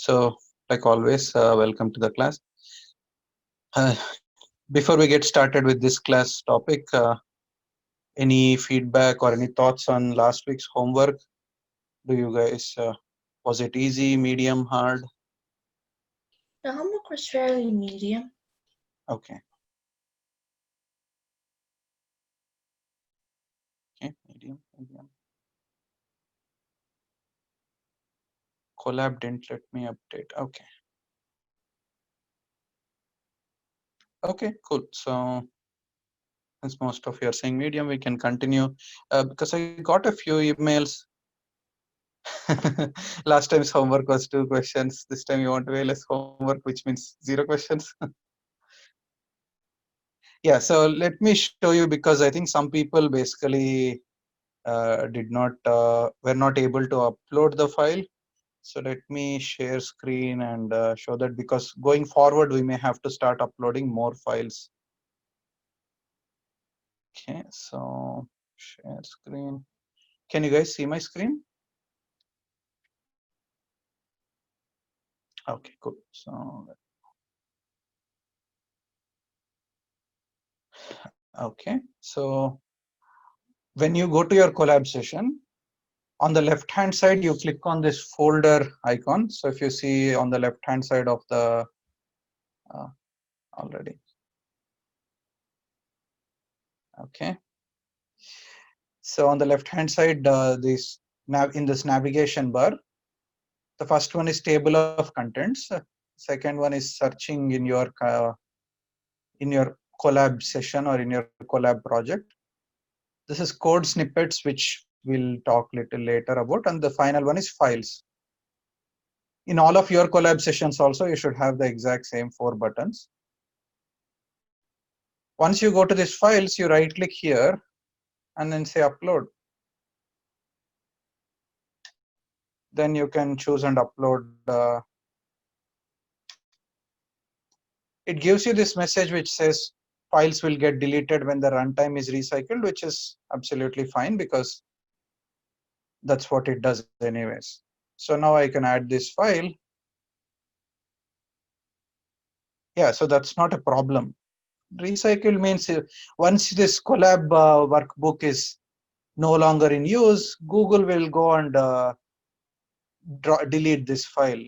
So, like always, welcome to the class. Uh, Before we get started with this class topic, any feedback or any thoughts on last week's homework? Do you guys, was it easy, medium, hard? The homework was fairly medium. Okay, okay, medium, medium. Collab didn't let me update. Okay, okay, cool. So, since most of you are saying medium, we can continue because I got a few emails. Last time's homework was 2 questions. This time you want way less homework, which means 0 questions. Yeah, so let me show you because I think some people basically did not were not able to upload the file. So let me share screen and show that because going forward we may have to start uploading more files. Okay, so share screen. Can you guys see my screen? Okay, cool. So okay, so when you go to your collab session, on the left hand side you click on this folder icon. So if you see on the left hand side of the uh, already, okay, so on the left hand side this in this navigation bar, the first one is table of contents, second one is searching in your collab session or in your collab project. This is code snippets, which we'll talk little later about, and the final one is files. In all of your collab sessions also you should have the exact same 4 buttons. Once you go to these files, you right click here and then say upload. Then you can choose and upload. It gives you this message which says files will get deleted when the runtime is recycled, which is absolutely fine because that's what it does anyways. So now I can add this file. Yeah, so that's not a problem. Recycle means once this collab workbook is no longer in use, Google will go and delete this file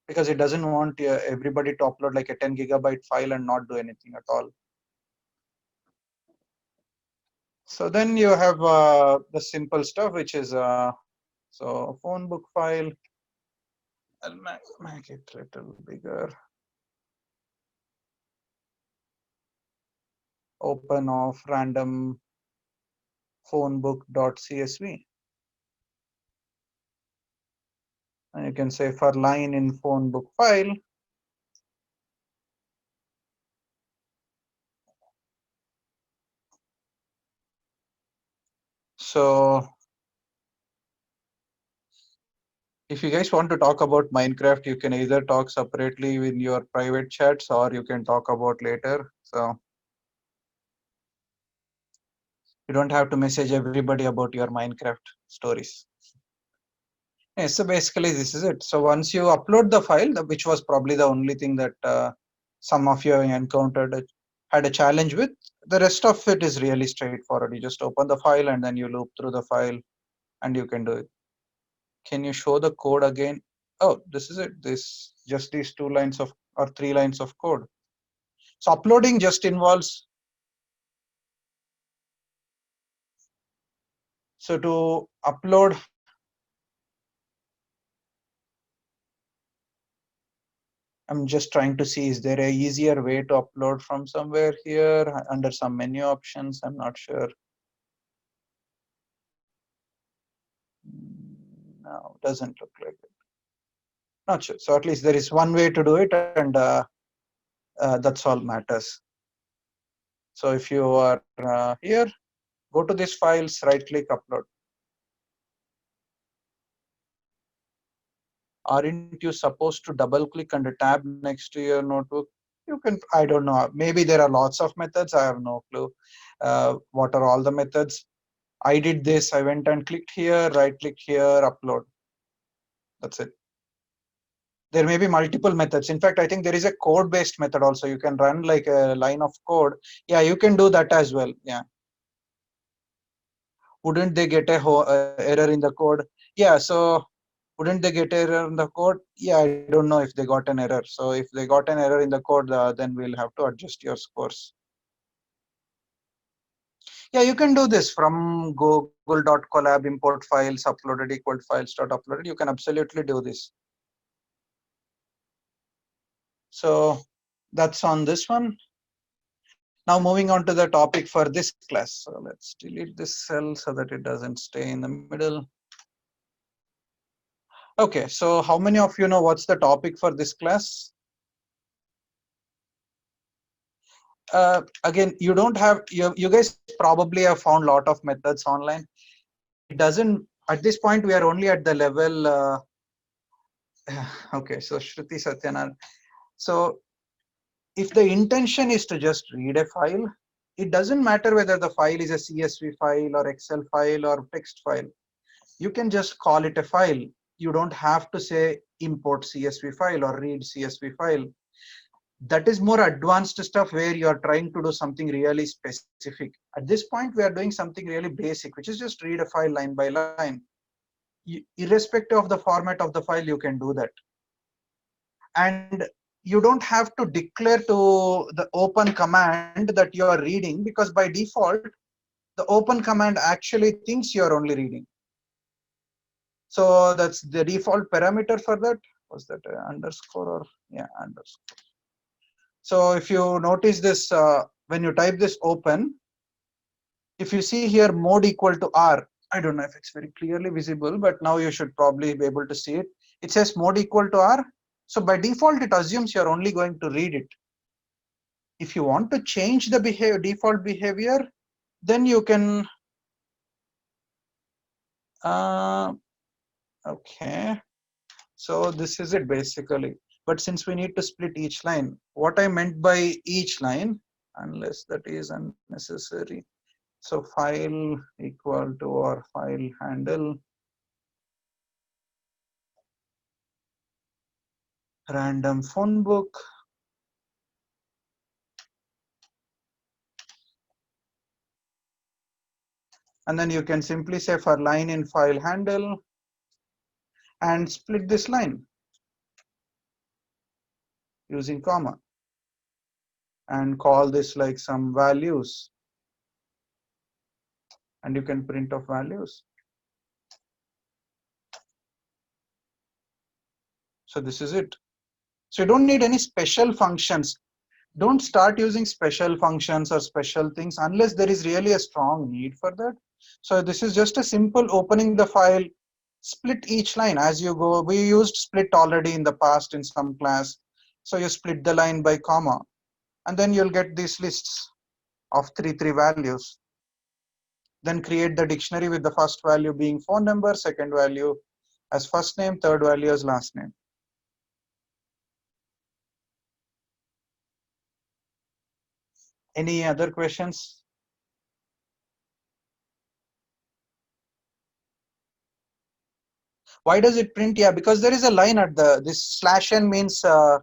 because it doesn't want everybody to upload like a 10 GB file and not do anything at all. So then you have the simple stuff, which is so phone book file. I'll make it a little bigger. Open of random phone book.csv. And you can say for line in phone book file. So if you guys want to talk about Minecraft, you can either talk separately in your private chats or you can talk about later. So you don't have to message everybody about your Minecraft stories. Yeah, so basically this is it. So once you upload the file, which was probably the only thing that some of you encountered had a challenge with, the rest of it is really straightforward. You just open the file and then you loop through the file and you can do it. Can you show the code again? Oh, this is it. This just these 2 lines of or 3 lines of code. So uploading just involves, so to upload, I'm just trying to see, is there a easier way to upload from somewhere here under some menu options? I'm not sure. No, doesn't look like it. Not sure. So at least there is one way to do it, and that's all matters. So if you are here, go to these files, right click, upload. Aren't you supposed to double click on the tab next to your notebook? You can, I don't know. Maybe there are lots of methods. I have no clue. What are all the methods? I did this. I went and clicked here, right click here, upload. That's it. there may be multiple methods. In fact, I think there is a code based method also. You can run like a line of code. Yeah, you can do that as well. Yeah. Wouldn't they get a error in the code? Yeah, so wouldn't they get error in the code? Yeah, I don't know if they got an error. So if they got an error in the code, then we'll have to adjust your scores. Yeah, you can do this from google.colab import files uploaded equal files dot uploaded. You can absolutely do this. So that's on this one. Now moving on to the topic for this class. So let's delete this cell so that it doesn't stay in the middle. Okay, so how many of you know what's the topic for this class? Again, you don't have, you guys probably have found a lot of methods online. It doesn't, at this point, we are only at the level, okay, so Shruti Satyanan. So if the intention is to just read a file, it doesn't matter whether the file is a CSV file or Excel file or text file. You can just call it a file. You don't have to say import CSV file or read CSV file. That is more advanced stuff where you are trying to do something really specific. At this point, we are doing something really basic, which is just read a file line by line. Irrespective of the format of the file, you can do that. And you don't have to declare to the open command that you are reading, because by default, the open command actually thinks you are only reading. So that's the default parameter for that. Was that underscore or yeah, underscore. So if you notice this, when you type this open, if you see here mode equal to R, I don't know if it's very clearly visible, but now you should probably be able to see it. It says mode equal to R. So by default, it assumes you're only going to read it. If you want to change the default behavior, then you can, okay. So this is it basically. But since we need to split each line, what I meant by each line, unless that is unnecessary. So file equal to or file handle random phone book. And then you can simply say for line in file handle and split this line using comma and call this like some values. And you can print off values. So this is it. So you don't need any special functions. Don't start using special functions or special things unless there is really a strong need for that. So this is just a simple opening the file, split each line as you go. We used split already in the past in some class. So you split the line by comma, and then you'll get these lists of three values. Then create the dictionary with the first value being phone number, second value as first name, third value as last name. Any other questions? Why does it print? Yeah, because there is a line at this slash n means uh,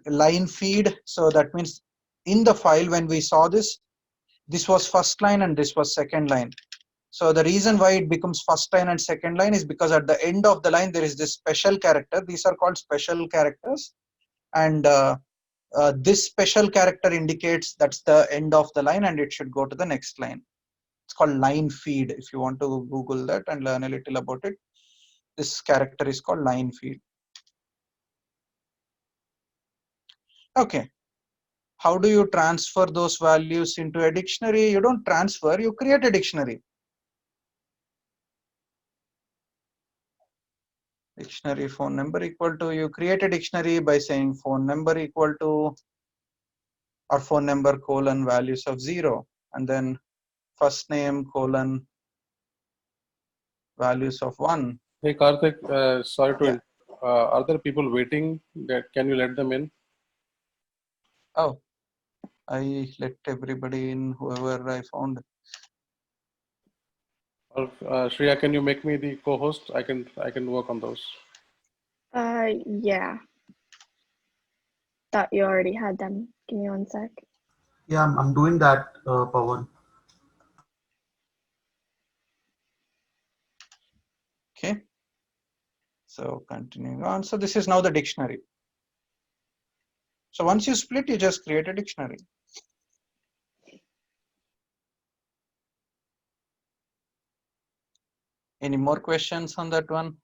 line feed. So that means in the file when we saw this was first line and this was second line. So the reason why it becomes first line and second line is because at the end of the line there is this special character. These are called special characters, and this special character indicates that's the end of the line and it should go to the next line. It's called line feed. If you want to Google that and learn a little about it, this character is called line feed. Okay. How do you transfer those values into a dictionary? You don't transfer, you create a dictionary. Dictionary phone number equal to, you create a dictionary by saying phone number equal to or phone number colon values of 0, and then first name colon values of 1. Hey Karthik, sorry to Yeah. are there people waiting? That can you let them in? Oh, I let everybody in, whoever I found. Or Shreya, can you make me the co-host? I can work on those. Yeah. Thought you already had them. Give me one sec. Yeah, I'm doing that, Pawan. Okay. So continuing on. So this is now the dictionary. So once you split, you just create a dictionary. Any more questions on that one?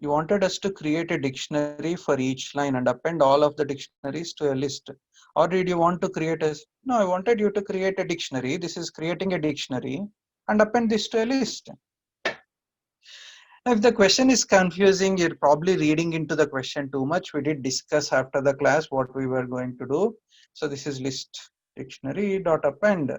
You wanted us to create a dictionary for each line and append all of the dictionaries to a list. Or did you want to create a, no, I wanted you to create a dictionary. This is creating a dictionary and append this to a list. If the question is confusing, you're probably reading into the question too much. We did discuss after the class what we were going to do. So this is list dictionary dot append.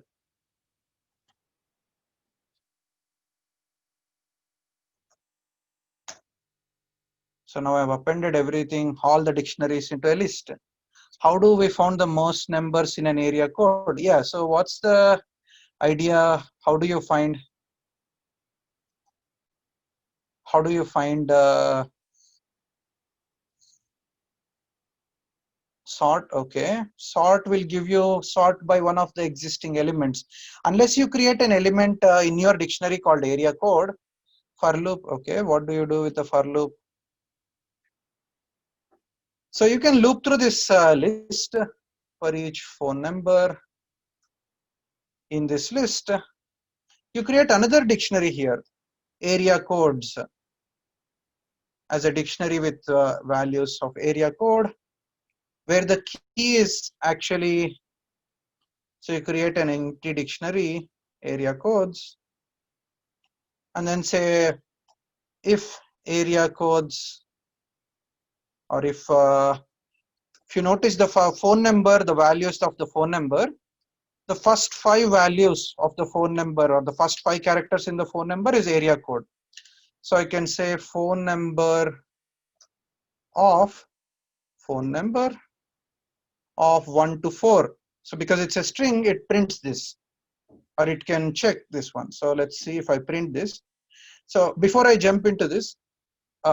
So now I've appended everything, all the dictionaries into a list. How do we find the most numbers in an area code? Yeah, so what's the idea? How do you find sort? Okay, sort will give you sort by one of the existing elements. Unless you create an element in your dictionary called area code, for loop. Okay, what do you do with the for loop? So you can loop through this list for each phone number. In this list, you create another dictionary here, area codes, as a dictionary with values of area code, where the key is actually, so you create an empty dictionary, area codes, and then say if area codes, or if you notice the phone number, the values of the phone number, the first 5 values of the phone number or the first 5 characters in the phone number is area code. So I can say phone number of 1 to 4. So because it's a string, it prints this, or it can check this one. So let's see if I print this. So before I jump into this,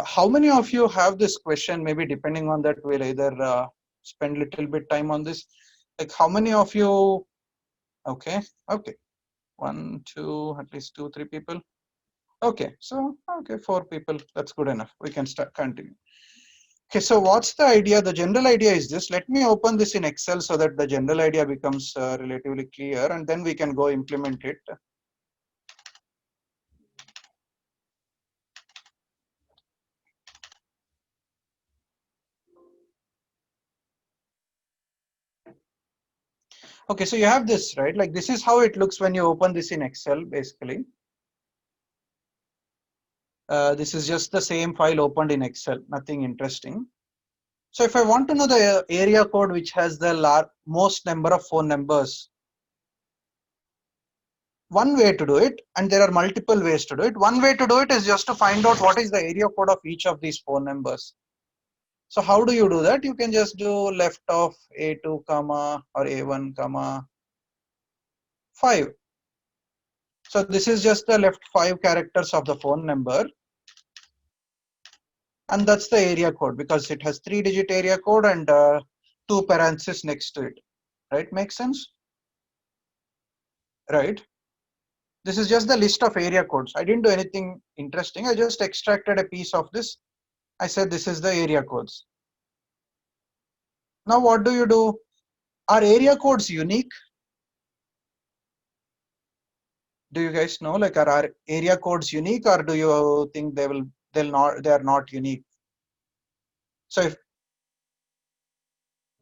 how many of you have this question? Maybe depending on that, we'll either spend little bit time on this. Like how many of you? Okay, 1, 2, at least 2, 3 people. Okay, so okay, 4 people. That's good enough. We can start continue. Okay, so what's the idea? The general idea is this. Let me open this in Excel so that the general idea becomes relatively clear, and then we can go implement it. Okay, so you have this, right? Like this is how it looks when you open this in Excel, basically. This is just the same file opened in Excel, nothing interesting. So if I want to know the area code which has the most number of phone numbers, one way to do it, and there are multiple ways to do it. One way to do it is just to find out what is the area code of each of these phone numbers. So how do you do that? You can just do left of A2 comma or A1 comma 5. So this is just the left 5 characters of the phone number, and that's the area code because it has 3-digit area code and 2 parentheses next to it. Right? Makes sense? Right? This is just the list of area codes. I didn't do anything interesting. I just extracted a piece of this. I said this is the area codes. Now what do you do? Are area codes unique? Do you guys know, like, are our area codes unique, or do you think they are not unique? So if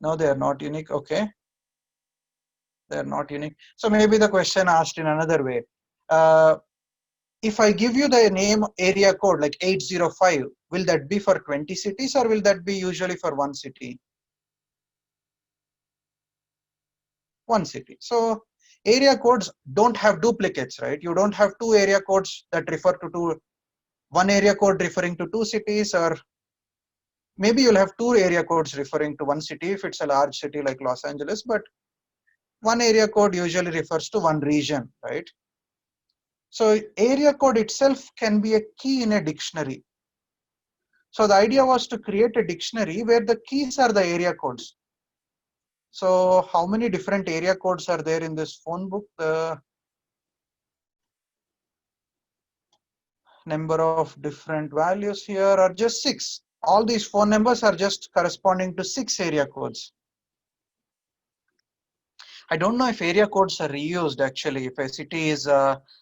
no, they are not unique. Okay, they are not unique. So maybe the question asked in another way. If I give you the name area code like 805, will that be for 20 cities or will that be usually for one city? One city. So area codes don't have duplicates, right? You don't have 2 area codes that refer to one area code referring to 2 cities, or maybe you'll have 2 area codes referring to one city if it's a large city like Los Angeles, but one area code usually refers to one region, right? So area code itself can be a key in a dictionary. So the idea was to create a dictionary where the keys are the area codes. So how many different area codes are there in this phone book? The number of different values here are just 6. All these phone numbers are just corresponding to 6 area codes. I don't know if area codes are reused actually. If a city is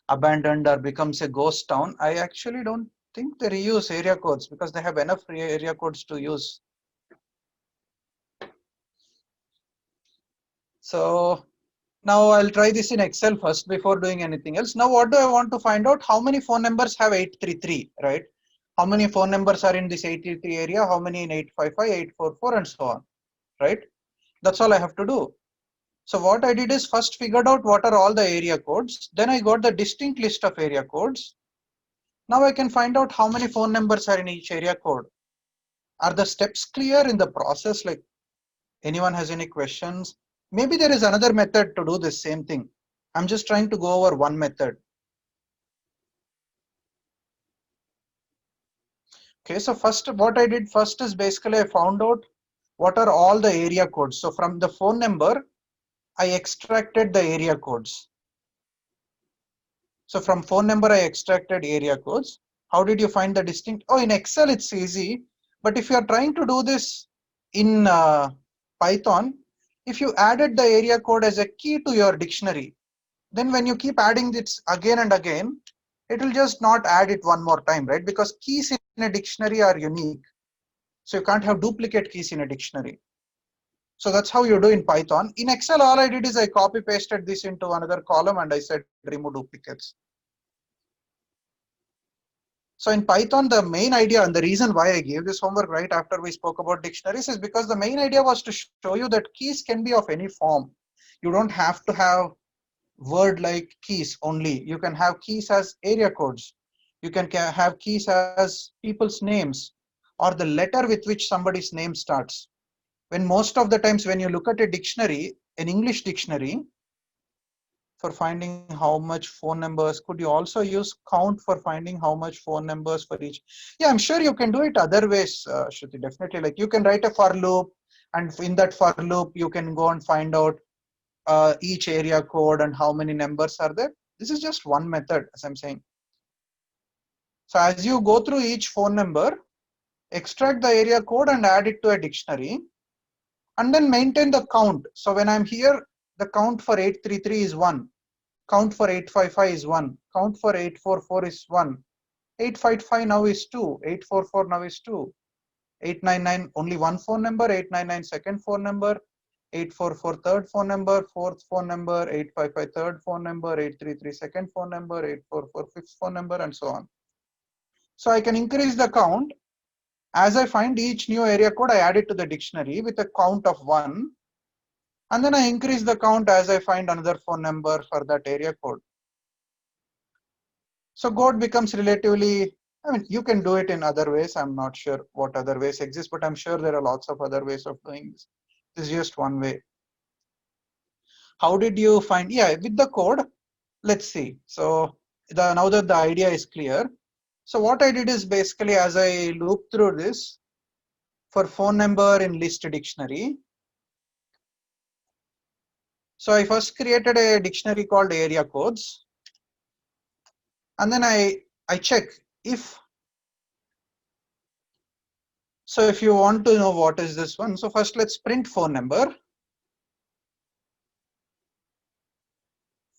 abandoned or becomes a ghost town, I actually don't think they reuse area codes because they have enough area codes to use. So now I'll try this in Excel first before doing anything else. Now what do I want to find out? How many phone numbers have 833, right? How many phone numbers are in this 833 area? How many in 855, 844 and so on, right? That's all I have to do. So what I did is first figured out what are all the area codes. Then I got the distinct list of area codes. Now I can find out how many phone numbers are in each area code. Are the steps clear in the process? Like anyone has any questions? Maybe there is another method to do the same thing. I'm just trying to go over one method. Okay, so first what I did first is basically I found out what are all the area codes. So from the phone number, I extracted the area codes. So from phone number, I extracted area codes. How did you find the distinct? Oh, in Excel, it's easy. But if you are trying to do this in Python, if you added the area code as a key to your dictionary, then when you keep adding this again and again, it will just not add it one more time, right? Because keys in a dictionary are unique. So you can't have duplicate keys in a dictionary. So that's how you do in Python. In Excel, all I did is I copy pasted this into another column and I said remove duplicates. So in Python, the main idea and the reason why I gave this homework right after we spoke about dictionaries is because the main idea was to show you that keys can be of any form. You don't have to have word like keys only. You can have keys as area codes. You can have keys as people's names or the letter with which somebody's name starts. When most of the times when you look at a dictionary, an English dictionary, for finding how much phone numbers, could you also use count for finding how much phone numbers for each? Yeah, I'm sure you can do it other ways, Shruti, definitely. Like you can write a for loop, and in that for loop, you can go and find out each area code and how many numbers are there. This is just one method, as I'm saying. So as you go through each phone number, extract the area code and add it to a dictionary, and then maintain the count. So when I'm here, the count for 833 is 1. Count for 855 is 1. Count for 844 is 1. 855 now is 2. 844 now is 2. 899 only one phone number. 899 second phone number. 844 third phone number. Fourth phone number. 855 third phone number. 833 second phone number. 844 fifth phone number, and so on. So I can increase the count. As I find each new area code, I add it to the dictionary with a count of 1. And then I increase the count as I find another phone number for that area code. So code becomes relatively, I mean, you can do it in other ways. I'm not sure what other ways exist, but I'm sure there are lots of other ways of doing this. This is just one way. How did you find? Yeah, with the code, let's see. So now that the idea is clear. So what I did is basically as I loop through this for phone number in list dictionary. So I first created a dictionary called area codes. And then I check if, so if you want to know what is this one, so first let's print phone number.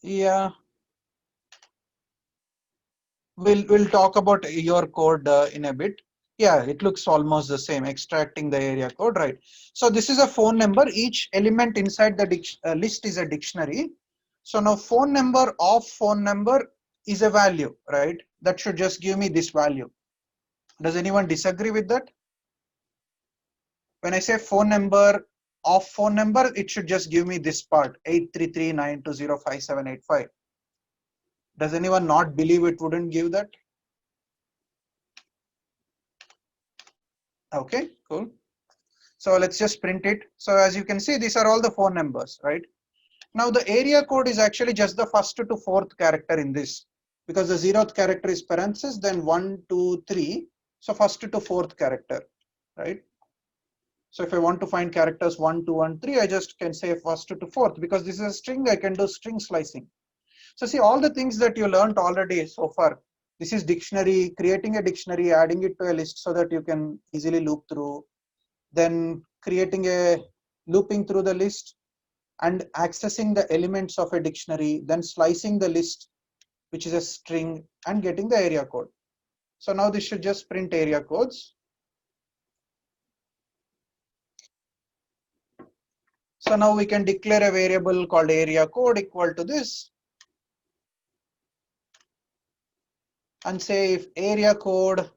Yeah, we'll talk about your code in a bit. Yeah, it looks almost the same, extracting the area code, right? So this is a phone number. Each element inside the list is a dictionary. So now phone number of phone number is a value, right? That should just give me this value. Does anyone disagree with that? When I say phone number of phone number, it should just give me this part, 83392057885. Does anyone not believe it wouldn't give that? Okay, cool. So let's just print it. So as you can see, these are all the phone numbers, right? Now the area code is actually just the first to fourth character in this, because the 0th character is parenthesis, then 1, 2, 3. So first to fourth character, right? So if I want to find characters 1, 2, and 3, I just can say first to fourth, because this is a string, I can do string slicing. So see, all the things that you learned already so far. This is dictionary, creating a dictionary, adding it to a list so that you can easily loop through, then creating a looping through the list and accessing the elements of a dictionary, then slicing the list, which is a string, and getting the area code. So now this should just print area codes. So now we can declare a variable called area code equal to this, and say if area code.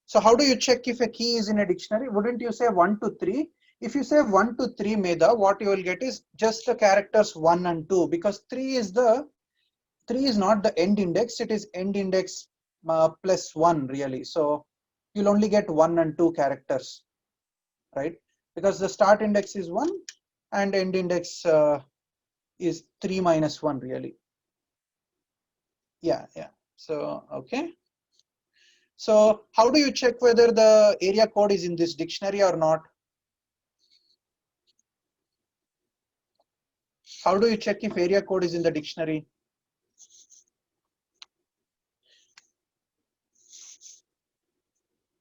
So how do you check if a key is in a dictionary? Wouldn't you say 1 to 3? If you say 1 to 3 Meda, what you will get is just the characters 1 and 2, because 3 is not the end index, it is end index plus 1 really. So you'll only get 1 and 2 characters, right? Because the start index is 1 and end index is 3 minus 1 really. Yeah. So, okay. So how do you check whether the area code is in this dictionary or not? How do you check if area code is in the dictionary?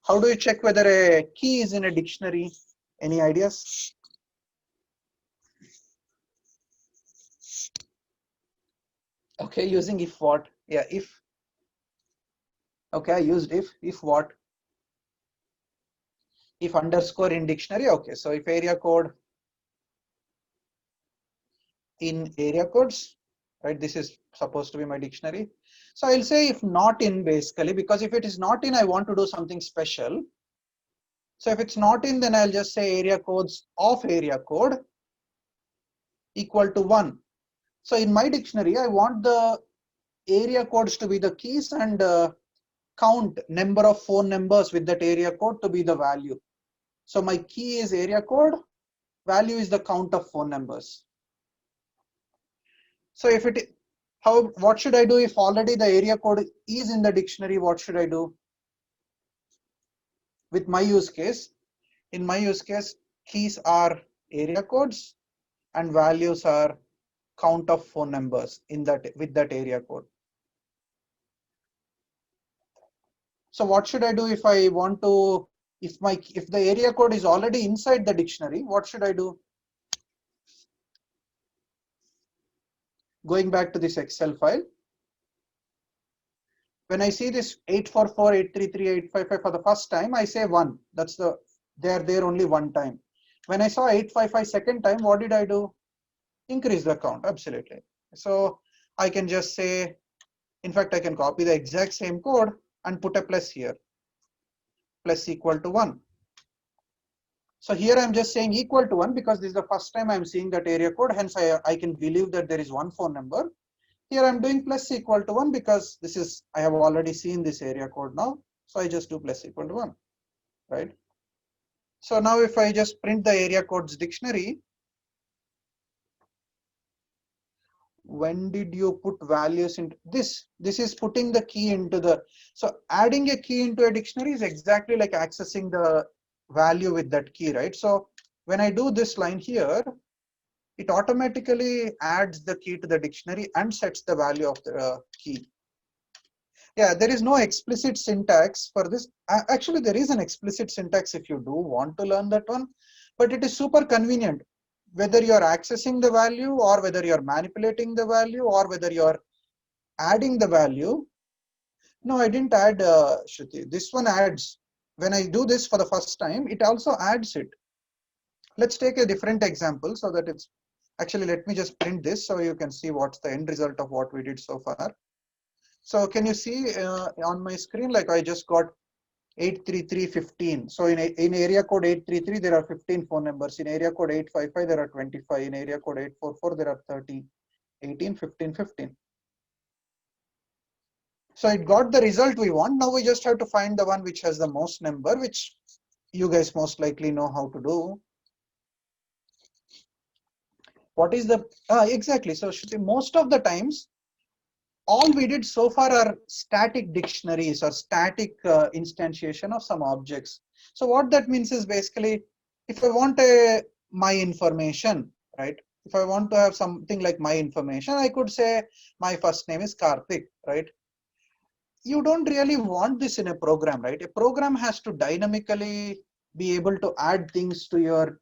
How do you check whether a key is in a dictionary? Any ideas? Okay, using if what? Yeah, if. Okay, I used if what? If underscore in dictionary. Okay, so if area code in area codes, right? This is supposed to be my dictionary. So I'll say if not in basically, because if it is not in, I want to do something special. So if it's not in, then I'll just say area codes of area code equal to 1. So in my dictionary, I want the area codes to be the keys and count number of phone numbers with that area code to be the value. So my key is area code, value is the count of phone numbers. So if it, what should I do if already the area code is in the dictionary? What should I do? With my use case, in my use case, keys are area codes and values are count of phone numbers in that with that area code. So what should I do if I want to, if the area code is already inside the dictionary, what should I do? Going back to this Excel file, when I see this 844, 833, 855 for the first time, I say 1. That's they are there only one time. When I saw 855 second time, what did I do? Increase the count, absolutely. So I can just say, in fact, I can copy the exact same code and put a plus here, plus equal to 1. So here I'm just saying equal to 1 because this is the first time I'm seeing that area code, hence I can believe that there is one phone number. Here I'm doing plus equal to 1 because this is, I have already seen this area code now. So I just do plus equal to 1, right? So now if I just print the area codes dictionary, when did you put values into this? This is putting the key into the, so adding a key into a dictionary is exactly like accessing the value with that key, right? So when I do this line here, it automatically adds the key to the dictionary and sets the value of the key. Yeah, there is no explicit syntax for this. Actually, there is an explicit syntax if you do want to learn that one, but it is super convenient. Whether you are accessing the value or whether you are manipulating the value or whether you are adding the value. No, I didn't add Shruti. This one adds. When I do this for the first time, it also adds it. Let's take a different example so that it's actually, let me just print this so you can see what's the end result of what we did so far. So can you see on my screen, like I just got 83315. So in area code 833, there are 15 phone numbers. In area code 855, there are 25. In area code 844, there are 30, 18, 15, 15. So it got the result we want. Now we just have to find the one which has the most number, which you guys most likely know how to do. What is the, exactly. So most of the times, all we did so far are static dictionaries or static instantiation of some objects. So what that means is basically, if I want my information, right? If I want to have something like my information, I could say my first name is Karthik, right? You don't really want this in a program, right? A program has to dynamically be able to add things to your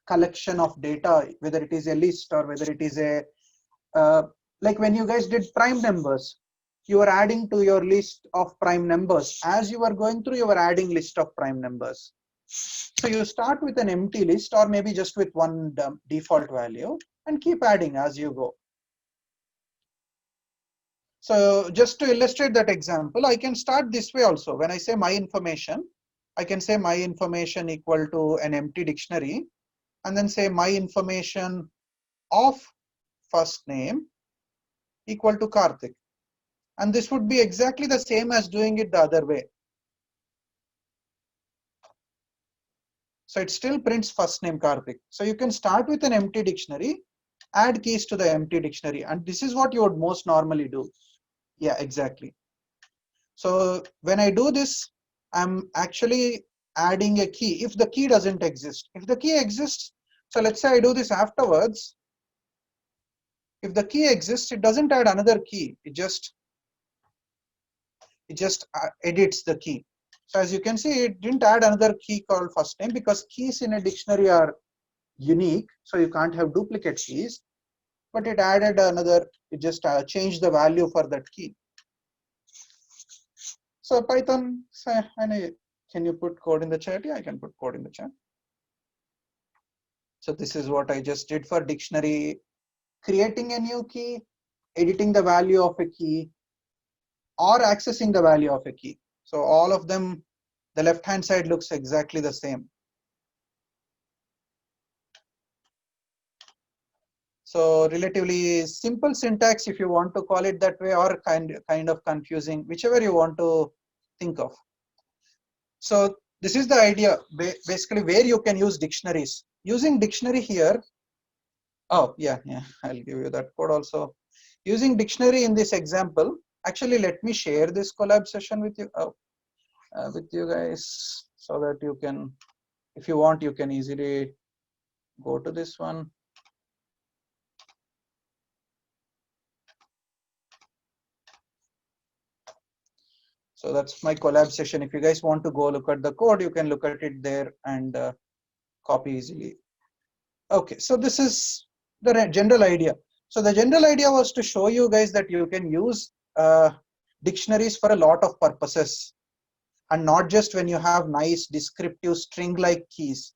collection of data, whether it is a list or whether it is a like when you guys did prime numbers, you are adding to your list of prime numbers. As you are going through, you are adding list of prime numbers. So you start with an empty list or maybe just with one default value and keep adding as you go. So just to illustrate that example, I can start this way also. When I say my information, I can say my information equal to an empty dictionary and then say my information of first name equal to Karthik. And this would be exactly the same as doing it the other way. So it still prints first name Karthik. So you can start with an empty dictionary, add keys to the empty dictionary. And this is what you would most normally do. Yeah, exactly. So when I do this, I'm actually adding a key if the key doesn't exist. If the key exists, so let's say I do this afterwards. If the key exists, it doesn't add another key. It just edits the key. So as you can see, it didn't add another key called first name because keys in a dictionary are unique. So you can't have duplicate keys, but it added another, it just changed the value for that key. So Python, can you put code in the chat? Yeah, I can put code in the chat. So this is what I just did for dictionary, creating a new key, editing the value of a key, or accessing the value of a key. So all of them, the left-hand side looks exactly the same. So relatively simple syntax, if you want to call it that way, or kind of confusing, whichever you want to think of. So this is the idea, basically where you can use dictionaries. Using dictionary here, oh yeah, I'll give you that code also. Using dictionary in this example, actually let me share this collab session with you, with you guys, so that you can, if you want, you can easily go to this one. So that's my collab session. If you guys want to go look at the code, you can look at it there and copy easily. Okay, so this is the general idea. So the general idea was to show you guys that you can use dictionaries for a lot of purposes, and not just when you have nice descriptive string-like keys.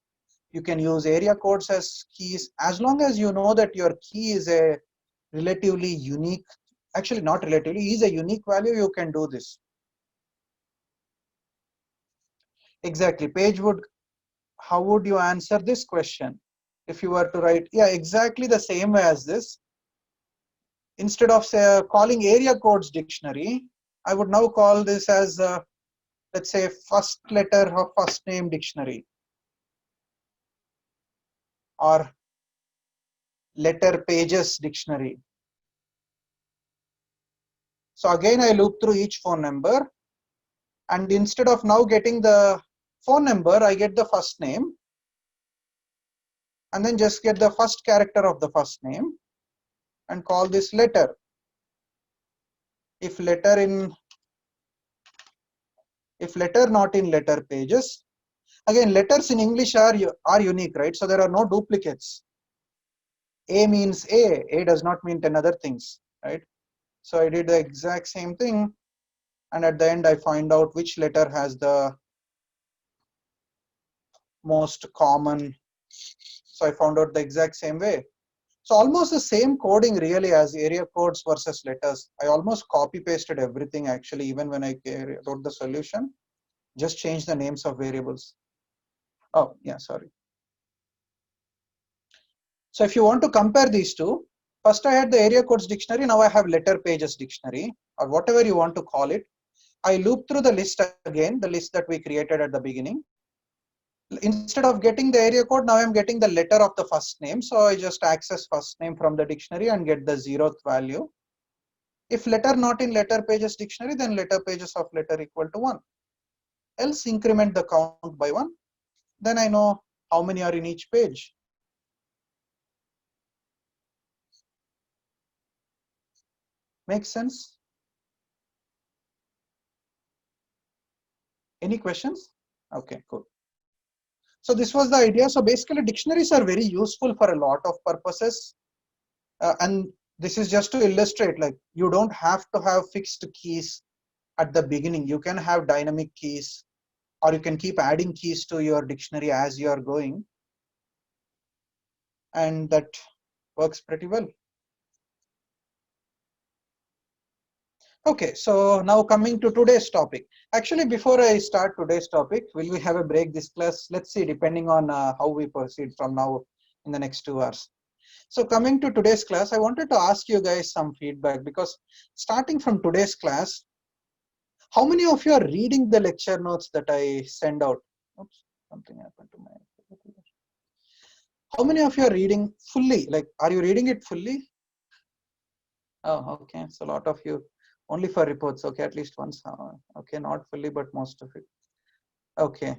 You can use area codes as keys as long as you know that your key is a relatively unique, actually not relatively, is a unique value. You can do this. Exactly. Page would, how would you answer this question? If you were to write, yeah, exactly the same way as this. Instead of say, calling area codes dictionary, I would now call this as, let's say, first letter of first name dictionary, or letter pages dictionary. So again, I loop through each phone number, and instead of now getting the phone number, I get the first name, and then just get the first character of the first name and call this letter. If letter not in letter pages, again, letters in English are unique, right? So there are no duplicates. A means A does not mean 10 other things, right? So I did the exact same thing, and at the end I find out which letter has the most common. So I found out the exact same way. So almost the same coding really as area codes versus letters. I almost copy pasted everything actually, even when I wrote the solution, just change the names of variables. Oh yeah, sorry. So if you want to compare these two, first I had the area codes dictionary, now I have letter pages dictionary, or whatever you want to call it. I loop through the list again, the list that we created at the beginning. Instead of getting the area code, now I'm getting the letter of the first name. So I just access first name from the dictionary and get the 0th value. If letter not in letter pages dictionary, then letter pages of letter equal to 1. Else increment the count by 1. Then I know how many are in each page. Makes sense? Any questions? Okay, cool. So this was the idea. So basically dictionaries are very useful for a lot of purposes. And this is just to illustrate, like you don't have to have fixed keys at the beginning. You can have dynamic keys, or you can keep adding keys to your dictionary as you are going. And that works pretty well. Okay, so now coming to today's topic. Actually, before I start today's topic, will we have a break this class? Let's see, depending on how we proceed from now in the next 2 hours. So coming to today's class, I wanted to ask you guys some feedback, because starting from today's class, how many of you are reading the lecture notes that I send out? Oops, something happened to my. How many of you are reading fully? Like, are you reading it fully? Oh, okay. So a lot of you only for reports. Okay, at least once. Okay, not fully, but most of it. Okay.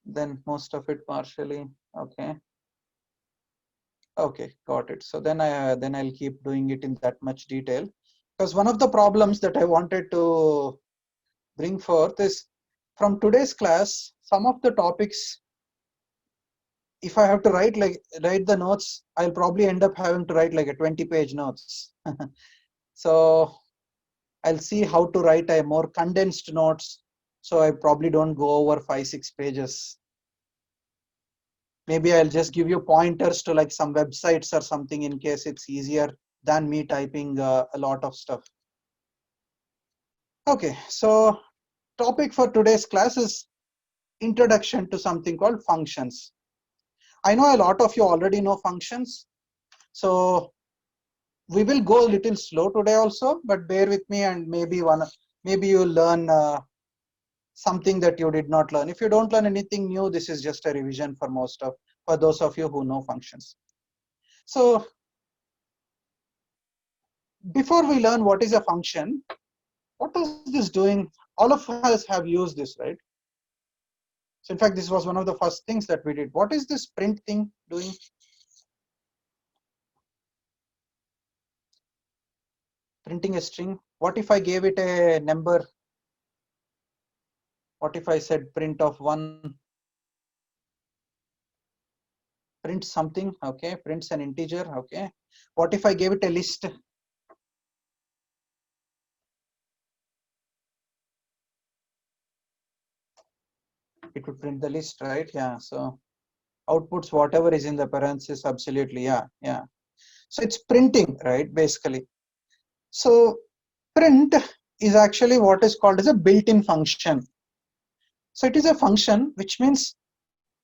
Then most of it partially. Okay. Okay, got it. So then I'll keep doing it in that much detail, because one of the problems that I wanted to bring forth is from today's class, some of the topics, if I have to write the notes, I'll probably end up having to write like a 20-page notes. So I'll see how to write a more condensed notes, so I probably don't go over 5-6 pages. Maybe I'll just give you pointers to like some websites or something in case it's easier than me typing a lot of stuff. Okay, so topic for today's class is introduction to something called functions. I know a lot of you already know functions, so we will go a little slow today also, but bear with me, and maybe you'll learn something that you did not learn. If you don't learn anything new, this is just a revision for those of you who know functions. So before we learn what is a function, what is this doing? All of us have used this, right? So in fact, this was one of the first things that we did. What is this print thing doing? Printing a string. What if I gave it a number? What if I said print of 1? Print something, okay, prints an integer, okay. What if I gave it a list? It would print the list, right? Yeah, so outputs whatever is in the parentheses, absolutely, yeah. So it's printing, right, basically. So print is actually what is called as a built-in function. So it is a function, which means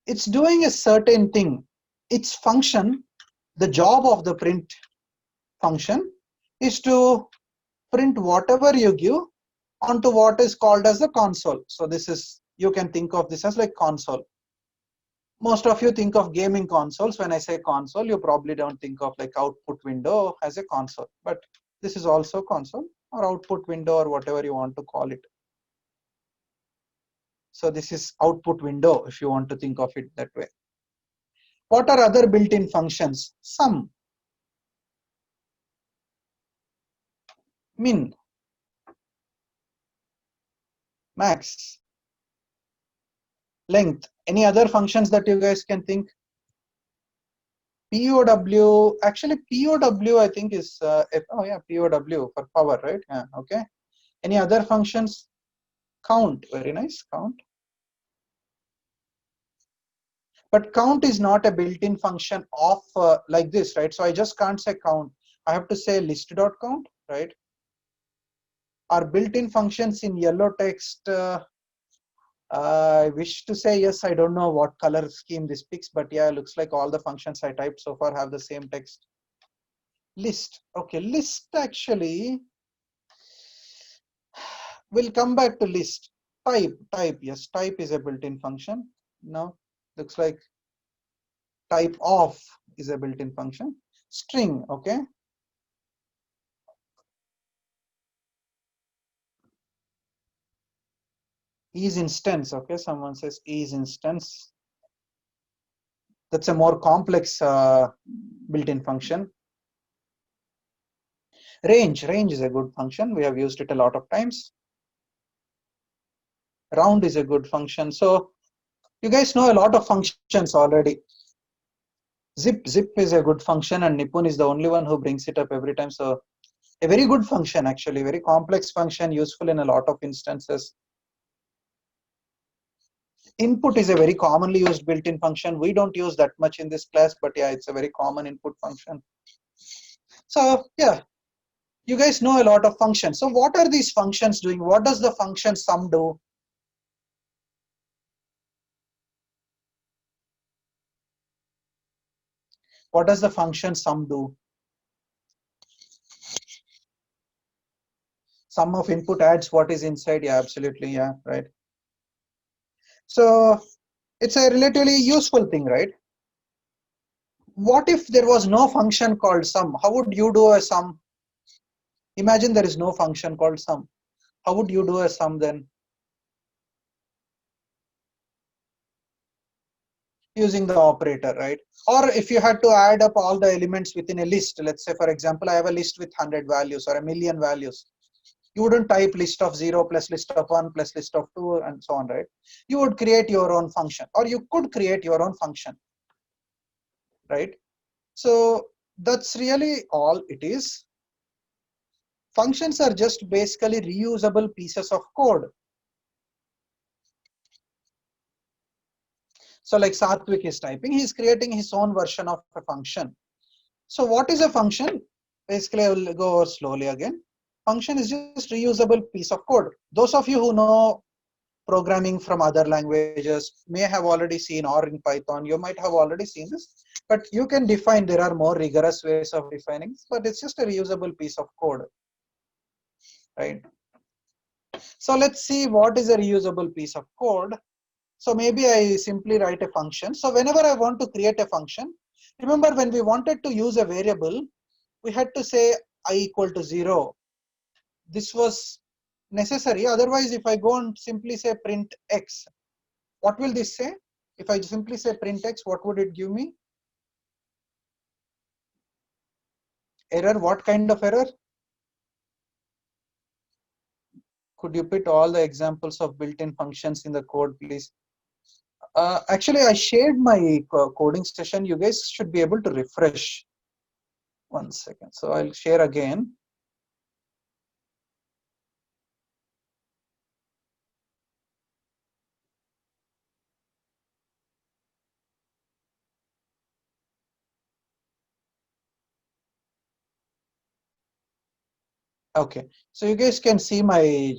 it's doing a certain thing. Its function, the job of the print function is to print whatever you give onto what is called as the console. So this is, you can think of this as like console. Most of you think of gaming consoles. When I say console, you probably don't think of like output window as a console, but this is also console or output window or whatever you want to call it. So this is output window if you want to think of it that way. What are other built-in functions? Sum, min, max, length. Any other functions that you guys can think? POW, actually POW I think is, oh yeah, POW for power, right? Yeah, okay. Any other functions? Count, very nice, count. But count is not a built-in function of like this, right? So I just can't say count. I have to say list.count, right? Our built-in functions in yellow text, I wish to say yes, I don't know what color scheme this picks, but yeah, looks like all the functions I typed so far have the same text. List, okay, list actually, we'll come back to list. Type, yes, type is a built-in function. No, looks like type of is a built-in function. String, okay. is instance. Okay, someone says is instance. That's a more complex built-in function. Range is a good function. We have used it a lot of times. Round is a good function. So you guys know a lot of functions already. Zip is a good function, and Nipun is the only one who brings it up every time. So a very good function, actually, very complex function, useful in a lot of instances. Input is a very commonly used built-in function. We don't use that much in this class, but yeah, it's a very common input function. So yeah, you guys know a lot of functions. So what are these functions doing? What does the function sum do? What does the function sum do? Sum of input adds what is inside. Yeah, absolutely. Yeah, right. So it's a relatively useful thing, right? What if there was no function called sum? How would you do a sum? Imagine there is no function called sum. How would you do a sum then? Using the operator, right? Or if you had to add up all the elements within a list, let's say, for example, I have a list with 100 values or a million values. You wouldn't type list of 0 plus list of 1 plus list of 2 and so on, right? You would create your own function, or you could create your own function, right? So that's really all it is. Functions are just basically reusable pieces of code. So like Satvik is typing, he's creating his own version of a function. So what is a function? Basically, I will go over slowly again. Function is just reusable piece of code. Those of you who know programming from other languages may have already seen, or in Python, you might have already seen this, but you can define, there are more rigorous ways of defining, but it's just a reusable piece of code, right? So let's see what is a reusable piece of code. So maybe I simply write a function. So whenever I want to create a function, remember when we wanted to use a variable, we had to say I equal to 0. This was necessary. Otherwise, if I go and simply say print x, what will this say? If I simply say print x, what would it give me? Error. What kind of error? Could you put all the examples of built-in functions in the code, please? Actually, I shared my coding session. You guys should be able to refresh. 1 second. So I'll share again. Okay, so you guys can see my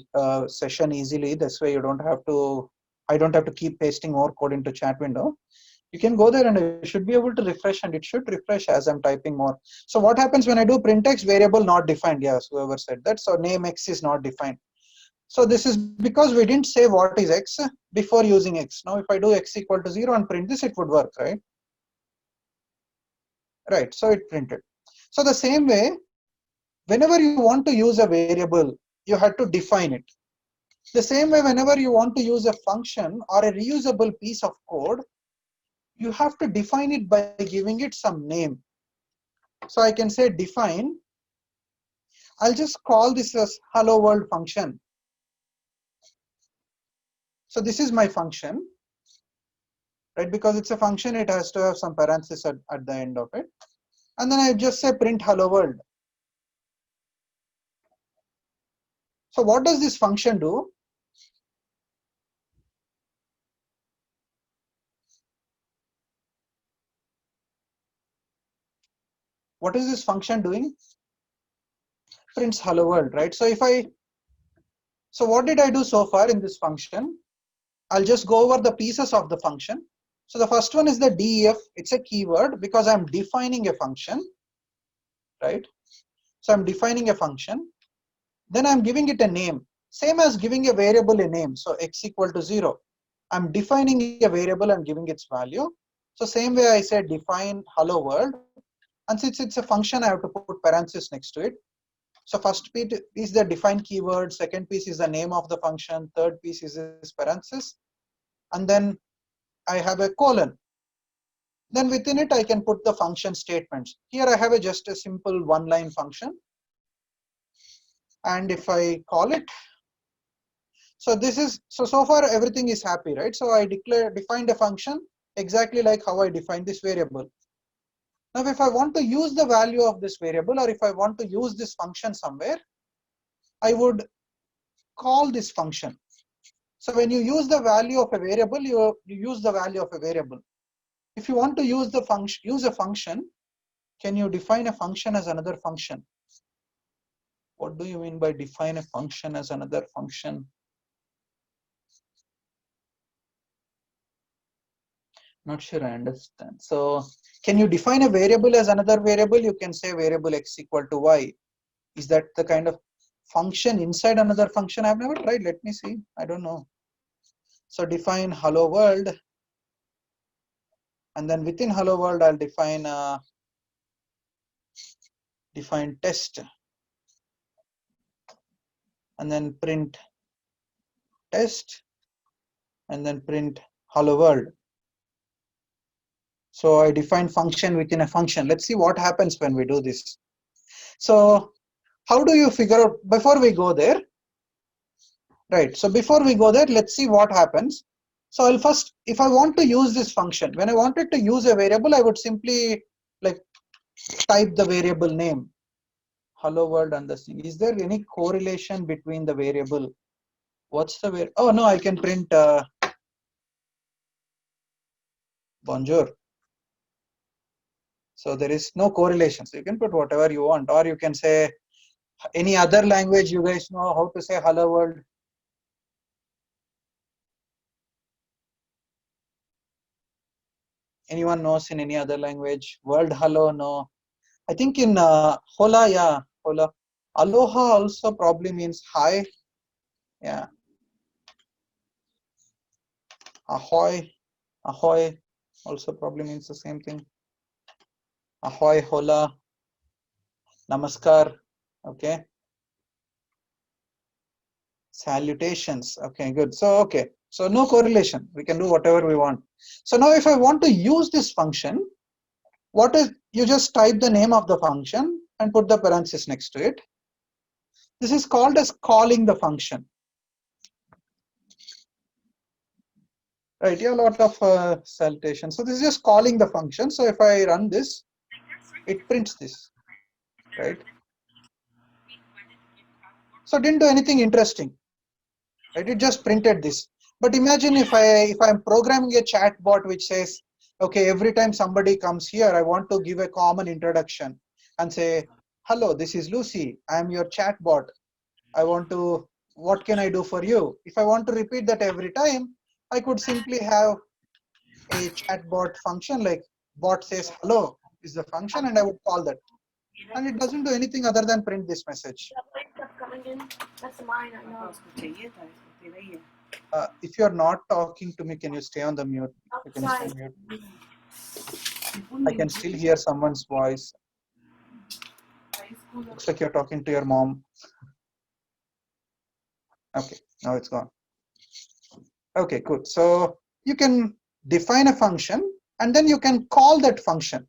session easily. This way you don't have to, I don't have to keep pasting more code into chat window. You can go there and you should be able to refresh, and it should refresh as I'm typing more. So what happens when I do print x, variable not defined? Yes, whoever said that. So name x is not defined. So this is because we didn't say what is x before using x. Now if I do x equal to 0 and print this, it would work, right? Right, so it printed. So the same way, whenever you want to use a variable, you had to define it. The same way, whenever you want to use a function or a reusable piece of code, you have to define it by giving it some name. So I can say define. I'll just call this as hello world function. So this is my function, right? Because it's a function, it has to have some parentheses at the end of it. And then I just say print hello world. So what does this function do? What is this function doing? Prints hello world, right? So so what did I do so far in this function? I'll just go over the pieces of the function. So the first one is the def. It's a keyword because I'm defining a function, right? So I'm defining a function. Then I'm giving it a name, same as giving a variable a name. So x equal to 0. I'm defining a variable and giving its value. So same way I said define hello world. And since it's a function, I have to put parentheses next to it. So first piece is the define keyword, second piece is the name of the function, third piece is this parenthesis, and then I have a colon. Then within it I can put the function statements. Here I have just a simple one-line function, and if I call it, so this is so far everything is happy, right? So I defined a function exactly like how I defined this variable. Now if I want to use the value of this variable, or if I want to use this function somewhere, I would call this function. So when you use the value of a variable, you use the value of a variable. If you want to use the function, use a function, can you define a function as another function? What do you mean by define a function as another function? Not sure I understand. So can you define a variable as another variable? You can say variable x equal to y. Is that the kind of function inside another function? I've never tried. Let me see. I don't know. So define hello world, and then within hello world I'll define test, and then print test, and then print hello world. So I define function within a function. Let's see what happens when we do this. So how do you figure out, before we go there, right? So before we go there, let's see what happens. So I'll first, if I want to use this function, when I wanted to use a variable, I would simply like type the variable name, hello world and this thing. Is there any correlation between the variable? What's the variable? Oh no, I can print bonjour. So there is no correlation. So you can put whatever you want, or you can say any other language. You guys know how to say hello world. Anyone knows in any other language? World hello, no. I think in hola, yeah, hola. Aloha also probably means hi. Yeah. Ahoy, ahoy also probably means the same thing. Ahoy, hola, namaskar. Okay. Salutations. Okay, good. So, okay. So no correlation. We can do whatever we want. So now if I want to use this function, what is, you just type the name of the function and put the parenthesis next to it. This is called as calling the function. Right, yeah, a lot of salutations. So this is just calling the function. So if I run this, it prints this, right? So it didn't do anything interesting, right? It just printed this. But imagine if I'm programming a chat bot which says, okay, every time somebody comes here, I want to give a common introduction and say, hello, this is Lucy. I'm your chat bot. I want to, what can I do for you? If I want to repeat that every time, I could simply have a chatbot function like bot says hello is the function, and I would call that. And it doesn't do anything other than print this message. That's mine, I know. If you're not talking to me, can you stay on the mute? Can you stay on mute? I can still hear someone's voice. Looks like you're talking to your mom. Okay, now it's gone. Okay, good. So you can define a function and then you can call that function.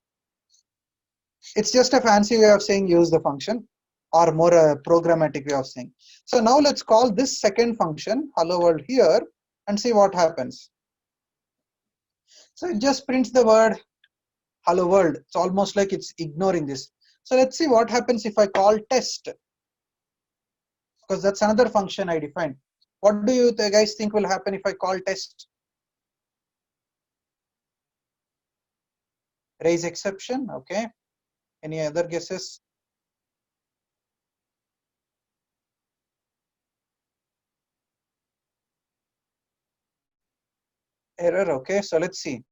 It's just a fancy way of saying use the function, or more a programmatic way of saying. So now let's call this second function hello world here and see what happens. So it just prints the word hello world. It's almost like it's ignoring this. So let's see what happens if I call test, because that's another function I defined. What do you guys think will happen if I call test? Raise exception. Okay. Any other guesses? Error. Okay. So let's see.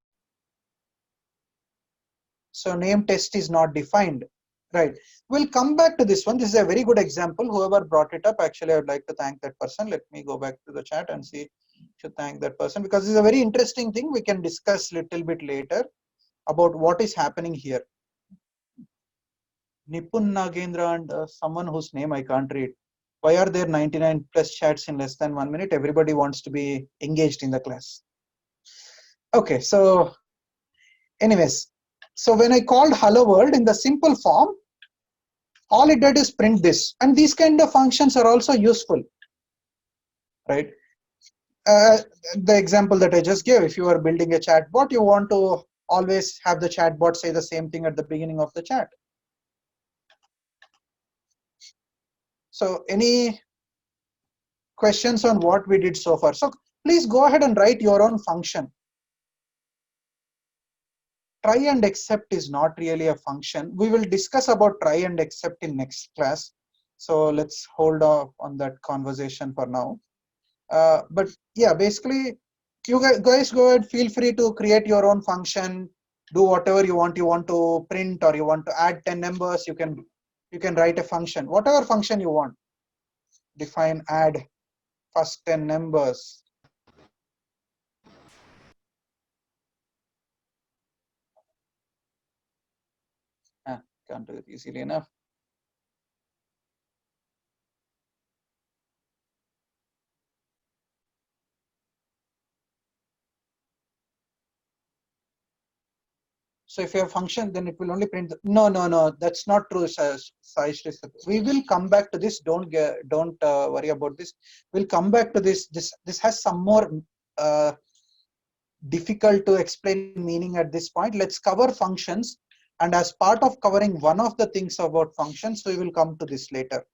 So name test is not defined. Right. We'll come back to this one. This is a very good example. Whoever brought it up, actually, I would like to thank that person. Let me go back to the chat and see to thank that person, because this is a very interesting thing. We can discuss a little bit later about what is happening here. Nipun Nagendra and someone whose name I can't read. Why are there 99 plus chats in less than 1 minute? Everybody wants to be engaged in the class. Okay, so anyways, so when I called hello world in the simple form, all it did is print this, and these kind of functions are also useful, right? The example that I just gave, if you are building a chatbot, you want to always have the chatbot say the same thing at the beginning of the chat. So any questions on what we did so far? So please go ahead and write your own function. Try and accept is not really a function. We will discuss about try and accept in next class. So let's hold off on that conversation for now. But yeah, basically, you guys go ahead, feel free to create your own function, do whatever you want. You want to print or you want to add 10 numbers, you can write a function, whatever function you want. Define add first 10 numbers. Can't do it easily enough. So if you have function, then it will only print. No, that's not true, Saishri. We will come back to this. Don't worry about this. We'll come back to this. This has some more difficult to explain meaning at this point. Let's cover functions, and as part of covering one of the things about functions, we will come to this later.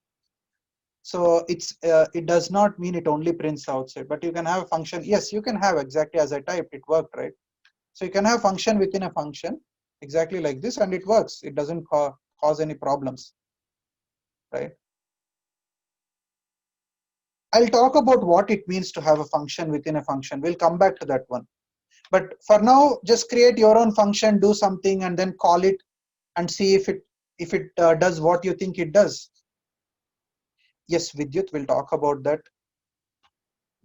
So it does not mean it only prints outside, but you can have a function. Yes, you can have exactly as I typed. It worked, right? So you can have function within a function exactly like this, and it works. It doesn't cause any problems, right? I'll talk about what it means to have a function within a function. We'll come back to that one. But for now, just create your own function, do something, and then call it and see if it does what you think it does. Yes, Vidyut, we'll talk about that.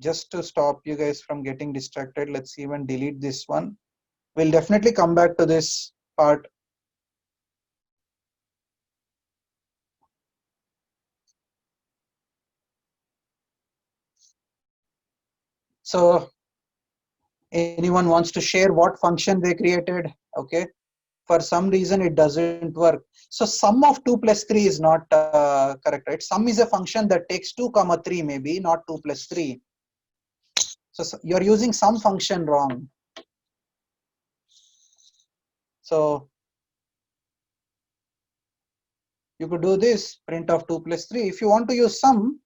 Just to stop you guys from getting distracted, let's even delete this one. We'll definitely come back to this part. So anyone wants to share what function they created? Okay, for some reason it doesn't work. So sum of 2 plus 3 is not correct, right? Sum is a function that takes 2 comma 3 maybe, not 2 plus 3. So you're using some function wrong. So you could do this, print of 2 plus 3. If you want to use sum,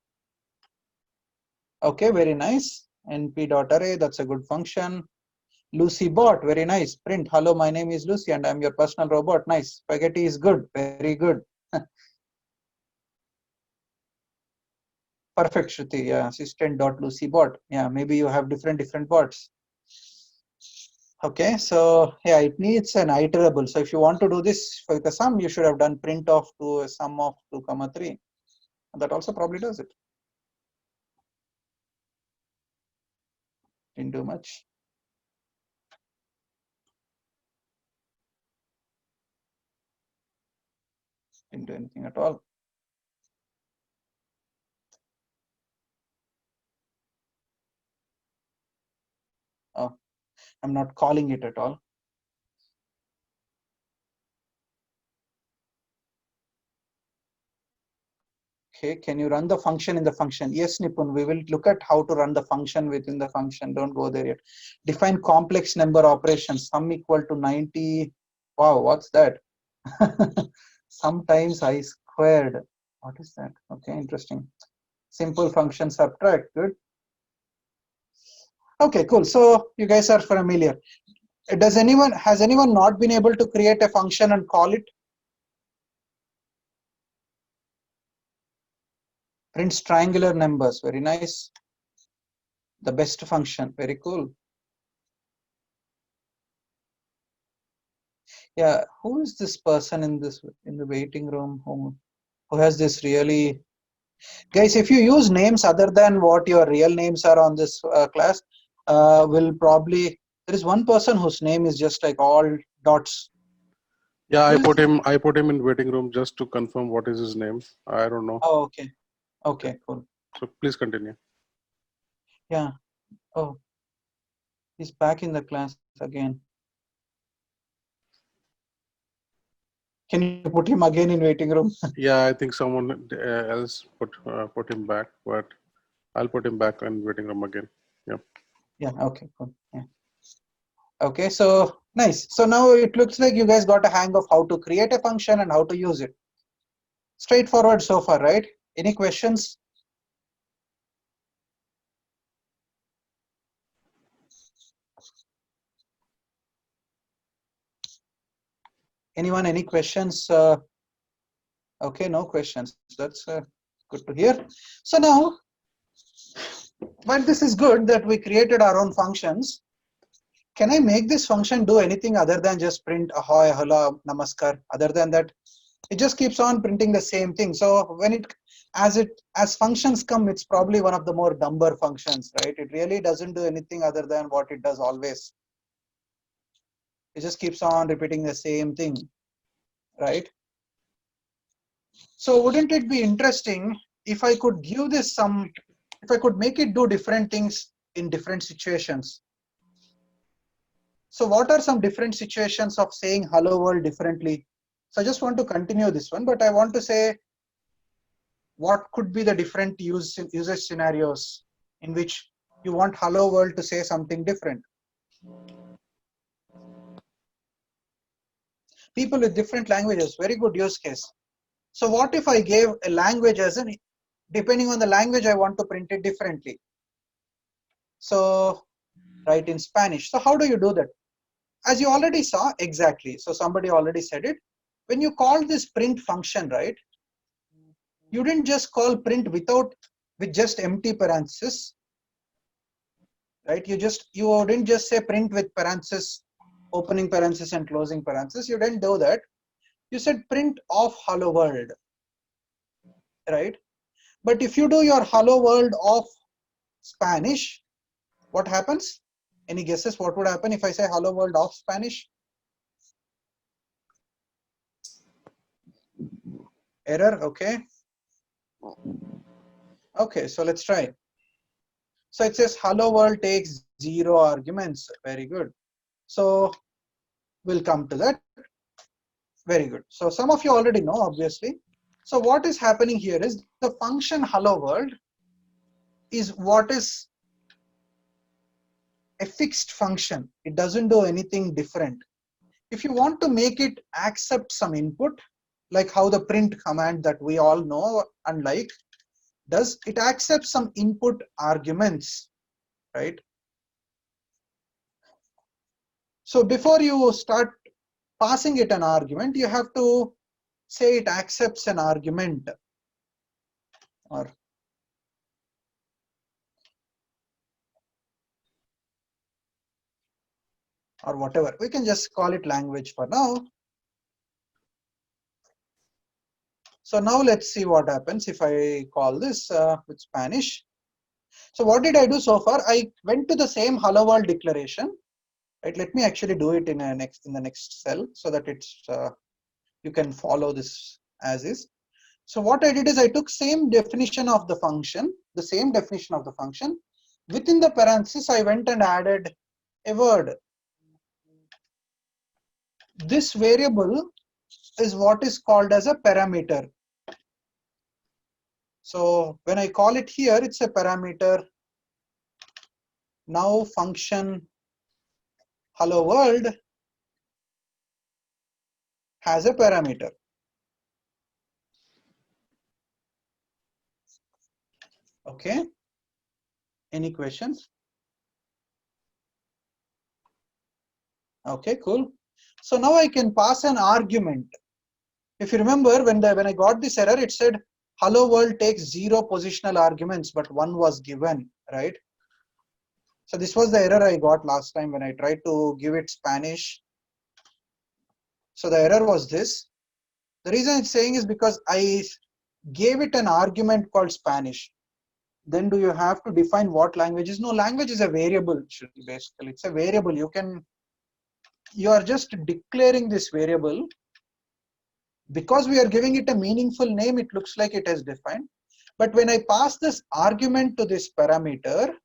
okay, very nice. np.array, that's a good function. Lucy bot, very nice. Print, hello, my name is Lucy and I'm your personal robot. Nice. Spaghetti is good, very good. Perfect, Shruti. Yeah, assistant.lucybot. Yeah, maybe you have different bots. Okay, so yeah, it needs an iterable. So if you want to do this for the sum, you should have done print of to a sum of 2 comma 3. And that also probably does it. Didn't do much. Didn't do anything at all. Oh, I'm not calling it at all. Okay, can you run the function in the function? Yes, Nipun, we will look at how to run the function within the function. Don't go there yet. Define complex number operations, sum equal to 90. Wow, what's that? Sometimes I squared. What is that? Okay, interesting. Simple function subtract, good. Okay, cool. So you guys are familiar. Has anyone not been able to create a function and call it? Prints triangular numbers, very nice. The best function, very cool. Yeah, who is this person in the waiting room who has this really? Guys, if you use names other than what your real names are on this class, will probably, there is one person whose name is just like all dots. Yeah, I We'll put see. him. I put him in waiting room just to confirm what is his name. I don't know. Oh, okay. Okay, cool. So please continue. Yeah. Oh, he's back in the class again. Can you put him again in waiting room? Yeah, I think someone else put him back, but I'll put him back in waiting room again. Yeah. Yeah. Okay. Cool. Yeah. Okay. So nice. So now it looks like you guys got a hang of how to create a function and how to use it. Straightforward so far, right? Any questions? Anyone? Any questions? Okay, no questions. That's good to hear. So now, but this is good that we created our own functions. Can I make this function do anything other than just print ahoy, hello, namaskar? Other than that, it just keeps on printing the same thing. So when as functions come, it's probably one of the more dumber functions, right? It really doesn't do anything other than what it does always. It just keeps on repeating the same thing, right? So wouldn't it be interesting if I could give this if I could make it do different things in different situations? So what are some different situations of saying hello world differently? So I just want to continue this one, but I want to say what could be the different usage scenarios in which you want hello world to say something different. People with different languages, very good use case. So what if I gave a language as depending on the language, I want to print it differently. So write in Spanish. So how do you do that? As you already saw, exactly. So somebody already said it. When you call this print function, right? You didn't just call print with just empty parentheses, right? You didn't just say print with parentheses, opening parentheses and closing parentheses. You didn't do that. You said print of hello world, right? But if you do your hello world of Spanish, what happens? Any guesses what would happen if I say hello world of Spanish? Error, okay. Okay, so let's try. So it says hello world takes 0 arguments. Very good. So we'll come to that. Very good. So some of you already know, obviously. So what is happening here is the function hello world is what is a fixed function. It doesn't do anything different. If you want to make it accept some input, like how the print command that we all know and like does, it accepts some input arguments, right? So before you start passing it an argument, you have to say it accepts an argument or whatever. We can just call it language for now. So now let's see what happens if I call this with Spanish. So what did I do so far? I went to the same hello world declaration. Right? Let me actually do it in the next cell so that it's you can follow this as is. So what I did is I took same definition of the function, the same definition of the function. Within the parenthesis, I went and added a word. This variable is what is called as a parameter. So when I call it here, it's a parameter. Now function hello world has a parameter. Okay. Any questions? Okay, cool. So now I can pass an argument. If you remember, when I got this error, it said hello world takes 0 positional arguments, but 1 was given, right? So this was the error I got last time when I tried to give it Spanish. So the error was this. The reason it's saying is because I gave it an argument called Spanish. Then do you have to define what language is? No, language is a variable, basically. It's a variable. You are just declaring this variable because we are giving it a meaningful name, it looks like it is defined. But when I pass this argument to this parameter,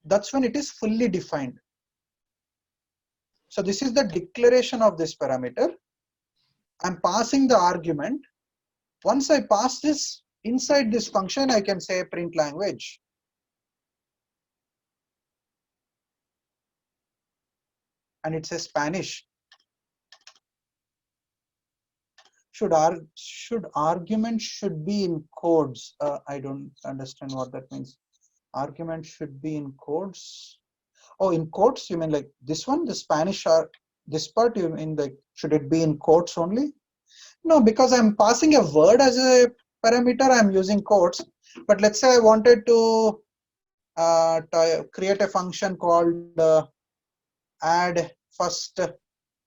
that's when it is fully defined. So this is the declaration of this parameter. I'm passing the argument. Once I pass this inside this function, I can say print language. And it says Spanish. Should argument should be in codes? I don't understand what that means. Argument should be in codes. Oh, in quotes, you mean like this one, the Spanish, or this part, you mean like, should it be in quotes only? No, because I'm passing a word as a parameter, I'm using quotes. But let's say I wanted to create a function called add first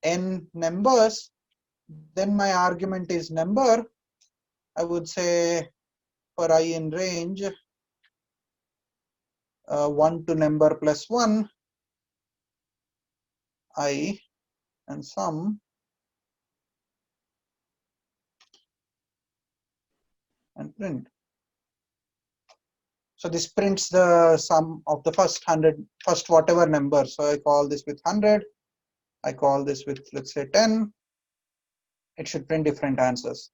n numbers, then my argument is number. I would say for I in range 1 to number plus 1, I and sum and print. So this prints the sum of the first whatever number. So I call this with 100. I call this with, let's say, 10. It should print different answers.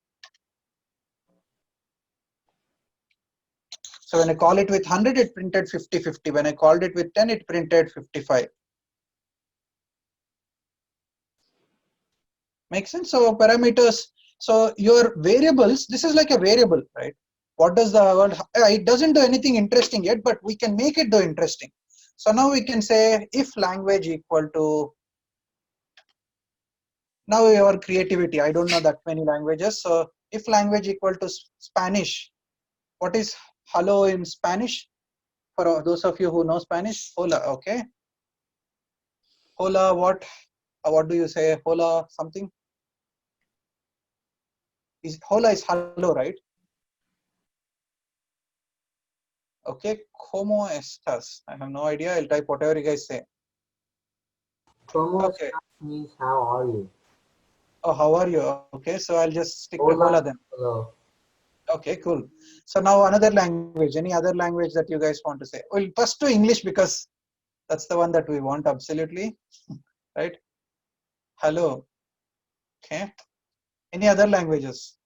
So when I call it with 100, it printed 50, 50. When I called it with 10, it printed 55. Make sense? So parameters, so your variables, this is like a variable, right? What does the word, it doesn't do anything interesting yet, but we can make it do interesting. So now we can say if language equal to, now your creativity, I don't know that many languages. So if language equal to Spanish, what is hello in Spanish? For those of you who know Spanish, hola, okay. Hola, what do you say? Hola something? Hola is hello, right? Okay, ¿cómo estás? I have no idea. I'll type whatever you guys say. ¿Cómo Okay. estás means how are you? Oh, how are you? Okay, so I'll just stick to hola then. Hello. Okay, cool. So now another language. Any other language that you guys want to say? Well, first to English because that's the one that we want absolutely, right? Hello. Okay. Any other languages?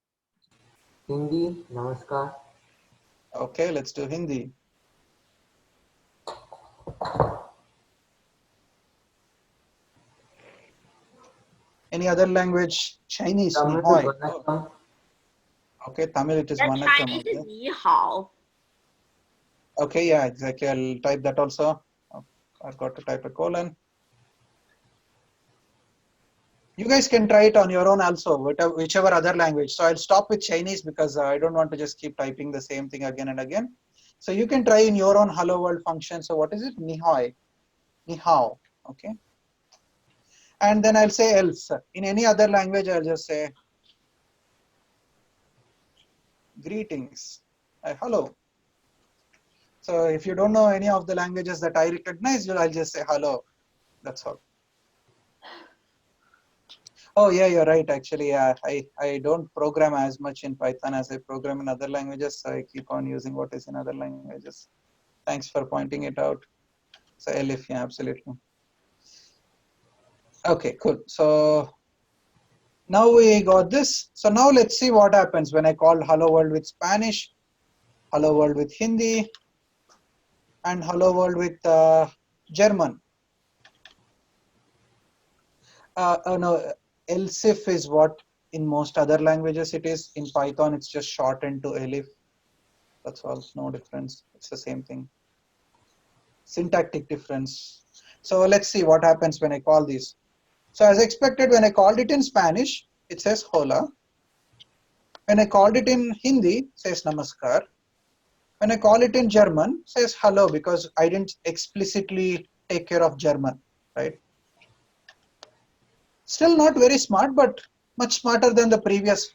Hindi, namaskar. Okay, let's do Hindi. Any other language? Chinese, ni Tamil, hoi. vanakkam. Okay, Tamil it is Yeah, vanakkam. Chinese Okay. is 你好. Okay, yeah, exactly. I'll type that also. I've got to type a colon. You guys can try it on your own also, whichever other language. So I'll stop with Chinese because I don't want to just keep typing the same thing again and again. So you can try in your own hello world function. So what is it? Ni hoi. Ni hao. Okay. And then I'll say else. In any other language, I'll just say greetings. Hello. So if you don't know any of the languages that I recognize, I'll just say hello. That's all. Oh yeah, you're right. Actually, I don't program as much in Python as I program in other languages. So I keep on using what is in other languages. Thanks for pointing it out. So Elif, yeah, absolutely. Okay, cool. So now we got this. So now let's see what happens when I call hello world with Spanish, hello world with Hindi, and hello world with German. No, Elsif is what in most other languages it is. In Python, it's just shortened to Elif. That's all, no difference. It's the same thing. Syntactic difference. So let's see what happens when I call these. So as expected, when I called it in Spanish, it says hola. When I called it in Hindi, it says namaskar. When I call it in German, it says hello because I didn't explicitly take care of German, right? Still not very smart, but much smarter than the previous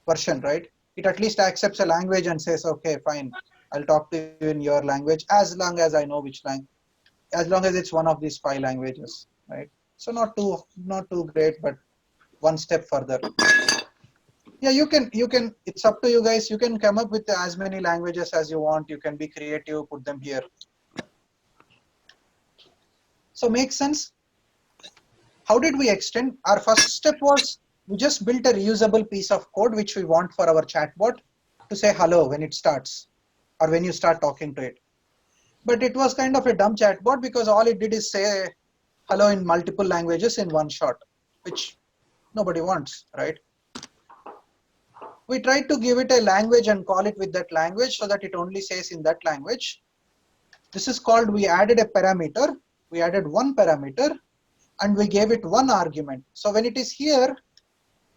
version, right? It at least accepts a language and says, okay, fine, I'll talk to you in your language as long as I know which language, as long as it's one of these 5 languages, right? So not too great, but one step further. Yeah, you can, it's up to you guys. You can come up with as many languages as you want. You can be creative, put them here. So makes sense? How did we extend? Our first step was we just built a reusable piece of code which we want for our chatbot to say hello when it starts or when you start talking to it. But it was kind of a dumb chatbot because all it did is say hello in multiple languages in one shot, which nobody wants, right? We tried to give it a language and call it with that language so that it only says in that language. This is called, we added a parameter. We added one parameter and we gave it one argument. So when it is here,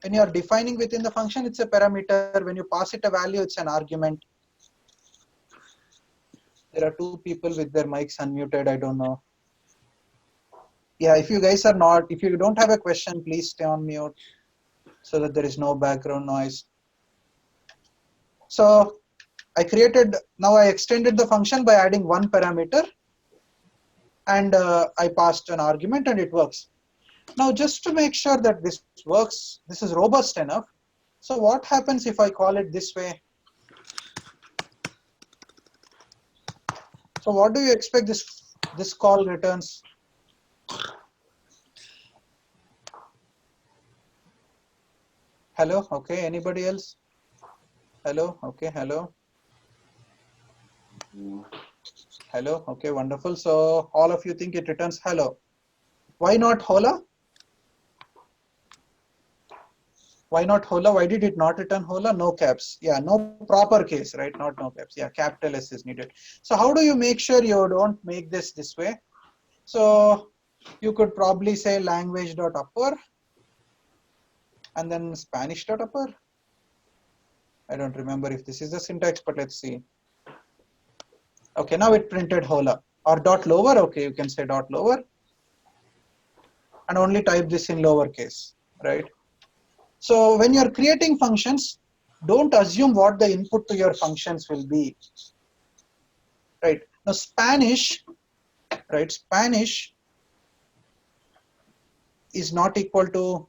when you are defining within the function, it's a parameter. When you pass it a value, it's an argument. There are two people with their mics unmuted. I don't know. Yeah, if you guys are not, if you don't have a question, please stay on mute so that there is no background noise. So now I extended the function by adding one parameter and I passed an argument and it works. Now, just to make sure that this works, this is robust enough. So what happens if I call it this way? So what do you expect this call returns? Hello, okay, anybody else? Hello, okay, hello. Hello, okay, wonderful. So all of you think it returns hello. Why not hola? Why not hola? Why did it not return hola? No caps. Yeah, no proper case, right? Not no caps. Yeah, capital S is needed. So how do you make sure you don't make this way? So you could probably say language.upper and then Spanish.upper. I don't remember if this is the syntax, but let's see. Okay, now it printed hola or dot lower. Okay, you can say dot lower and only type this in lowercase, right? So when you're creating functions, don't assume what the input to your functions will be, right? Now Spanish, right? Spanish is not equal to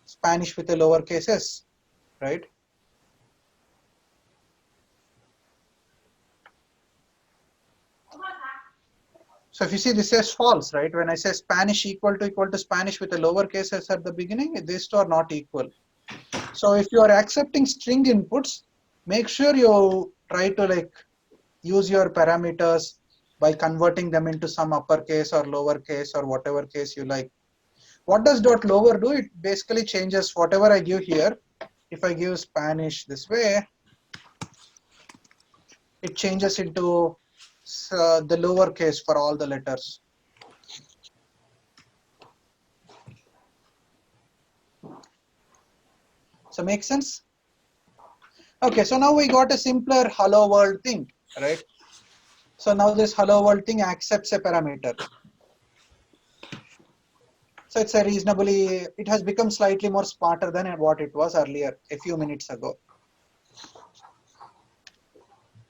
Spanish with a lowercase s, right? So if you see, this says false, right? When I say Spanish equal to Spanish with a lowercase s at the beginning, these two are not equal. So if you are accepting string inputs, make sure you try to use your parameters by converting them into some uppercase or lowercase or whatever case you like. What does dot lower do? It basically changes whatever I give here. If I give Spanish this way, it changes into the lowercase for all the letters. So make sense? Okay, so now we got a simpler hello world thing, right? So now this hello world thing accepts a parameter. So it's it has become slightly more smarter than what it was earlier, a few minutes ago.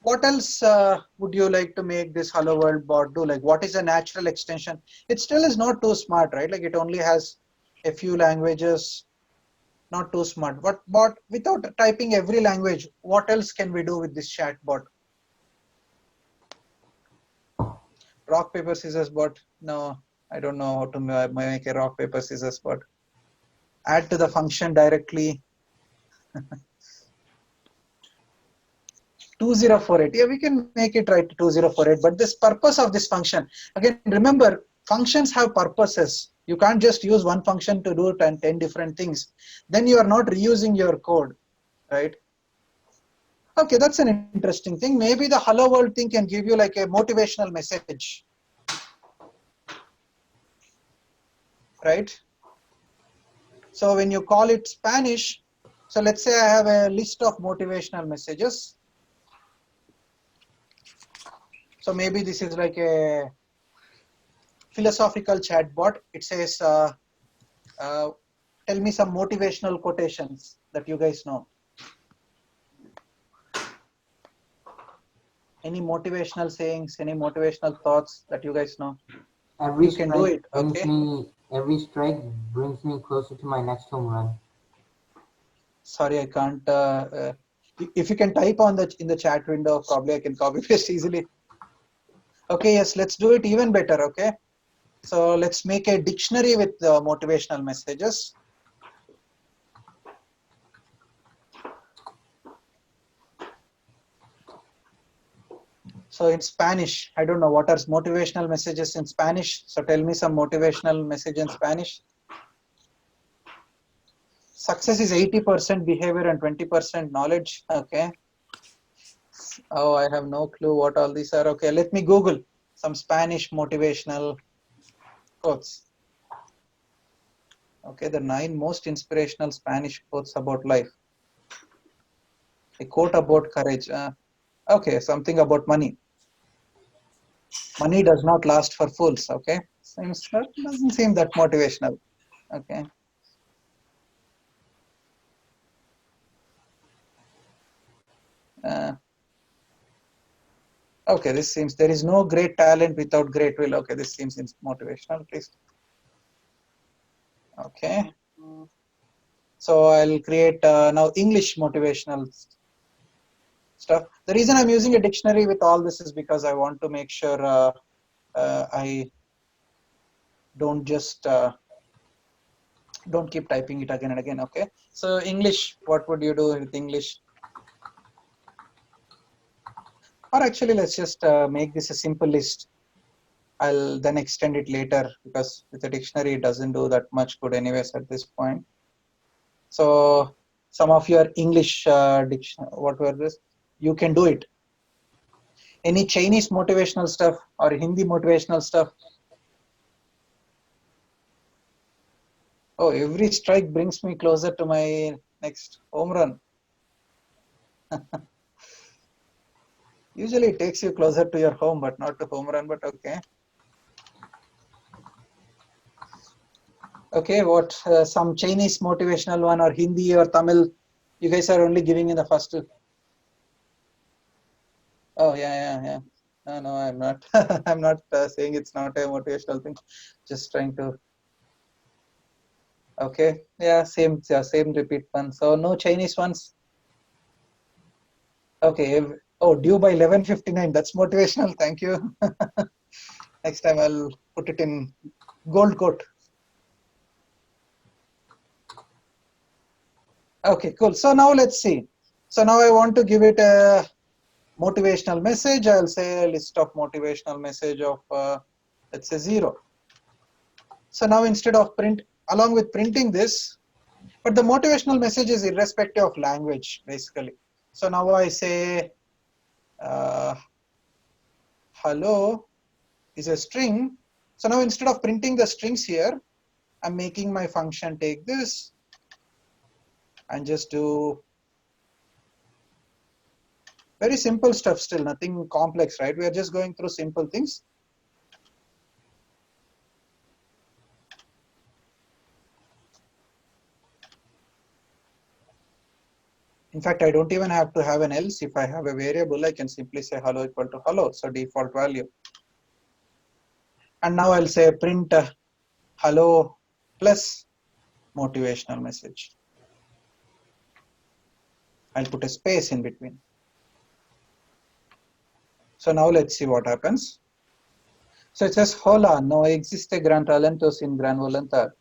What else would you like to make this hello world bot do? Like, what is a natural extension? It still is not too smart, right? Like, it only has a few languages, not too smart. But without typing every language, what else can we do with this chat bot? Rock, paper, scissors bot? No, I don't know how to make a rock, paper, scissors bot. Add to the function directly. 2048. Yeah, we can make it right to 2048. But this purpose of this function, again, remember, functions have purposes. You can't just use one function to do 10 different things. Then you are not reusing your code, right? Okay, that's an interesting thing. Maybe the hello world thing can give you like a motivational message, right? So when you call it Spanish, so let's say I have a list of motivational messages. So maybe this is like a philosophical chatbot. It says, tell me some motivational quotations that you guys know. Any motivational sayings, any motivational thoughts that you guys know? You can do it, okay? Every strike brings me closer to my next home run. Sorry, I can't. If you can type on in the chat window, probably I can copy paste easily. Okay, yes, let's do it even better. Okay, so let's make a dictionary with motivational messages. So in Spanish, I don't know what are motivational messages in Spanish. So tell me some motivational message in Spanish. Success is 80% behavior and 20% knowledge. Okay. Oh, I have no clue what all these are. Okay, let me Google some Spanish motivational quotes. Okay, the 9 most inspirational Spanish quotes about life. A quote about courage. Okay, something about money. Money does not last for fools. Okay, doesn't seem that motivational. Okay. Okay, this seems there is no great talent without great will. Okay, this seems motivational, please. Okay. So I'll create now English motivational stuff. The reason I'm using a dictionary with all this is because I want to make sure I don't just don't keep typing it again and again. Okay. So English, what would you do with English? Or actually, let's just make this a simple list. I'll then extend it later because with a dictionary, it doesn't do that much good anyways at this point. So some of your English what were this? You can do it. Any Chinese motivational stuff or Hindi motivational stuff? Oh, every strike brings me closer to my next home run. Usually it takes you closer to your home, but not to home run, but okay. Okay, what some Chinese motivational one or Hindi or Tamil? You guys are only giving in the first two. Oh, yeah. No, I'm not. I'm not saying it's not a motivational thing. Just trying to. Okay, yeah, same repeat one. So no Chinese ones. Okay. Oh, due by 11:59. That's motivational. Thank you. Next time I'll put it in gold quote. Okay, cool. So now let's see. So now I want to give it a motivational message. I'll say a list of motivational message of let's say 0. So now instead of along with printing this, but the motivational message is irrespective of language basically. So now I say hello is a string. So now instead of printing the strings here, I'm making my function take this and just do very simple stuff still, nothing complex, right? We are just going through simple things. In fact, I don't even have to have an else. If I have a variable, I can simply say hello equal to hello. So default value. And now I'll say print hello plus motivational message. I'll put a space in between. So now let's see what happens. So it says, hola, no existe gran talento sin gran voluntad.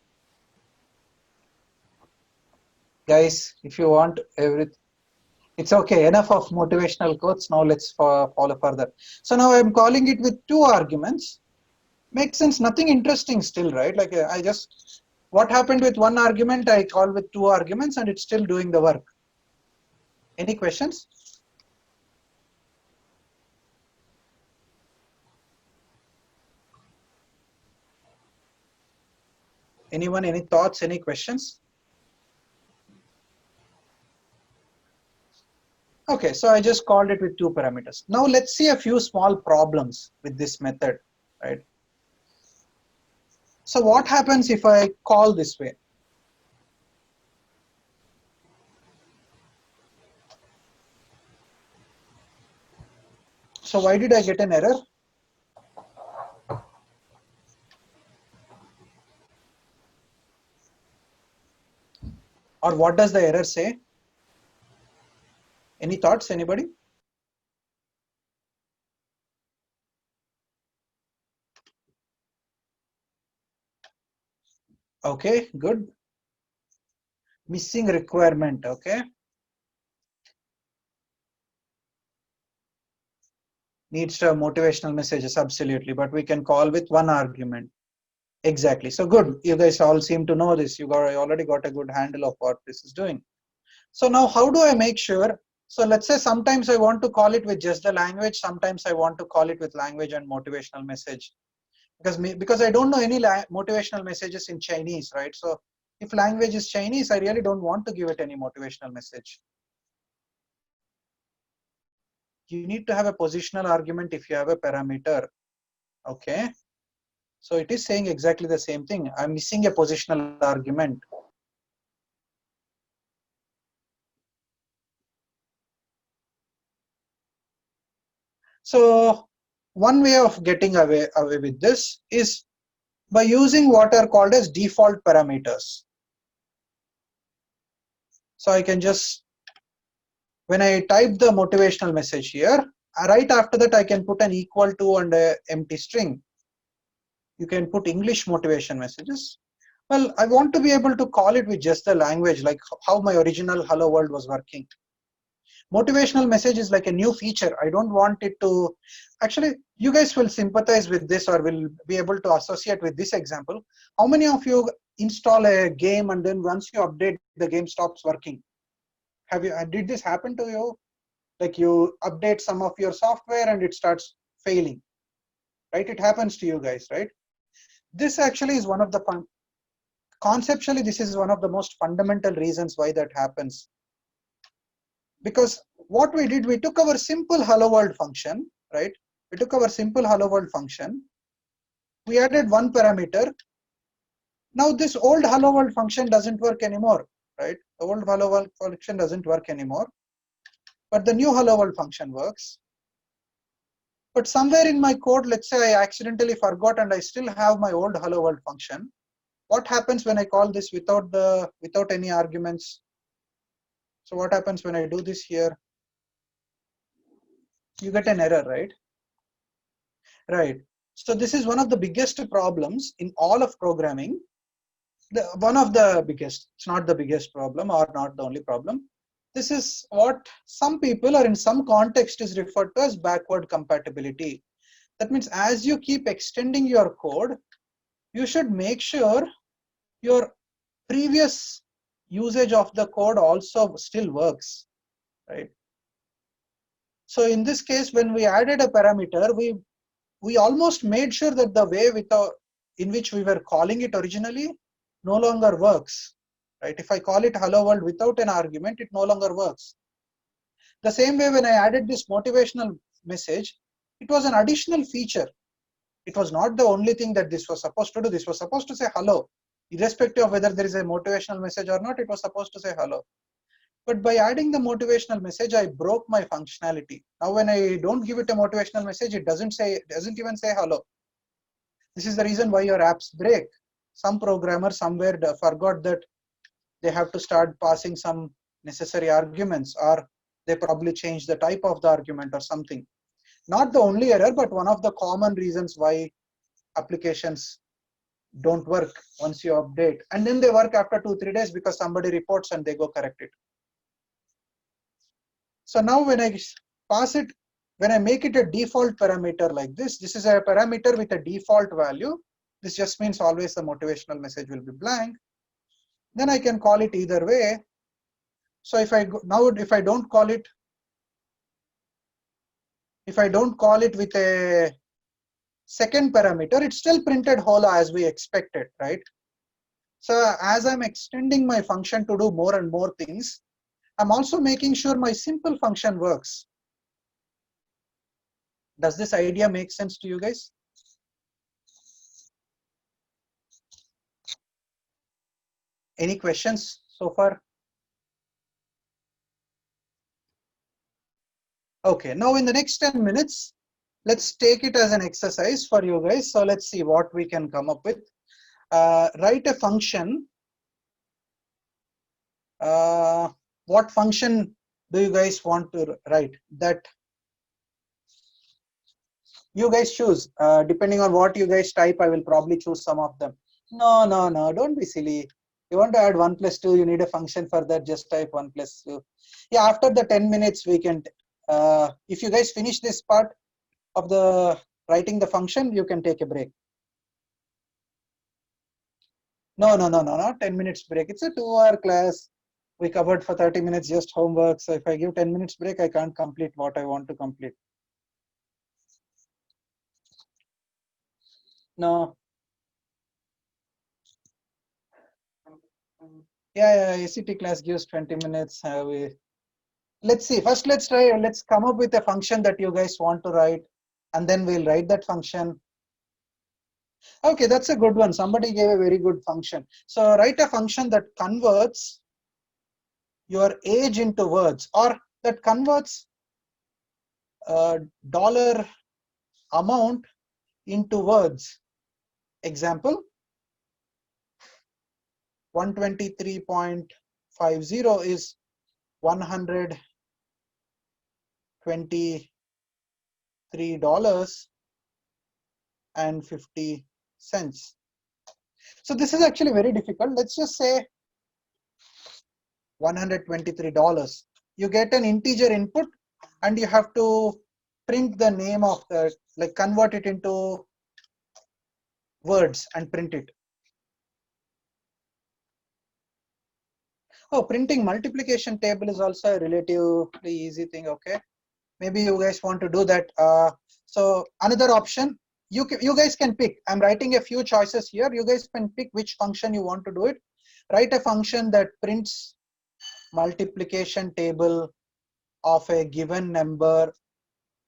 Guys, if you want everything, it's okay, enough of motivational quotes. Now let's follow further. So now I'm calling it with 2 arguments. Makes sense, nothing interesting still, right? Like what happened with 1 argument, I call with 2 arguments and it's still doing the work. Any questions? Anyone, any thoughts, any questions? Okay, so I just called it with 2 parameters. Now let's see a few small problems with this method, right? So what happens if I call this way? So why did I get an error? Or what does the error say? Any thoughts, anybody? Okay, good. Missing requirement, okay. Needs to have motivational messages, absolutely, but we can call with one argument. Exactly. So good. You guys all seem to know this. You already got a good handle of what this is doing. So now how do I make sure? So let's say sometimes I want to call it with just the language. Sometimes I want to call it with language and motivational message. Because I don't know any motivational messages in Chinese, right? So if language is Chinese, I really don't want to give it any motivational message. You need to have a positional argument if you have a parameter. Okay. So it is saying exactly the same thing. I'm missing a positional argument. So one way of getting away with this is by using what are called as default parameters. So I can just, when I type the motivational message here, right after that I can put an equal to and an empty string. You can put English motivation messages. Well, I want to be able to call it with just the language, like how my original hello world was working. Motivational message is like a new feature. I don't want it to, actually, you guys will sympathize with this or will be able to associate with this example. How many of you install a game and then once you update, the game stops working? Did this happen to you? Like you update some of your software and it starts failing, right? It happens to you guys, right? This actually is one of the conceptually, this is one of the most fundamental reasons why that happens. Because what we did, we took our simple hello world function, right? We took our simple hello world function. We added one parameter. Now this old hello world function doesn't work anymore, right? The old hello world function doesn't work anymore, but the new hello world function works. But somewhere in my code, let's say I accidentally forgot and I still have my old hello world function. What happens when I call this without any arguments? So what happens when I do this here? You get an error, right? Right. So this is one of the biggest problems in all of programming. One of the biggest, it's not the biggest problem or not the only problem. This is what some people or in some context is referred to as backward compatibility. That means as you keep extending your code, you should make sure your previous usage of the code also still works, right? So in this case, when we added a parameter, we almost made sure that the way in which we were calling it originally no longer works, right? If I call it hello world without an argument, it no longer works. The same way when I added this motivational message, it was an additional feature. It was not the only thing that this was supposed to do. This was supposed to say hello. Irrespective of whether there is a motivational message or not, it was supposed to say hello. But by adding the motivational message, I broke my functionality. Now when I don't give it a motivational message, it doesn't even say hello. This is the reason why your apps break. Some programmer somewhere forgot that they have to start passing some necessary arguments, or they probably change the type of the argument or something. Not the only error, but one of the common reasons why applications don't work once you update. And then they work after 2-3 days because somebody reports and they go correct it. So now when I pass it, when I make it a default parameter like this is a parameter with a default value. This just means always the motivational message will be blank. Then I can call it either way. So if I don't call it with a second parameter, it's still printed hola as we expected, right? So as I'm extending my function to do more and more things, I'm also making sure my simple function works. Does this idea make sense to you guys? Any questions so far? Okay, now in the next 10 minutes, let's take it as an exercise for you guys. So let's see what we can come up with. Write a function. What function do you guys want to write that? You guys choose. Depending on what you guys type, I will probably choose some of them. No, don't be silly. You want to add 1 plus 2, you need a function for that, just type 1 plus 2. Yeah, after the 10 minutes we can, if you guys finish this part of the writing the function, you can take a break. No, not 10 minutes break. It's a 2-hour class. We covered for 30 minutes just homework. So if I give 10 minutes break, I can't complete what I want to complete. No. Yeah, ACT class gives 20 minutes. Let's see. First, let's try. Let's come up with a function that you guys want to write, and then we'll write that function. Okay, that's a good one. Somebody gave a very good function. So write a function that converts your age into words, or that converts dollar amount into words. Example, 123.50 is $123.50. So this is actually very difficult. Let's just say $123. You get an integer input and you have to print the name of the, like convert it into words and print it. Oh, printing multiplication table is also a relatively easy thing. Okay, maybe you guys want to do that. So another option, you guys can pick. I'm writing a few choices here. You guys can pick which function you want to do it. Write a function that prints multiplication table of a given number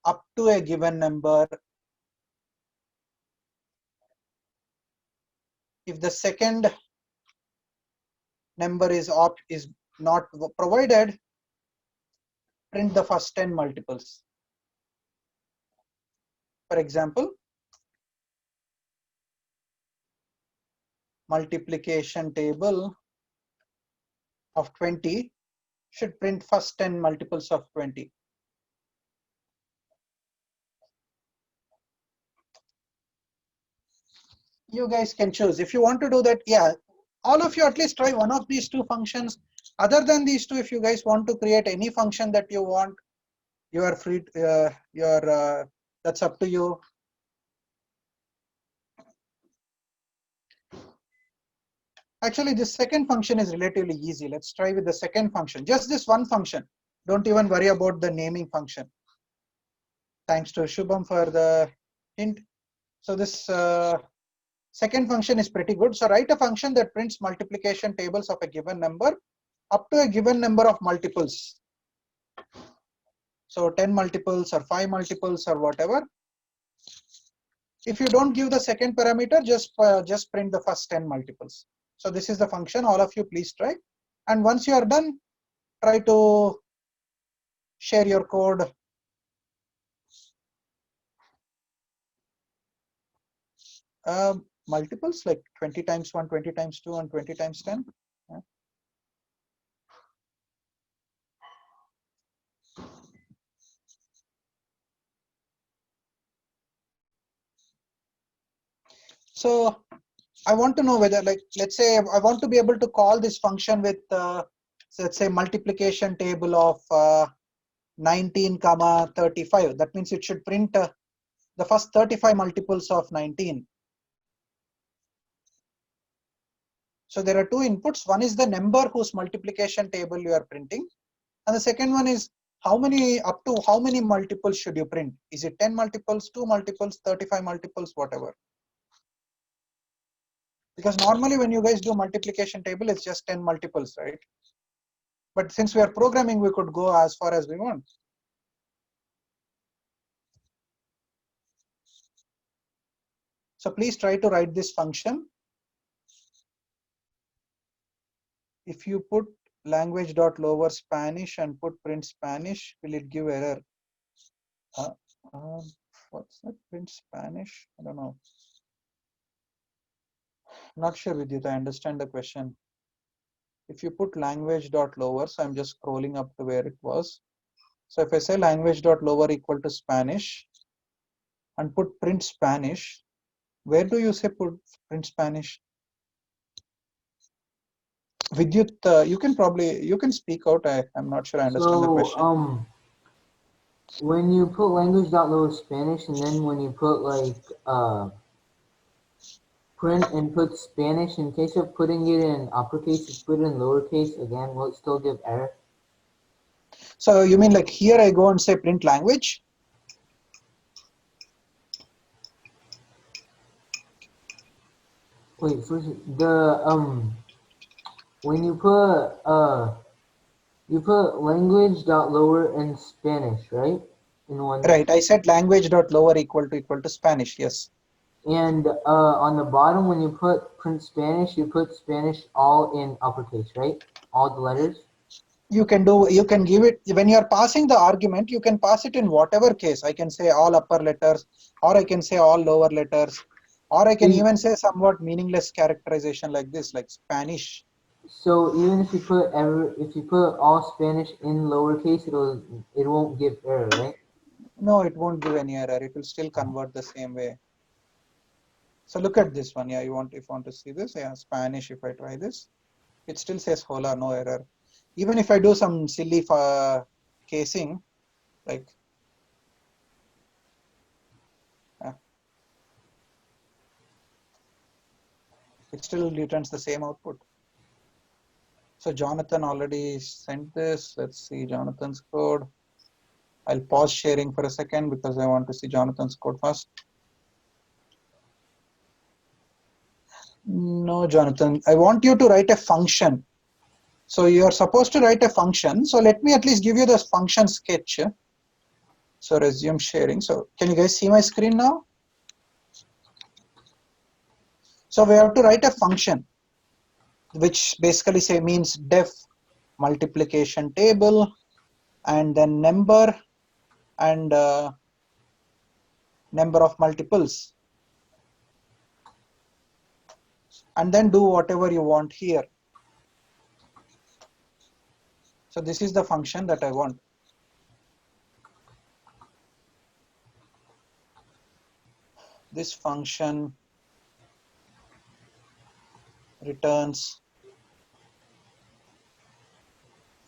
up to a given number. If the second number is not provided, print the first 10 multiples. For example, multiplication table of 20 should print first 10 multiples of 20. You guys can choose if you want to do that. Yeah, all of you at least try one of these two functions. Other than these two, if you guys want to create any function that you want, you are free. That's up to you. Actually, this second function is relatively easy. Let's try with the second function. Just this one function. Don't even worry about the naming function. Thanks to Shubham for the hint. So this second function is pretty good. So write a function that prints multiplication tables of a given number up to a given number of multiples. So 10 multiples or 5 multiples or whatever. If you don't give the second parameter, just print the first 10 multiples. So this is the function. All of you please try. And once you are done, try to share your code. Multiples like 20 times 1, 20 times 2, and 20 times 10. Yeah. So I want to know whether, like, let's say I want to be able to call this function with, so let's say multiplication table of 19 comma 35. That means it should print the first 35 multiples of 19. So there are two inputs. One is the number whose multiplication table you are printing, and the second one is up to how many multiples should you print? Is it 10 multiples, 2 multiples, 35 multiples, whatever? Because normally when you guys do multiplication table, it's just 10 multiples, right? But since we are programming, we could go as far as we want. So please try to write this function. If you put language.lower Spanish and put print Spanish, will it give error? What's that? Print Spanish? I don't know. Not sure, Vidyut. I understand the question. if you put language.lower, so I'm just scrolling up to where it was. So if I say language.lower equal to Spanish and put print Spanish, where do you say put print Spanish? Vidyut, you can speak out. I'm not sure I understand the question. So, when you put language.lower Spanish and then when you put like print and put Spanish, in case of putting it in uppercase, if you put it in lowercase, again, will it still give error? So you mean like here I go and say print language? Wait, first when you put language.lower in Spanish, right? In one. Right, I said language.lower equal to Spanish, yes. And on the bottom, when you put print Spanish, you put Spanish all in uppercase, right? All the letters. You can give it, when you're passing the argument, you can pass it in whatever case. I can say all upper letters, or I can say all lower letters, or I can even say somewhat meaningless characterization like this, like Spanish. So even if you put all Spanish in lowercase, it won't give error, right? No, it won't give any error. It will still convert the same way. So look at this one. Yeah, if you want to see this, yeah, Spanish. If I try this, it still says hola, no error. Even if I do some silly casing, like it still returns the same output. So Jonathan already sent this. Let's see Jonathan's code. I'll pause sharing for a second because I want to see Jonathan's code first. No, Jonathan, I want you to write a function. So you're supposed to write a function. So let me at least give you this function sketch. So resume sharing. So can you guys see my screen now? So we have to write a function, which basically means def multiplication table and then number and number of multiples, and then do whatever you want here. So this is the function that I want. This function returns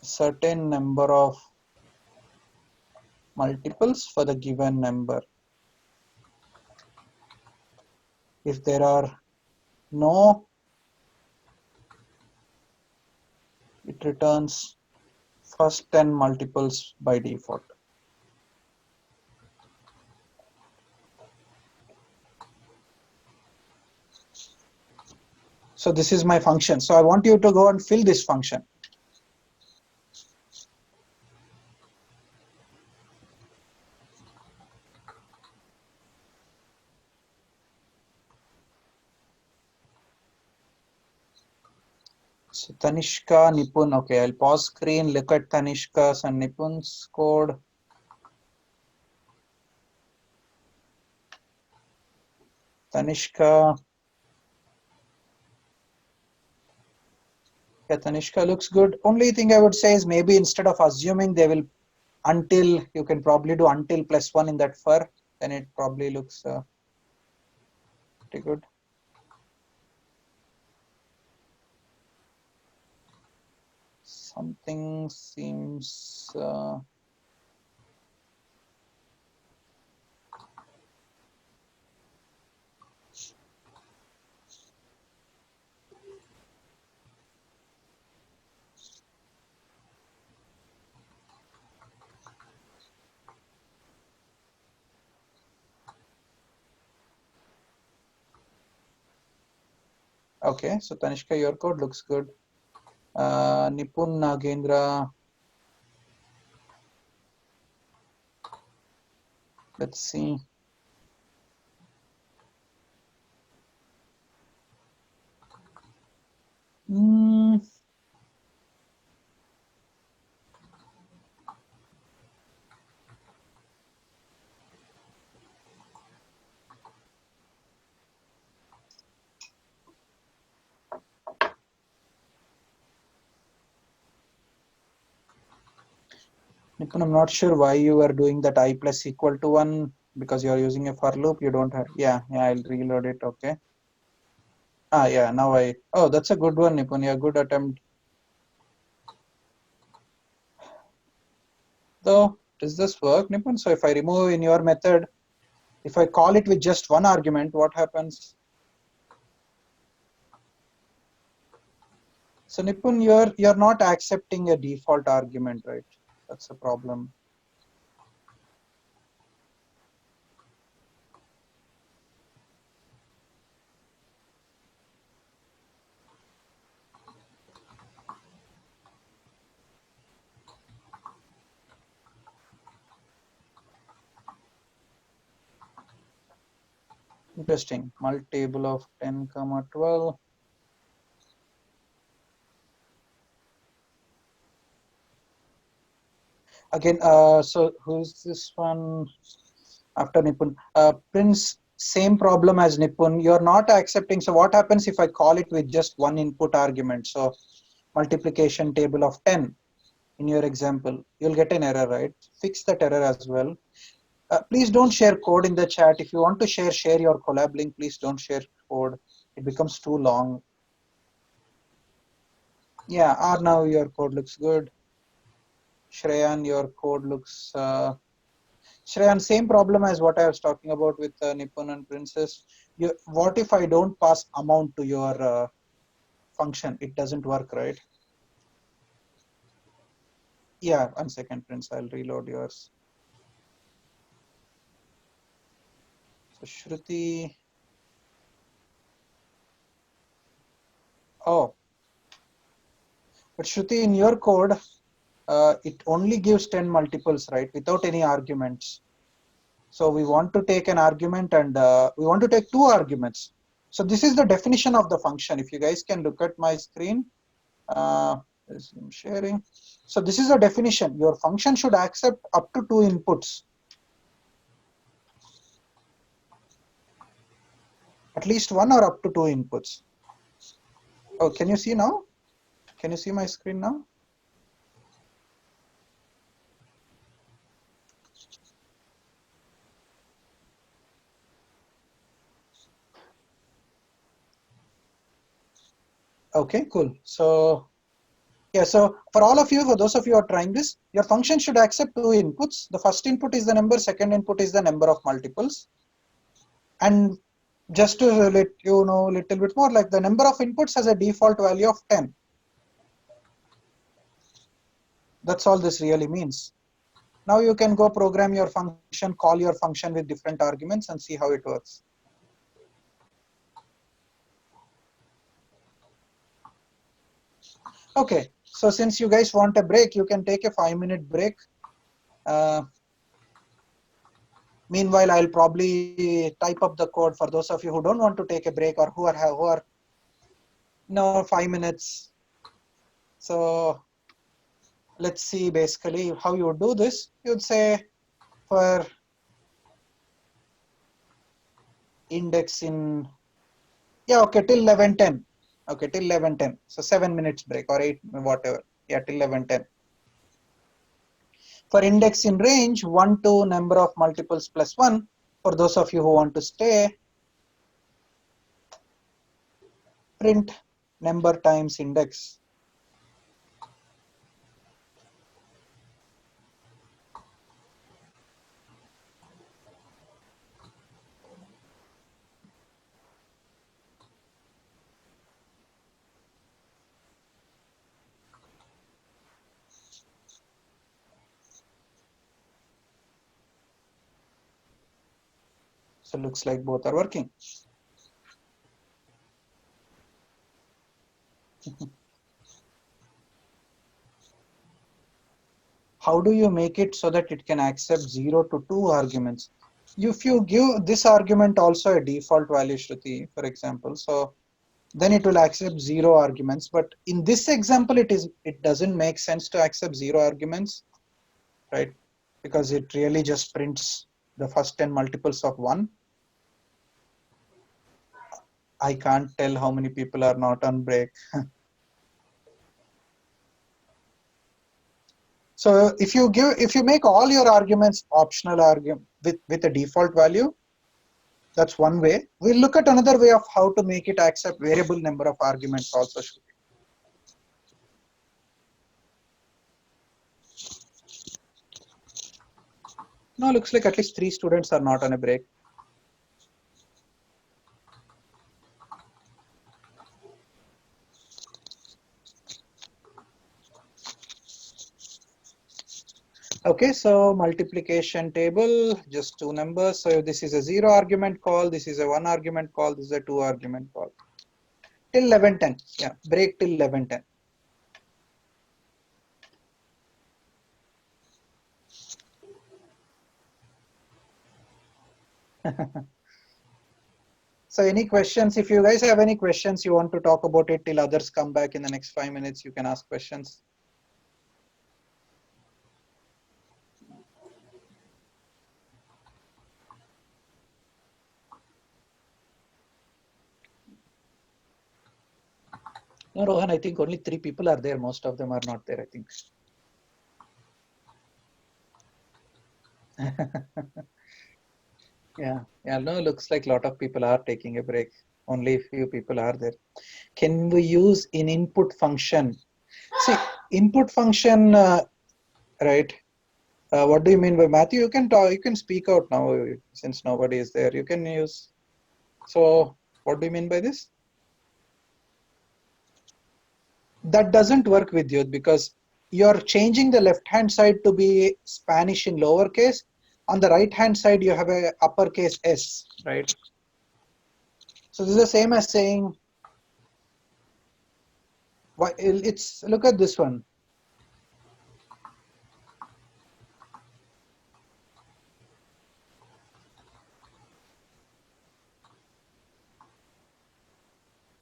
a certain number of multiples for the given number. If there are no, it returns first 10 multiples by default. So this is my function. So I want you to go and fill this function. So Tanishka, Nipun, okay, I'll pause screen, look at Tanishka's and Nipun's code. Tanishka. Yeah, Tanishka looks good. Only thing I would say is maybe instead of assuming they will until, you can probably do until +1 in that for, then it probably looks pretty good. Something seems okay. So Tanishka, your code looks good. Nipun, Nagendra, let's see. Nipun, I'm not sure why you are doing that I plus equal to 1 because you are using a for loop. You don't have, yeah, I'll reload it. Okay. Yeah, now oh, that's a good one, Nipun. Yeah, good attempt. So, does this work, Nipun? So, if I remove in your method, if I call it with just one argument, what happens? So, Nipun, you're not accepting a default argument, right? That's a problem. Interesting. Multable of 10, 12. Again, so who's this one after Nipun? Prince, same problem as Nipun. You're not accepting. So what happens if I call it with just one input argument? So multiplication table of 10 in your example, you'll get an error, right? Fix that error as well. Please don't share code in the chat. If you want to share your collab link. Please don't share code. It becomes too long. Yeah, now your code looks good. Shreyan, your code looks Shreyan, same problem as what I was talking about with Nipun and Princess. What if I don't pass amount to your function? It doesn't work, right? Yeah, 1 second, Prince. I'll reload yours. So Shruti. Oh, but Shruti, in your code, it only gives 10 multiples, right? Without any arguments. So we want to take an argument and we want to take 2 arguments. So this is the definition of the function. If you guys can look at my screen, I'm sharing. So this is a definition. Your function should accept up to 2 inputs. At least 1 or up to 2 inputs. Oh, can you see now? Can you see my screen now? Okay, cool. So yeah, so for all of you, for those of you who are trying this, your function should accept 2 inputs. The first input is the number, second input is the number of multiples. And just to let you know a little bit more, like the number of inputs has a default value of 10. That's all this really means. Now you can go program your function, call your function with different arguments and see how it works. Okay, so since you guys want a break, you can take a 5-minute break. Meanwhile, I'll probably type up the code for those of you who don't want to take a break or who are no 5 minutes. So let's see basically how you would do this. You'd say for index in, yeah, okay, till 11:10. Okay, till 11:10. So 7 minutes break or 8, whatever. Yeah, till 11:10. For index in range, 1 to number of multiples plus 1. For those of you who want to stay, print number times index. So looks like both are working. How do you make it so that it can accept 0 to 2 arguments? If you give this argument also a default value, Shruti, for example, so then it will accept 0 arguments. But in this example, it doesn't make sense to accept 0 arguments, right? Because it really just prints the first 10 multiples of 1. I can't tell how many people are not on break. So if you make all your arguments optional argument with a default value, that's one way. We'll look at another way of how to make it accept variable number of arguments also. No, looks like at least 3 students are not on a break. Okay, so multiplication table, just 2 numbers. So this is a 0 argument call, this is a 1 argument call, this is a 2 argument call. Till 11:10. Yeah, break till 11:10. So any questions? If you guys have any questions, you want to talk about it till others come back in the next 5 minutes, you can ask questions. No, Rohan, I think only 3 people are there. Most of them are not there, I think. Yeah, no, looks like a lot of people are taking a break. Only few people are there. Can we use in input function? See, input function, right? What do you mean by Matthew? You can talk, you can speak out now since nobody is there. You can use. So, what do you mean by this? That doesn't work with you because you're changing the left hand side to be Spanish in lowercase. On the right hand side, you have a uppercase S, right? So this is the same as saying, it's look at this one.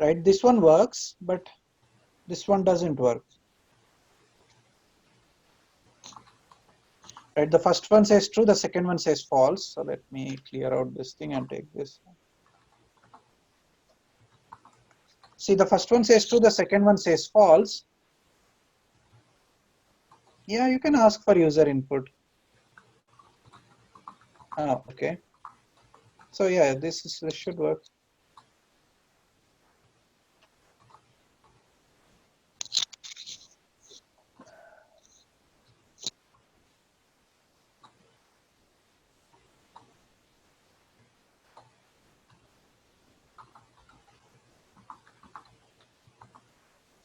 Right, this one works, but this one doesn't work. Right, the first one says true, the second one says false. So let me clear out this thing and take this. See, the first one says true, the second one says false. Yeah, you can ask for user input. Oh, okay. So yeah, this should work.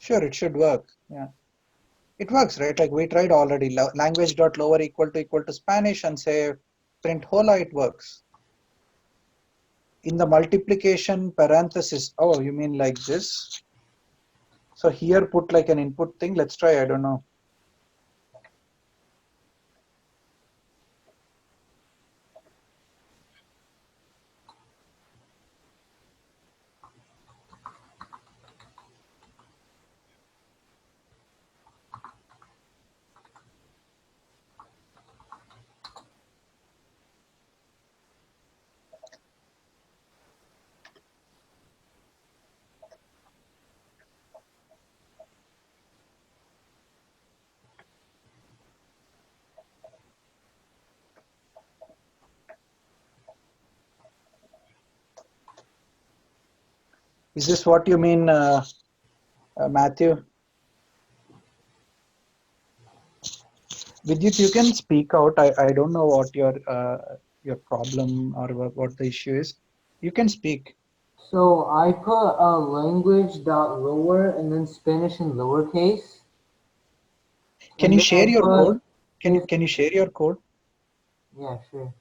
Sure, it should work. Yeah, it works, right? Like we tried already. Language.lower equal to Spanish and say print hola. It works. In the multiplication parenthesis. Oh, you mean like this? So here put like an input thing. Let's try. I don't know. Is this what you mean, Matthew? Vidyut, you can speak out. I don't know what your problem or what the issue is. You can speak. So I put a language dot lower and then Spanish in lowercase. Can And you then share I your put code? Can you share your code? Yeah, sure.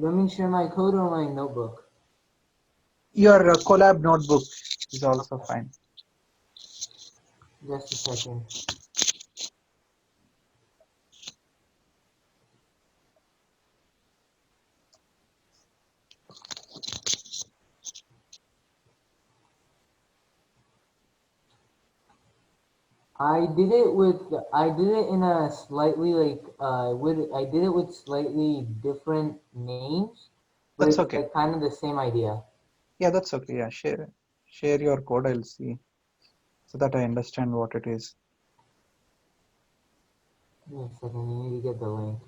Let me share my code on my notebook. Your collab notebook is also fine. Just a second. I did it in a slightly I did it with slightly different names, but That's it's okay. like kind of the same idea. Yeah, that's okay. Yeah, share your code. I'll see. so that I understand what it is. Give me a second, you need to get the link.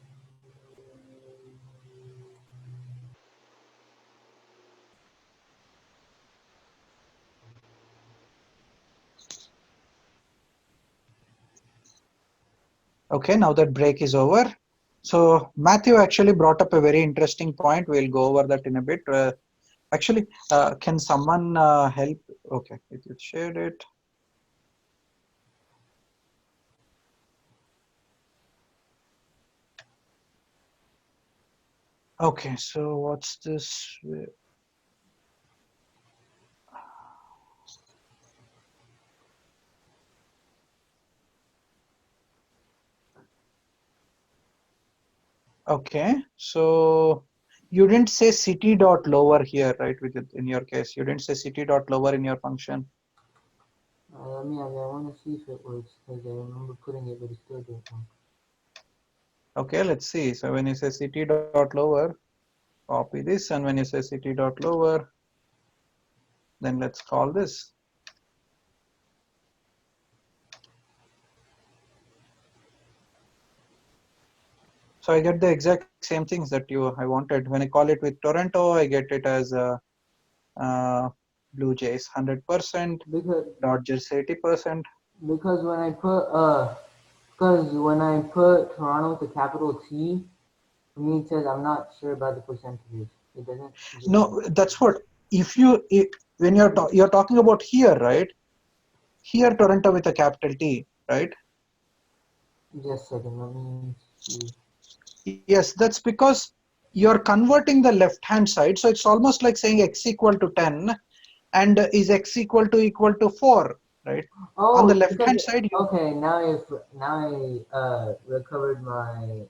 Okay, now that break is over. So Matthew actually brought up a very interesting point. We'll go over that in a bit. Actually, can someone help? Okay, it shared it. Okay, so what's this? Okay, so you didn't say city dot lower here, right? With it in your case, you didn't say city dot lower in your function. I want to see if it works because I remember putting it, but it still didn't work. Okay, let's see. So when you say city dot lower, copy this, and when you say city dot lower, then let's call this. So I get the exact same things that I wanted. When I call it with Toronto, I get it as Blue Jays 100%, Because Dodgers 80%. because when I put Toronto with a capital T, for me it says I'm not sure about the percentages. It doesn't. No, that's what. When you're talking about here, right? Here Toronto with a capital T, right? Just a second, let me see. Yes, that's because you're converting the left hand side. So it's almost like saying x equal to 10 and is x equal to 4, right? On the Oh, left because hand side, okay, now I recovered my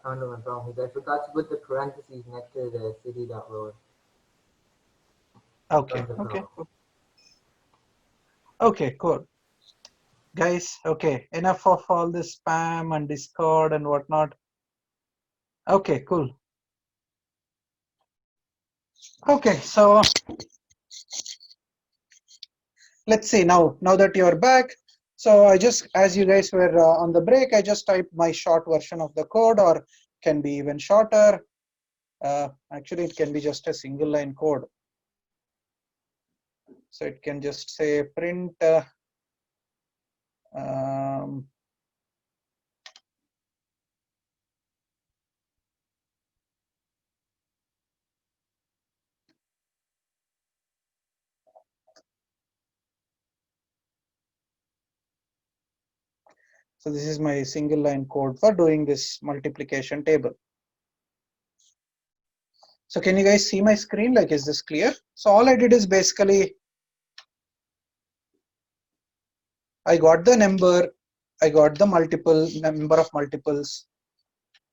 found out my problem because I forgot to put the parentheses next to the city dot lower. okay, That's the okay, problem. cool. Okay, cool. Guys, okay, enough of all this spam and Discord and whatnot. Okay, cool. Okay, so let's see now that you're back. So I just, as you guys were on the break, I just typed my short version of the code, or can be even shorter. Actually, it can be just a single line code. So it can just say print so this is my single line code for doing this multiplication table. So can you guys see my screen? Like, is this clear? So all I did is basically, I got the number, I got the number of multiples,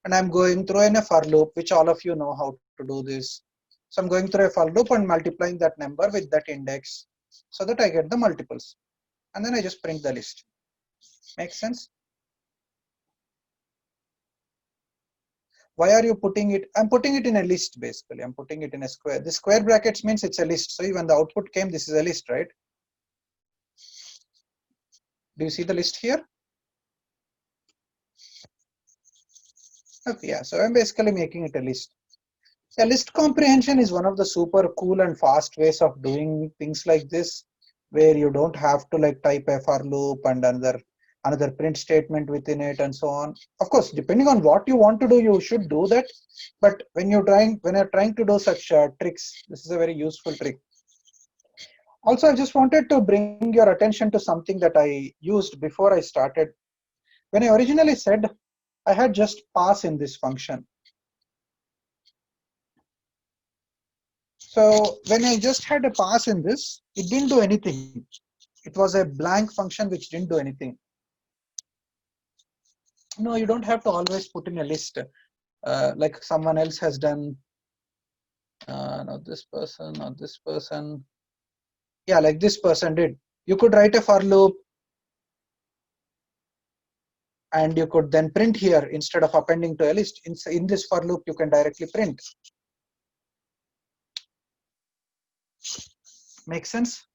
and I'm going through in a for loop, which all of you know how to do this. So I'm going through a for loop and multiplying that number with that index so that I get the multiples. And then I just print the list. Makes sense? Why are you putting it? I'm putting it in a list basically. I'm putting it in a square. The square brackets means it's a list. So when the output came, this is a list, right? Do you see the list here? Okay, yeah. So I'm basically making it a list. Yeah, list comprehension is one of the super cool and fast ways of doing things like this, where you don't have to like type a for loop and another print statement within it and so on. Of course, depending on what you want to do, you should do that. But when you're trying to do such tricks, this is a very useful trick. Also, I just wanted to bring your attention to something that I used before I started. When I originally said I had just pass in this function. So when I just had a pass in this, it didn't do anything. It was a blank function which didn't do anything. No, you don't have to always put in a list like someone else has done. Not this person, not this person. Yeah, like this person did. You could write a for loop and you could then print here instead of appending to a list. In this for loop, you can directly print. Make sense?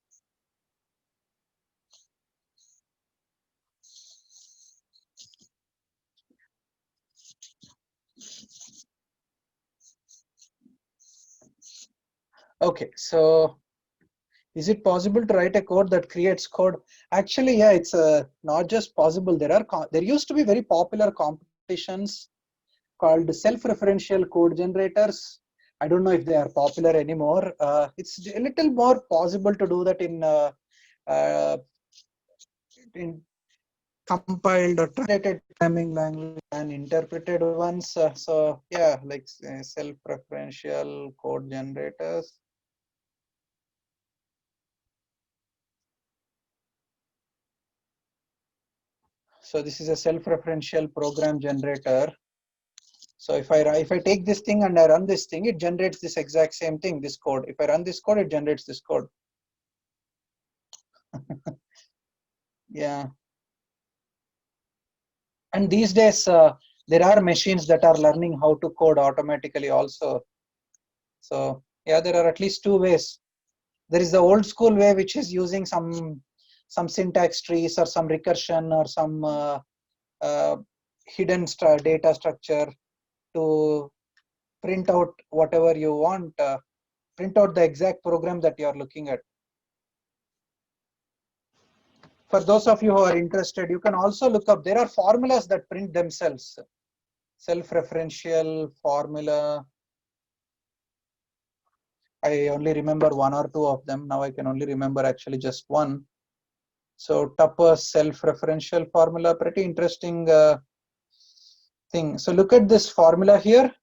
Okay, so is it possible to write a code that creates code? Actually, yeah, it's not just possible. There used to be very popular competitions called self-referential code generators. I don't know if they are popular anymore. It's a little more possible to do that in compiled or translated programming language and interpreted ones. So yeah, like self-referential code generators. So this is a self-referential program generator. So if I take this thing and I run this thing, it generates this exact same thing, this code. If I run this code, it generates this code. Yeah. And these days, there are machines that are learning how to code automatically also. So yeah, there are at least two ways. There is the old school way, which is using some syntax trees or some recursion or some hidden data structure to print out whatever you want, print out the exact program that you are looking at. For those of you who are interested, you can also look up, there are formulas that print themselves. Self-referential formula. I only remember one or two of them. Now I can only remember actually just one. So Tupper's self-referential formula, pretty interesting thing. So look at this formula here.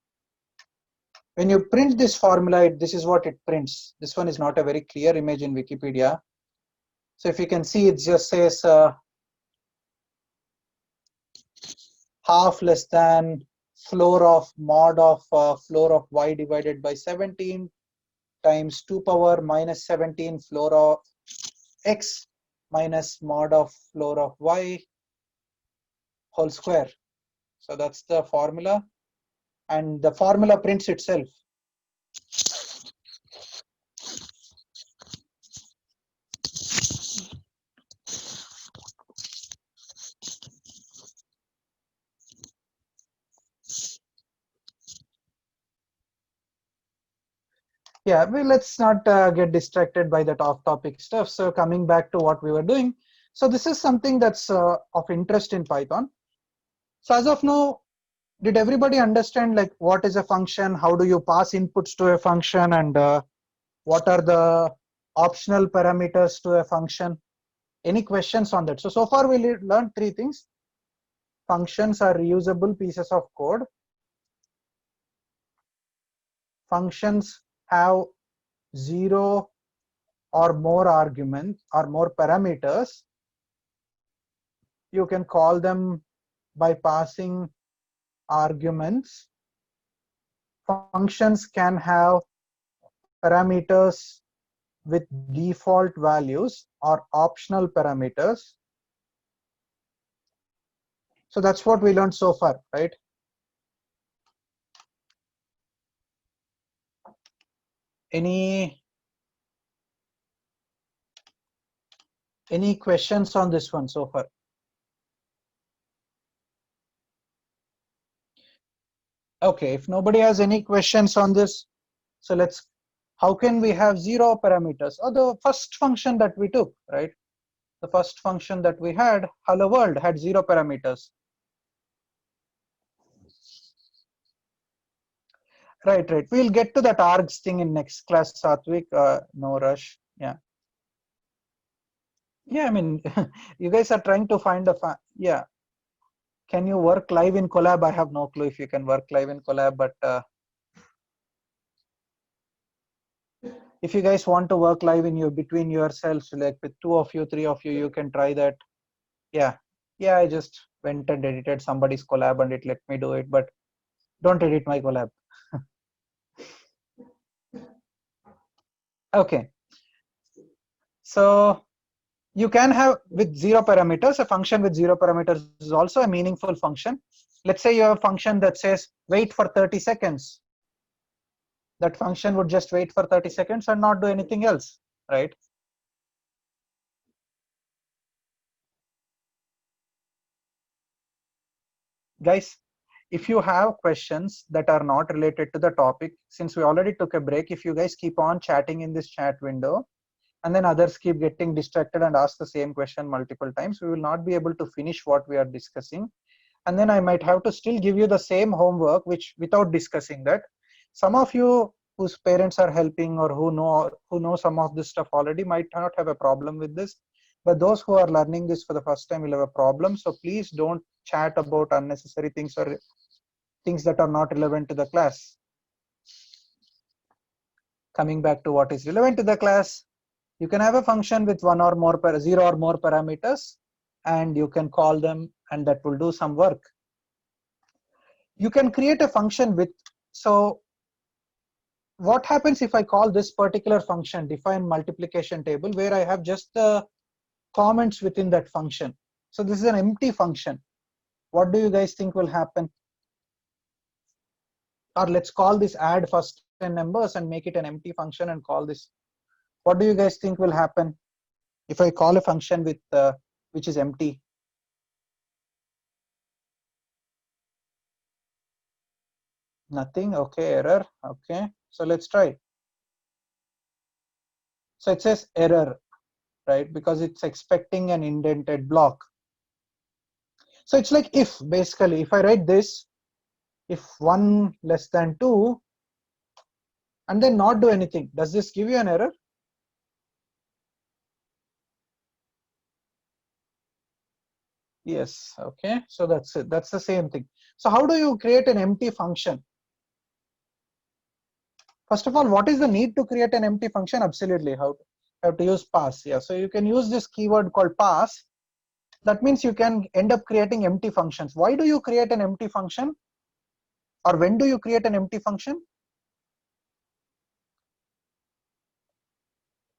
When you print this formula, this is what it prints. This one is not a very clear image in Wikipedia. So if you can see, it just says half less than floor of mod of floor of y divided by 17 times 2 power minus 17 floor of x minus mod of floor of y whole square. So that's the formula, and the formula prints itself. Yeah, well, let's not get distracted by that off-topic stuff. So coming back to what we were doing. So this is something that's of interest in Python. So as of now, did everybody understand like what is a function? How do you pass inputs to a function, and what are the optional parameters to a function? Any questions on that? So far we learned three things. Functions are reusable pieces of code. Functions have 0 or more arguments or more parameters. You can call them by passing arguments. Functions can have parameters with default values or optional parameters. So that's what we learned so far, right? Any questions on this one so far? Okay, if nobody has any questions on this, so let's, how can we have 0 parameters? Or the first function that we took, right? The first function that we had, hello world, had 0 parameters. Right. We'll get to that args thing in next class, Satvik. No rush. Yeah. Yeah, I mean, you guys are trying to find a yeah. Can you work live in collab? I have no clue if you can work live in collab, but if you guys want to work live in between yourselves, like with 2 of you, 3 of you, you can try that. Yeah. Yeah, I just went and edited somebody's collab and it let me do it, but don't edit my collab. Okay. So you can have with 0 parameters, a function with 0 parameters is also a meaningful function. Let's say you have a function that says wait for 30 seconds. That function would just wait for 30 seconds and not do anything else, right? Guys, if you have questions that are not related to the topic, since we already took a break, if you guys keep on chatting in this chat window, and then others keep getting distracted and ask the same question multiple times, we will not be able to finish what we are discussing. And then I might have to still give you the same homework, which without discussing that. Some of you whose parents are helping or who know some of this stuff already might not have a problem with this, but those who are learning this for the first time will have a problem. So please don't chat about unnecessary things or things that are not relevant to the class. Coming back to what is relevant to the class, you can have a function with zero or more parameters, and you can call them, and that will do some work. You can create a function with, so what happens if I call this particular function define multiplication table, where I have just the comments within that function. So this is an empty function. What do you guys think will happen? Or let's call this add first 10 numbers and make it an empty function and call this. What do you guys think will happen if I call a function with which is empty? Nothing. Okay, error. Okay, so let's try. So it says error, right? Because it's expecting an indented block. So it's like if, basically, if I write this, if 1 less than 2, and then not do anything, does this give you an error? Yes. Okay, so that's it. That's the same thing. So how do you create an empty function? First of all, what is the need to create an empty function? Absolutely, how have to use pass. Yeah, so you can use this keyword called pass. That means you can end up creating empty functions. Why do you create an empty function? Or when do you create an empty function?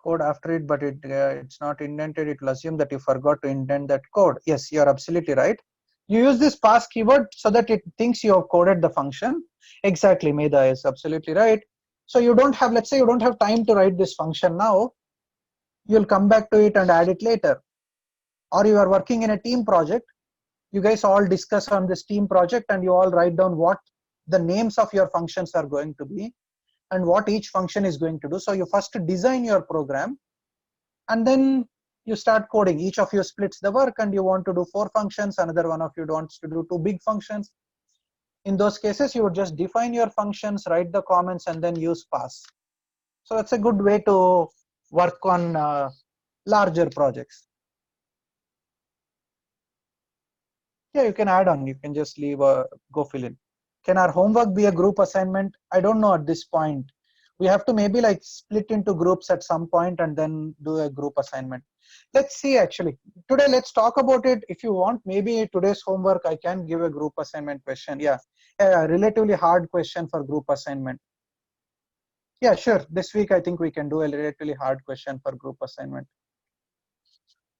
Code after it, but it's not indented. It will assume that you forgot to indent that code. Yes, you are absolutely right. You use this pass keyword so that it thinks you have coded the function. Exactly, Meda is absolutely right. So you don't have, let's say you don't have time to write this function now. You'll come back to it and add it later. Or you are working in a team project. You guys all discuss on this team project and you all write down what the names of your functions are going to be and what each function is going to do. So you first design your program and then you start coding. Each of you splits the work and you want to do 4 functions. Another one of you wants to do 2 big functions. In those cases, you would just define your functions, write the comments, and then use pass. So that's a good way to work on larger projects. Yeah, you can add on. You can just leave go fill in. Can our homework be a group assignment? I don't know at this point. We have to maybe like split into groups at some point and then do a group assignment. Let's see actually. Today, let's talk about it. If you want, maybe today's homework, I can give a group assignment question. Yeah, a relatively hard question for group assignment. Yeah, sure. This week, I think we can do a relatively hard question for group assignment.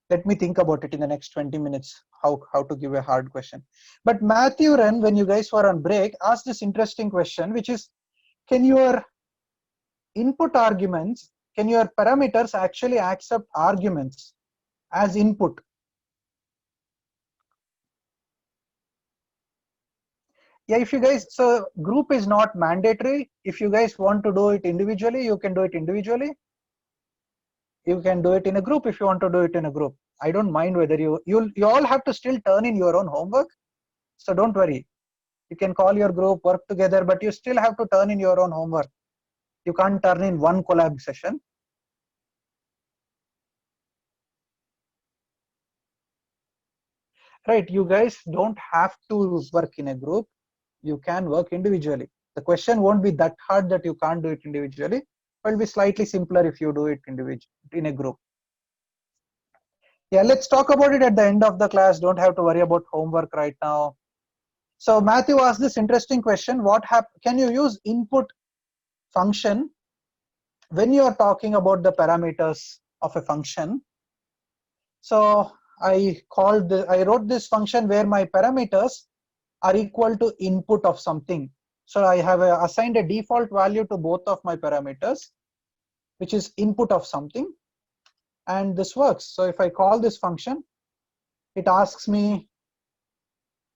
Let me think about it in the next 20 minutes, how to give a hard question. But Matthew Ren, when you guys were on break, asked this interesting question, which is, can your input arguments, can your parameters actually accept arguments as input? Yeah, if you guys, so group is not mandatory. If you guys want to do it individually, you can do it individually. You can do it in a group if you want to do it in a group. I don't mind whether you all have to still turn in your own homework. So don't worry. You can call your group, work together, but you still have to turn in your own homework. You can't turn in one collab session. Right, you guys don't have to work in a group. You can work individually. The question won't be that hard that you can't do it individually. It will be slightly simpler if you do it in a group. Yeah, let's talk about it at the end of the class. Don't have to worry about homework right now. So Matthew asked this interesting question. Can you use input function when you are talking about the parameters of a function? So I wrote this function where my parameters are equal to input of something. So I have assigned a default value to both of my parameters, which is input of something, and this works. So if I call this function, it asks me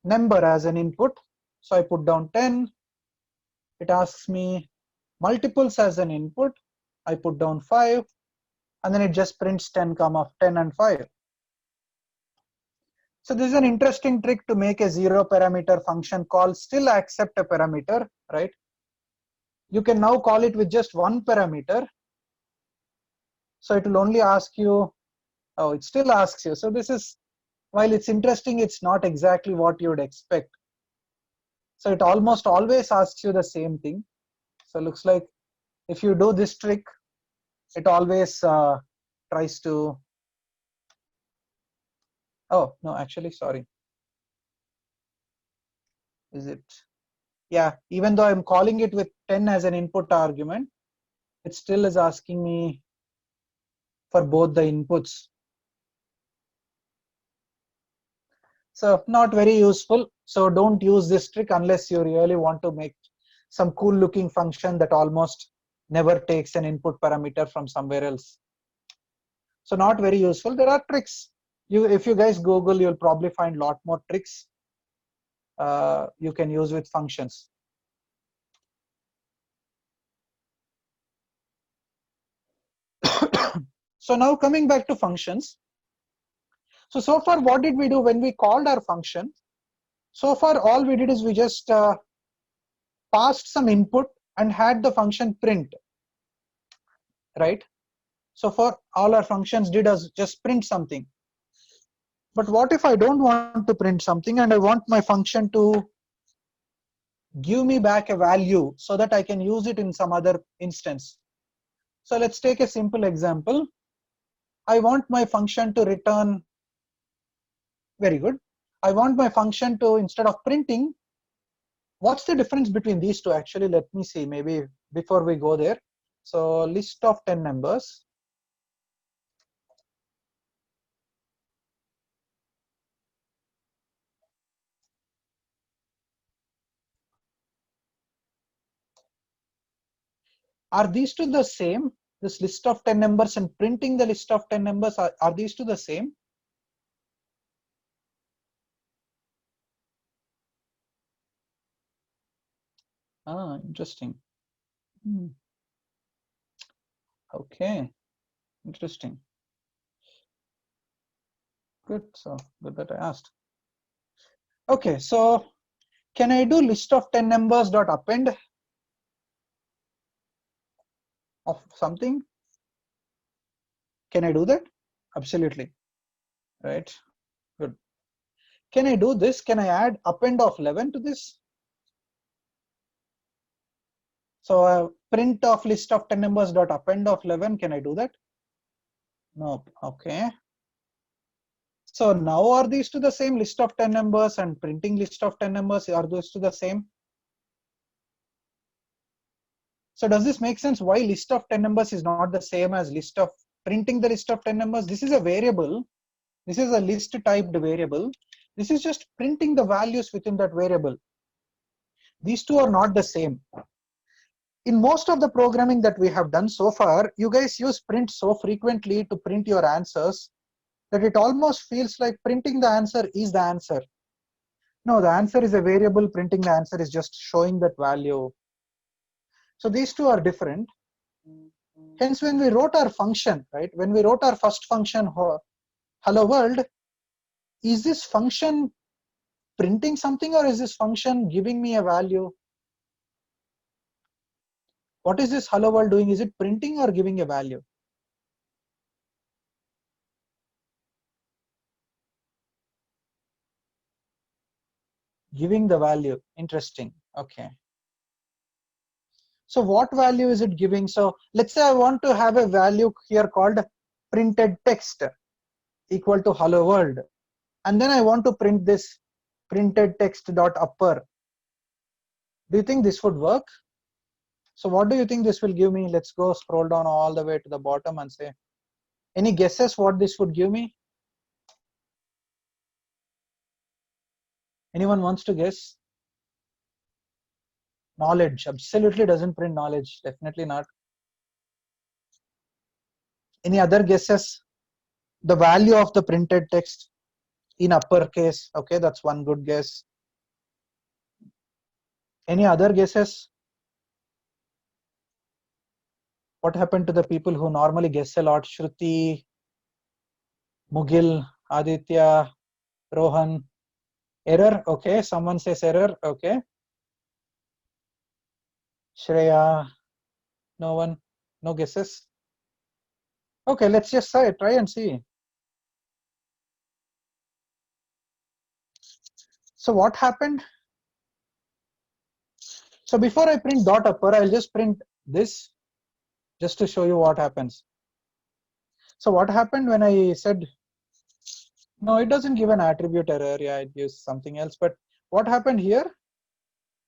number as an input, So I put down 10. It asks me multiples as an input. I put down 5, and then it just prints 10 and 5. So this is an interesting trick to make a 0 parameter function call still accept a parameter, right? You can now call it with just one parameter. So it will only ask you, oh, it still asks you. So this is, while it's interesting, it's not exactly what you would expect. So it almost always asks you the same thing. So it looks like if you do this trick, it always tries to, oh, no, actually, sorry. Is it? Yeah, even though I'm calling it with 10 as an input argument, it still is asking me for both the inputs. So not very useful. So don't use this trick unless you really want to make some cool looking function that almost never takes an input parameter from somewhere else. So not very useful. There are tricks. If you guys Google, you'll probably find a lot more tricks you can use with functions. So now coming back to functions. So far, what did we do when we called our function? So far, all we did is we just passed some input and had the function print, right? So for all our functions did is just print something. But what if I don't want to print something and I want my function to give me back a value so that I can use it in some other instance? So let's take a simple example. I want my function to return, very good. I want my function to, instead of printing, what's the difference between these two? Actually, let me see, maybe before we go there. So list of 10 numbers. Are these two the same? This list of 10 numbers and printing the list of 10 numbers, are these two the same? Ah, interesting. Okay, interesting. Good, so good that I asked. Okay, so can I do list of 10 numbers dot append of something? Can I do that? Absolutely, right? Good. Can I do this? Can I add append of 11 to this? So print of list of 10 numbers dot append of 11, can I do that? No, okay. So now are these two the same, list of 10 numbers and printing list of 10 numbers, are those two the same? So does this make sense why list of 10 numbers is not the same as list of printing the list of 10 numbers? This is a variable. This is a list typed variable. This is just printing the values within that variable. These two are not the same. In most of the programming that we have done so far, you guys use print so frequently to print your answers that it almost feels like printing the answer is the answer. No, the answer is a variable, printing the answer is just showing that value. So these two are different. Hence, when we wrote our function, right, when we wrote our first function, hello world, is this function printing something or is this function giving me a value? What is this hello world doing? Is it printing or giving a value? Giving the value. Interesting. Okay. So what value is it giving? So let's say I want to have a value here called printed text equal to hello world. And then I want to print this printed text dot upper. Do you think this would work? So what do you think this will give me? Let's go scroll down all the way to the bottom and say, any guesses what this would give me? Anyone wants to guess? Knowledge. Absolutely doesn't print knowledge. Definitely not. Any other guesses? The value of the printed text in uppercase. Okay, that's one good guess. Any other guesses? What happened to the people who normally guess a lot? Shruti, Mugil, Aditya, Rohan. Error? Okay. Someone says error. Okay. Shreya. No one. No guesses. Okay. Let's just try and see. So what happened? So before I print dot upper, I'll just print this just to show you what happens. So what happened when I said, no, it doesn't give an attribute error. Yeah, it gives something else. But what happened here?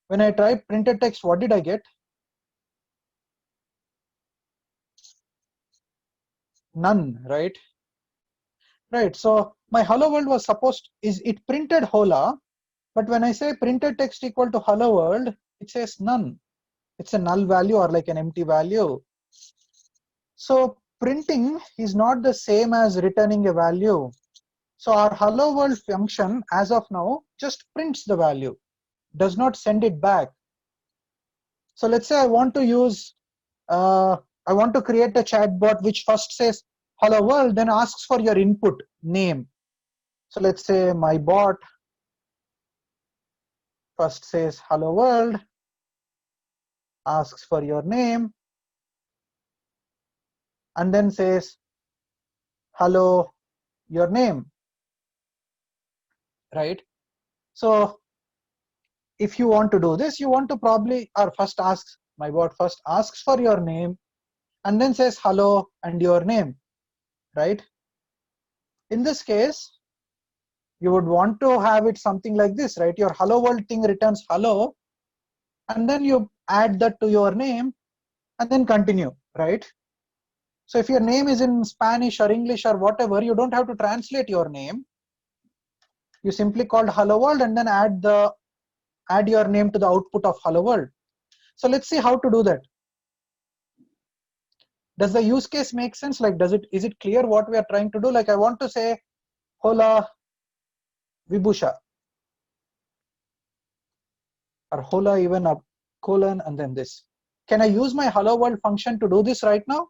When I tried printed text, what did I get? None, right? Right. So my hello world was supposed, it printed hola, but when I say printed text equal to hello world, it says none. It's a null value or like an empty value. So printing is not the same as returning a value. So our hello world function as of now just prints the value, does not send it back. So let's say I want to use, I want to create a chatbot which first says hello world, then asks for your input name. So let's say my bot first says hello world, asks for your name, and then says hello your name, right? So if you want to do this, you want to probably, or first asks, my bot first asks for your name and then says hello and your name, right? In this case, you would want to have it something like this, right? Your hello world thing returns hello, and then you add that to your name and then continue, right? So if your name is in Spanish or English or whatever, you don't have to translate your name. You simply called hello world and then add your name to the output of hello world. So let's see how to do that. Does the use case make sense? Like, is it clear what we are trying to do? Like, I want to say hola Vibhusha, or hola even a colon and then this. Can I use my hello world function to do this right now?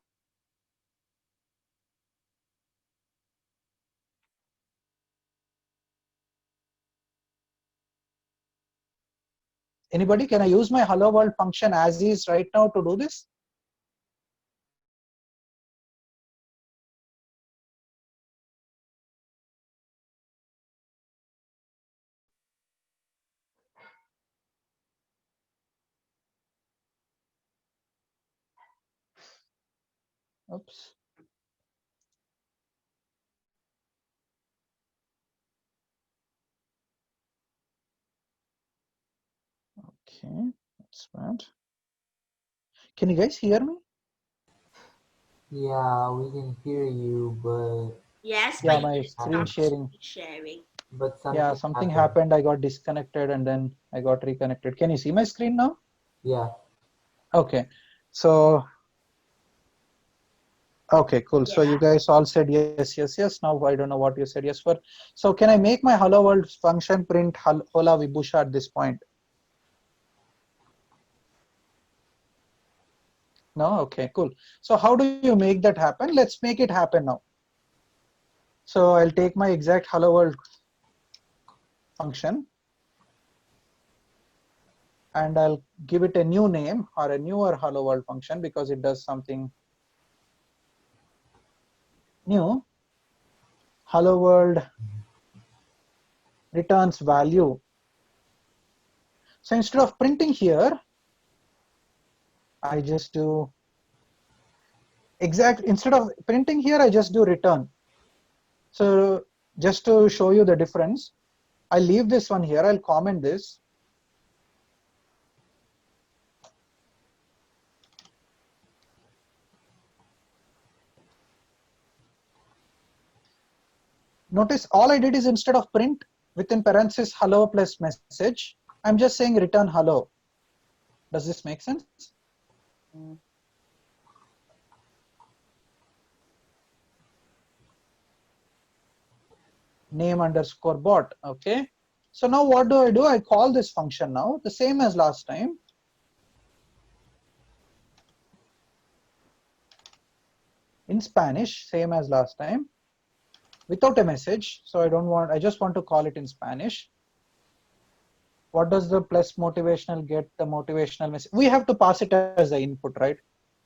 Anybody? Can I use my hello world function as is right now to do this? Oops. Okay, that's bad. Can you guys hear me? Yeah, we can hear you, but Yes, Yeah, but my you screen stop sharing. sharing. but Yeah, something happened. I got disconnected and then I got reconnected. Can you see my screen now? Yeah. Okay. So, okay, cool. So you Yeah. guys all said yes, yes, yes. Now I don't know what you said yes for. So can I make my hello world function print hola Vibhusha at this point? No? Okay, cool. So how do you make that happen? Let's make it happen now. So I'll take my exact hello world function and I'll give it a new name or a newer hello world function because it does something new. Hello world returns value. So instead of printing here, I just do instead of printing here, I just do return. So just to show you the difference, I'll leave this one here. I'll comment this. Notice all I did is instead of print within parentheses hello plus message, I'm just saying return hello. Does this make sense? Name underscore bot. Okay. So now what do? I call this function now, the same as last time. In Spanish, same as last time, without a message. So I just want to call it in Spanish. What does the plus motivational get? The motivational message. We have to pass it as the input, right?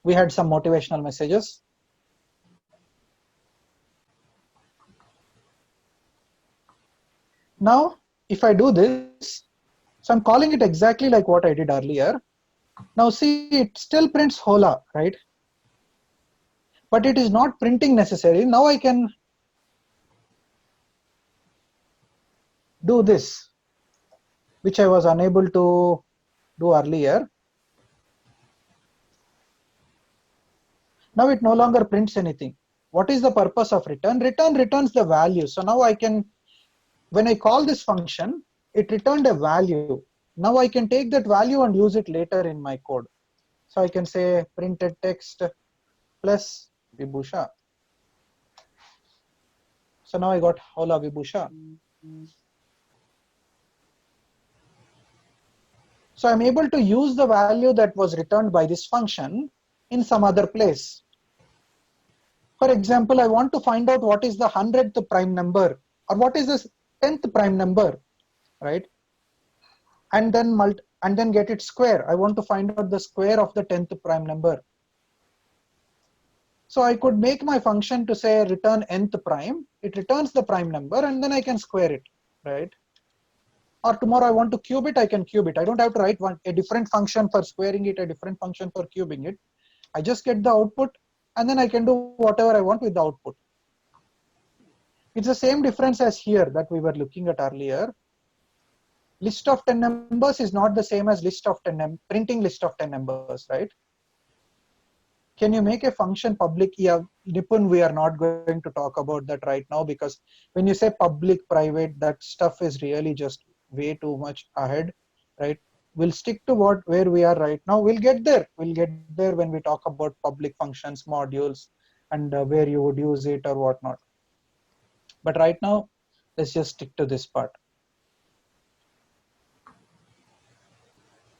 We had some motivational messages. Now, if I do this, so I'm calling it exactly like what I did earlier. Now see, it still prints hola, right? But it is not printing necessarily. Now I can do this, which I was unable to do earlier. Now it no longer prints anything. What is the purpose of return? Return returns the value. So now I can, when I call this function, it returned a value. Now I can take that value and use it later in my code. So I can say printed text plus Vibhusha. So now I got hola Vibhusha. So I'm able to use the value that was returned by this function in some other place. For example, I want to find out what is the 100th prime number or what is the 10th prime number, right? And then get it square. I want to find out the square of the 10th prime number. So I could make my function to say return nth prime. It returns the prime number and then I can square it, right? Or tomorrow I want to cube it, I can cube it. I don't have to write a different function for squaring it, a different function for cubing it. I just get the output and then I can do whatever I want with the output. It's the same difference as here that we were looking at earlier. List of 10 numbers is not the same as list of 10 printing list of 10 numbers, right? Can you make a function public? Yeah, Nipun, we are not going to talk about that right now because when you say public, private, that stuff is really just way too much ahead, right? We'll stick to where we are right now. We'll get there. We'll get there when we talk about public functions, modules, and where you would use it or whatnot. But right now, let's just stick to this part.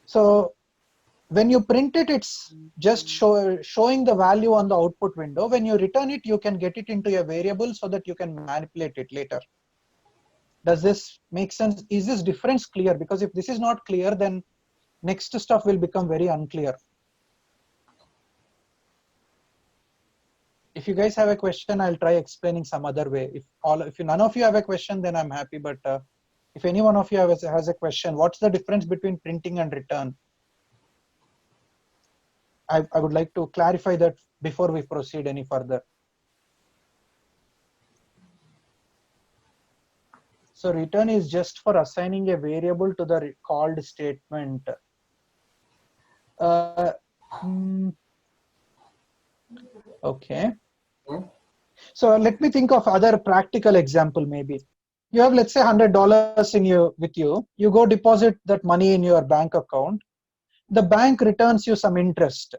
So when you print it, it's just showing the value on the output window. When you return it, you can get it into a variable so that you can manipulate it later. Does this make sense? Is this difference clear? Because if this is not clear, then next stuff will become very unclear. If you guys have a question, I'll try explaining some other way. If none of you have a question, then I'm happy. But if any one of you has a question, what's the difference between printing and return? I would like to clarify that before we proceed any further. So return is just for assigning a variable to the called statement. Okay. Yeah. So let me think of other practical example maybe. You have, let's say, $100 with you. You go deposit that money in your bank account. The bank returns you some interest.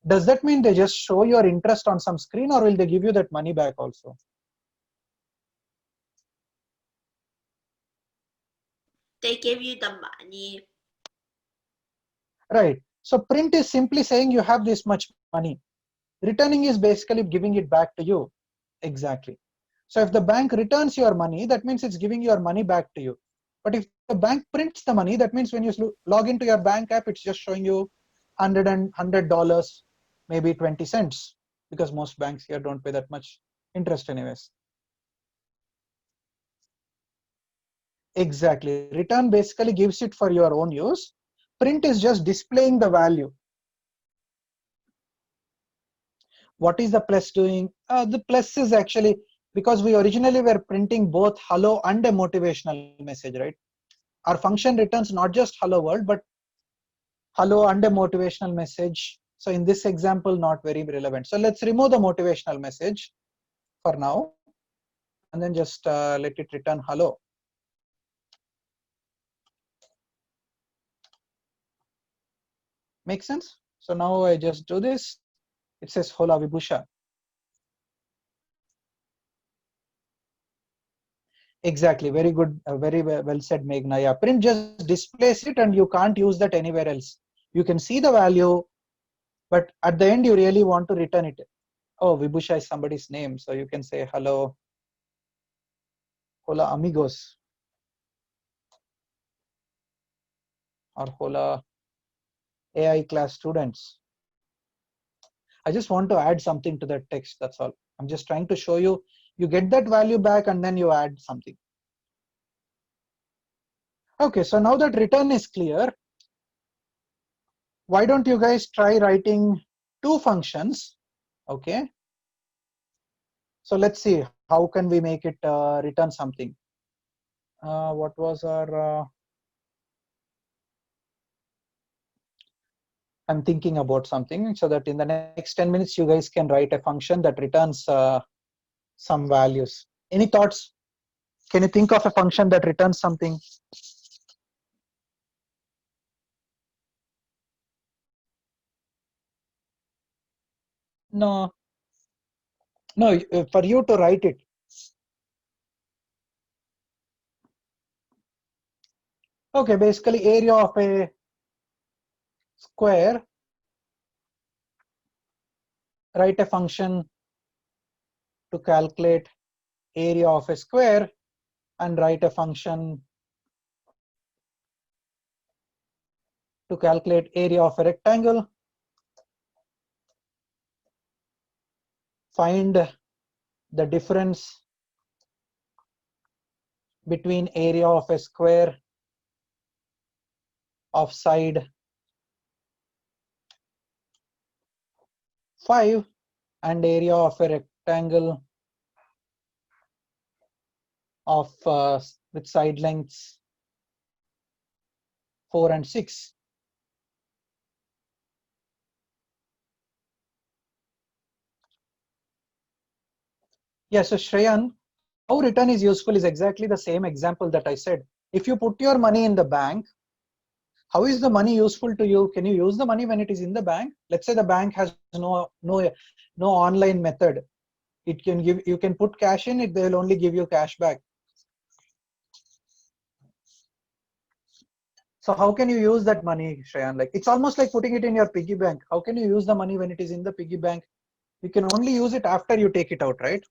Does that mean they just show your interest on some screen, or will they give you that money back also? They give you the money. Right. So print is simply saying you have this much money. Returning is basically giving it back to you. Exactly. So if the bank returns your money, that means it's giving your money back to you. But if the bank prints the money, that means when you log into your bank app, it's just showing you $100, maybe 20 cents, because most banks here don't pay that much interest anyways. Exactly. Return basically gives it for your own use. Print is just displaying the value. What is the plus doing? The plus is actually, because we originally were printing both hello and a motivational message, right? Our function returns not just hello world, but hello and a motivational message. So in this example, not very relevant. So let's remove the motivational message for now, and then just let it return hello. Make sense? So now I just do this. It says hola Vibhusha. Exactly. Very good. Very well said, Meghna. Yeah. Print just displays it and you can't use that anywhere else. You can see the value, but at the end you really want to return it. Oh, Vibhusha is somebody's name. So you can say hello. Hola amigos. Or hola AI class students. I just want to add something to that text. That's all. I'm just trying to show you. You get that value back and then you add something. Okay, so now that return is clear, why don't you guys try writing two functions? Okay. So let's see, how can we make it return something? What was our, I'm thinking about something so that in the next 10 minutes, you guys can write a function that returns some values. Any thoughts? Can you think of a function that returns something? No, no, for you to write it. Okay, basically area of a square, write a function to calculate area of a square and write a function to calculate area of a rectangle. Find the difference between area of a square of side 5 and area of a rectangle of with side lengths 4 and 6. Yes, so Shreyan, how return is useful is exactly the same example that I said. If you put your money in the bank, how is the money useful to you? Can you use the money when it is in the bank? Let's say the bank has no online method. It can give, you can put cash in it, they will only give you cash back. So how can you use that money, Shreyan? Like, it's almost like putting it in your piggy bank. How can you use the money when it is in the piggy bank? You can only use it after you take it out, right?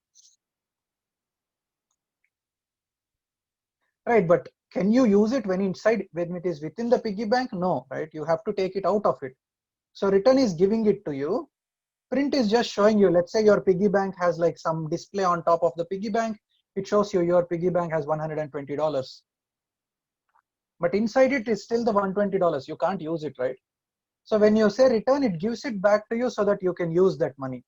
Right, but can you use it when it is within the piggy bank? No, right? You have to take it out of it. So return is giving it to you. Print is just showing you, let's say your piggy bank has like some display on top of the piggy bank. It shows you your piggy bank has $120. But inside it is still the $120. You can't use it, right? So when you say return, it gives it back to you so that you can use that money.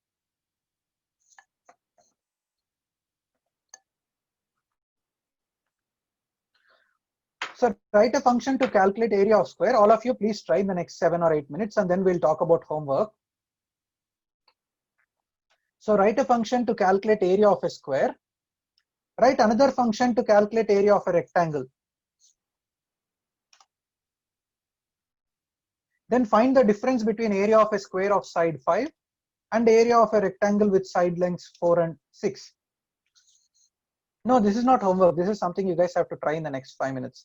So write a function to calculate area of square. All of you please try in the next 7 or 8 minutes and then we'll talk about homework. So write a function to calculate area of a square. Write another function to calculate area of a rectangle. Then find the difference between area of a square of side 5 and area of a rectangle with side lengths 4 and 6. No, this is not homework. This is something you guys have to try in the next 5 minutes.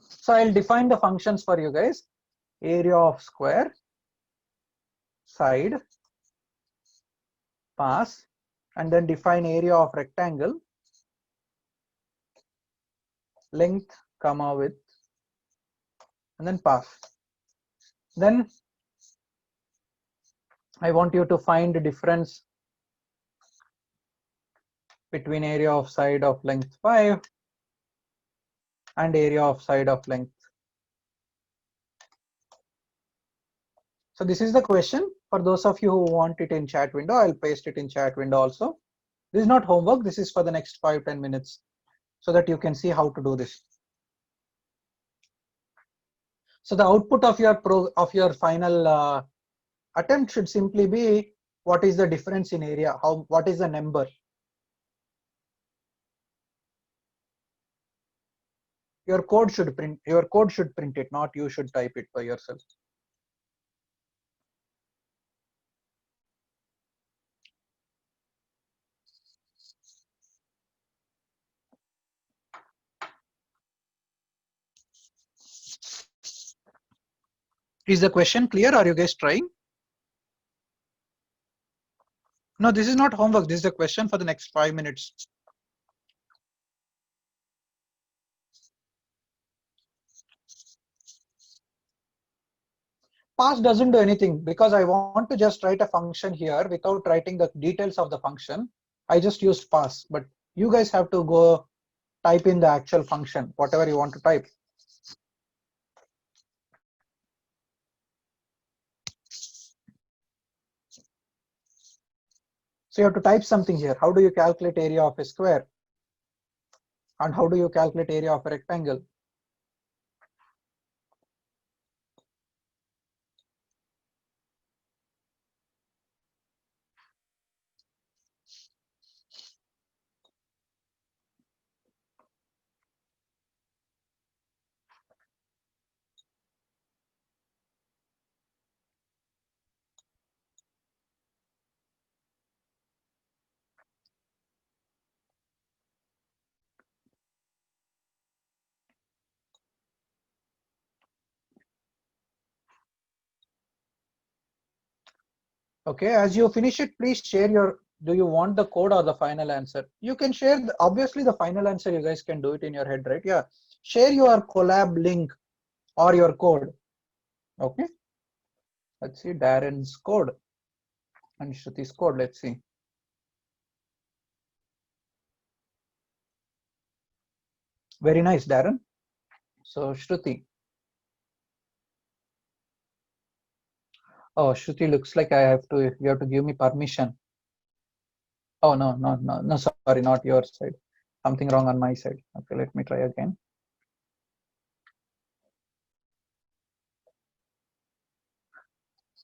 So I'll define the functions for you guys. Area of square, side, pass, and then define area of rectangle, length, comma, width, and then pass. Then I want you to find the difference between area of side of length 5 and area of side of length. So this is the question. For those of you who want it in chat window, I'll paste it in chat window also. This is not homework. This is for the next 5-10 minutes so that you can see how to do this. So the output of your final attempt should simply be what is the difference in area, what is the number. Your code should print it, not you should type it by yourself. Is the question clear? Are you guys trying? No, this is not homework. This is a question for the next 5 minutes. Pass doesn't do anything because I want to just write a function here without writing the details of the function. I just used pass, but you guys have to go type in the actual function, whatever you want to type. So you have to type something here. How do you calculate area of a square? And how do you calculate area of a rectangle? Okay, as you finish it, please share your, do you want the code or the final answer? You can share, obviously the final answer, you guys can do it in your head, right? Yeah, share your collab link or your code. Okay, let's see Darren's code and Shruti's code. Let's see. Very nice, Darren. So Shruti. Oh, Shruti, looks like I have to, you have to give me permission. Oh, no, sorry, not your side. Something wrong on my side. Okay, let me try again.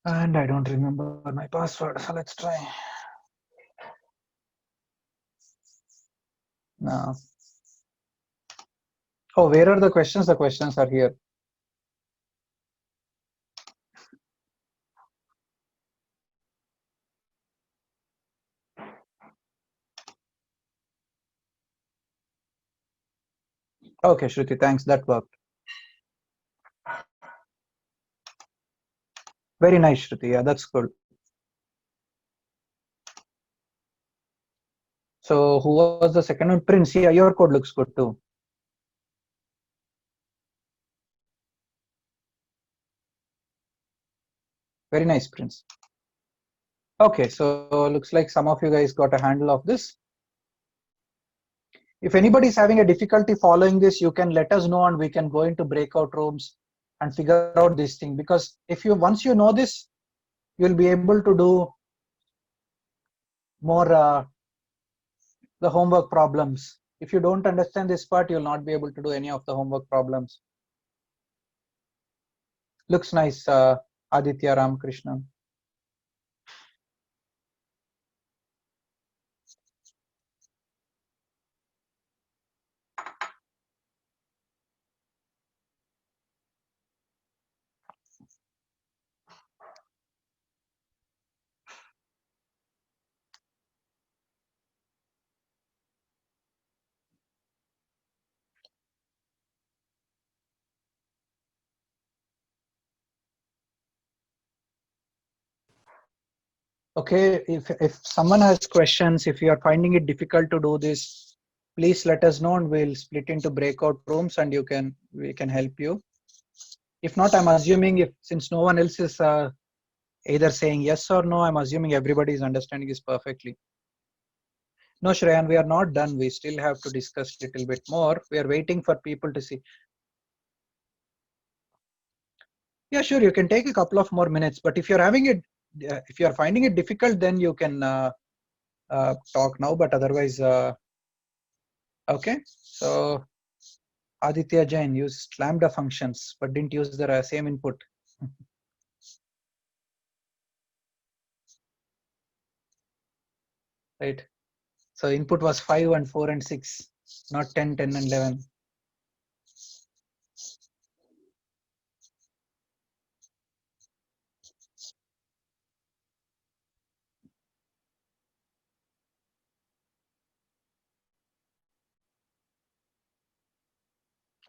And I don't remember my password, so let's try. No. Oh, where are the questions? The questions are here. Okay, Shruti, thanks. That worked. Very nice, Shruti. Yeah, that's good. So who was the second one? Prince. Yeah, your code looks good too. Very nice, Prince. Okay, so looks like some of you guys got a handle of this. If anybody is having a difficulty following this, you can let us know and we can go into breakout rooms and figure out this thing. Because if you, once you know this, you'll be able to do more the homework problems. If you don't understand this part, you'll not be able to do any of the homework problems. Looks nice, Aditya Ramakrishnan. Okay, if someone has questions, if you are finding it difficult to do this, please let us know and we'll split into breakout rooms and we can help you. If not, I'm assuming if since no one else is either saying yes or no, I'm assuming everybody is understanding this perfectly. No, Shreyan, we are not done. We still have to discuss a little bit more. We are waiting for people to see. Yeah, sure, you can take a couple of more minutes, but if you're having it, if you're finding it difficult, then you can talk now, but otherwise, okay. So Aditya Jain used lambda functions, but didn't use the same input. Right. So input was 5 and 4 and 6, not 10, 10 and 11.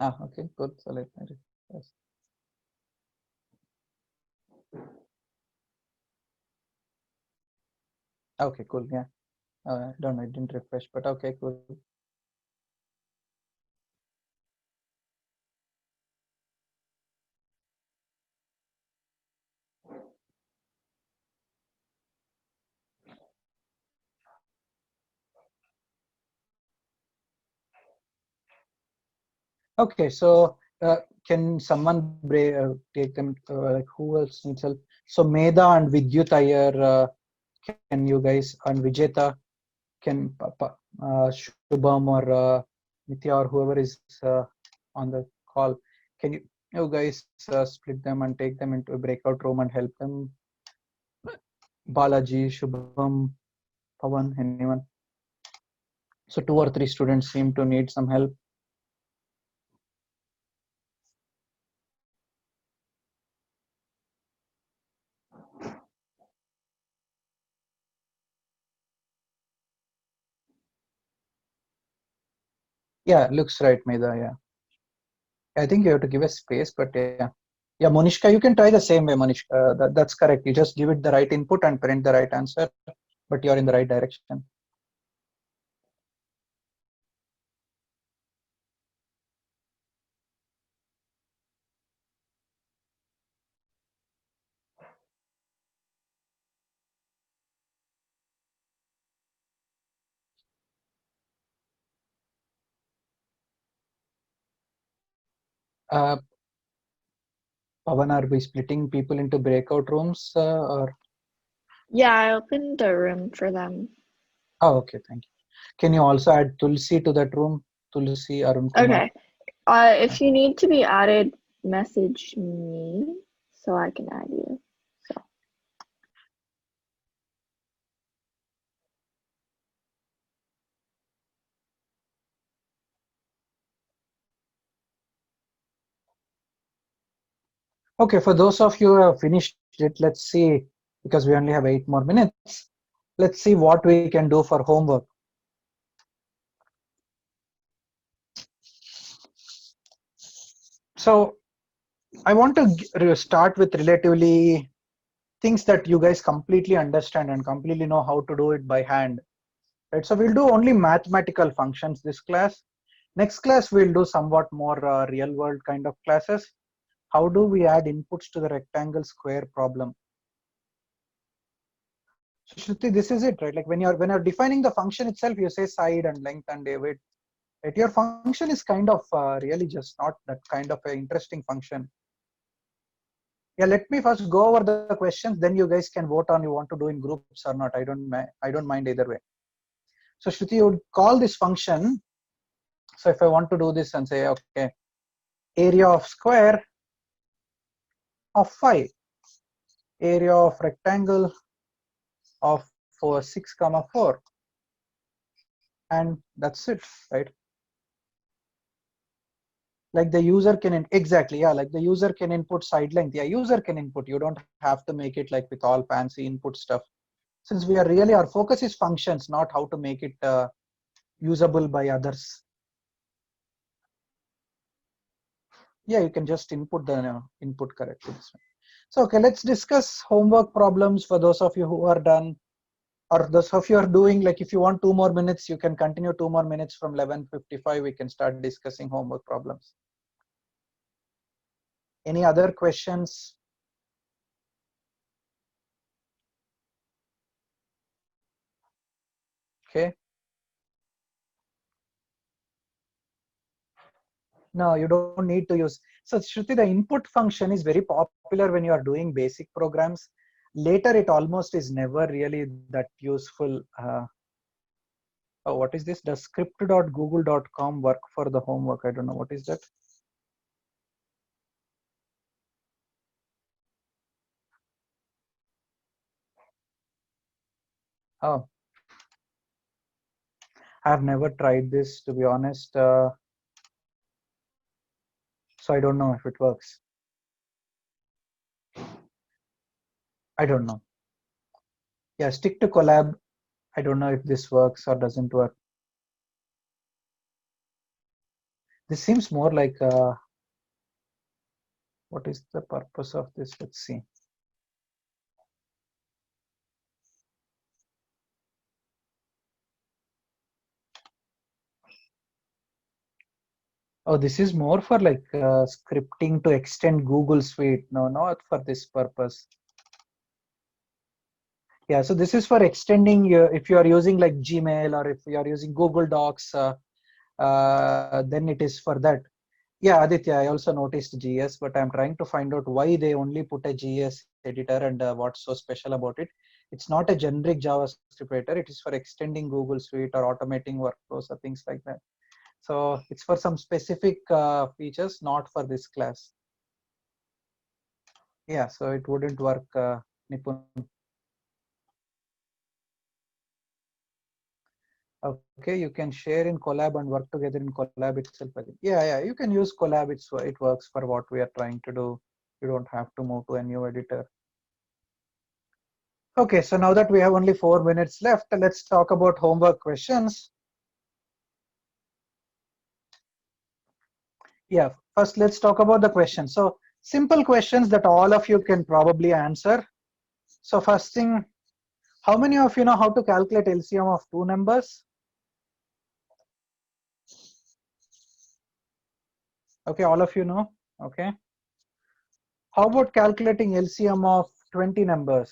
Ah, okay, good. So let me refresh. Okay, cool. Yeah. Don't know. I didn't refresh, but okay, cool. Okay, so can someone take them? Like who else needs help? So Meda and Vidyut Iyer, can you guys, and Vijeta, can Shubham or Nitya or whoever is on the call, can you guys split them and take them into a breakout room and help them? Balaji, Shubham, Pawan, anyone? So 2 or 3 students seem to need some help. Yeah, looks right, Meda. Yeah. I think you have to give a space, but yeah. Yeah, Monishka, you can try the same way, Monishka. That's correct. You just give it the right input and print the right answer, but you're in the right direction. Uh, Pavan, are we splitting people into breakout rooms or? Yeah, I opened a room for them. Oh, okay, thank you. Can you also add Tulsi to that room? Tulsi, Arun Kumar. Okay. If you need to be added, message me so I can add you. So Okay, for those of you who have finished it, let's see, because we only have 8 more minutes. Let's see what we can do for homework. So I want to start with relatively things that you guys completely understand and completely know how to do it by hand. Right, so we'll do only mathematical functions this class. Next class we'll do somewhat more real world kind of classes. How do we add inputs to the rectangle square problem? So Shruti, this is it, right? Like when you're defining the function itself, you say side and length and width. Right? Your function is kind of really just not that kind of an interesting function. Yeah, let me first go over the questions, then you guys can vote on you want to do in groups or not. I don't mind either way. So Shruti, you would call this function. So if I want to do this and say, okay, area of square of 5, area of rectangle of 6 comma 4, and that's it, right? Like the user can exactly, yeah, like the user can input side length. Yeah, user can input. You don't have to make it like with all fancy input stuff. Since we are really, our focus is functions, not how to make it usable by others. Yeah, you can just input the input correctly. So okay, let's discuss homework problems for those of you who are done, or those of you are doing, like if you want 2 more minutes, you can continue 2 more minutes from 11:55. We can start discussing homework problems. Any other questions? Okay. No, you don't need to use. So Shruti, the input function is very popular when you are doing basic programs. Later, it almost is never really that useful. Oh, what is this? Does script.google.com work for the homework? I don't know. What is that? Oh, I've never tried this, to be honest. So I don't know if it works. I don't know. Yeah, stick to collab. I don't know if this works or doesn't work. This seems more like what is the purpose of this? Let's see. Oh, this is more for like scripting to extend Google Suite. No, not for this purpose. Yeah, so this is for extending your, if you are using like Gmail or if you are using Google Docs, then it is for that. Yeah, Aditya, I also noticed GS, but I'm trying to find out why they only put a GS editor and what's so special about it. It's not a generic JavaScript editor. It is for extending Google Suite or automating workflows or things like that. So it's for some specific features, not for this class. Yeah, so it wouldn't work, Nipun. Okay, you can share in collab and work together in collab itself. Yeah, you can use collab. It works for what we are trying to do. You don't have to move to a new editor. Okay, so now that we have only 4 minutes left, let's talk about homework questions. Yeah, first let's talk about the questions. So simple questions that all of you can probably answer. So first thing, how many of you know how to calculate LCM of two numbers? Okay, all of you know. Okay. How about calculating LCM of 20 numbers?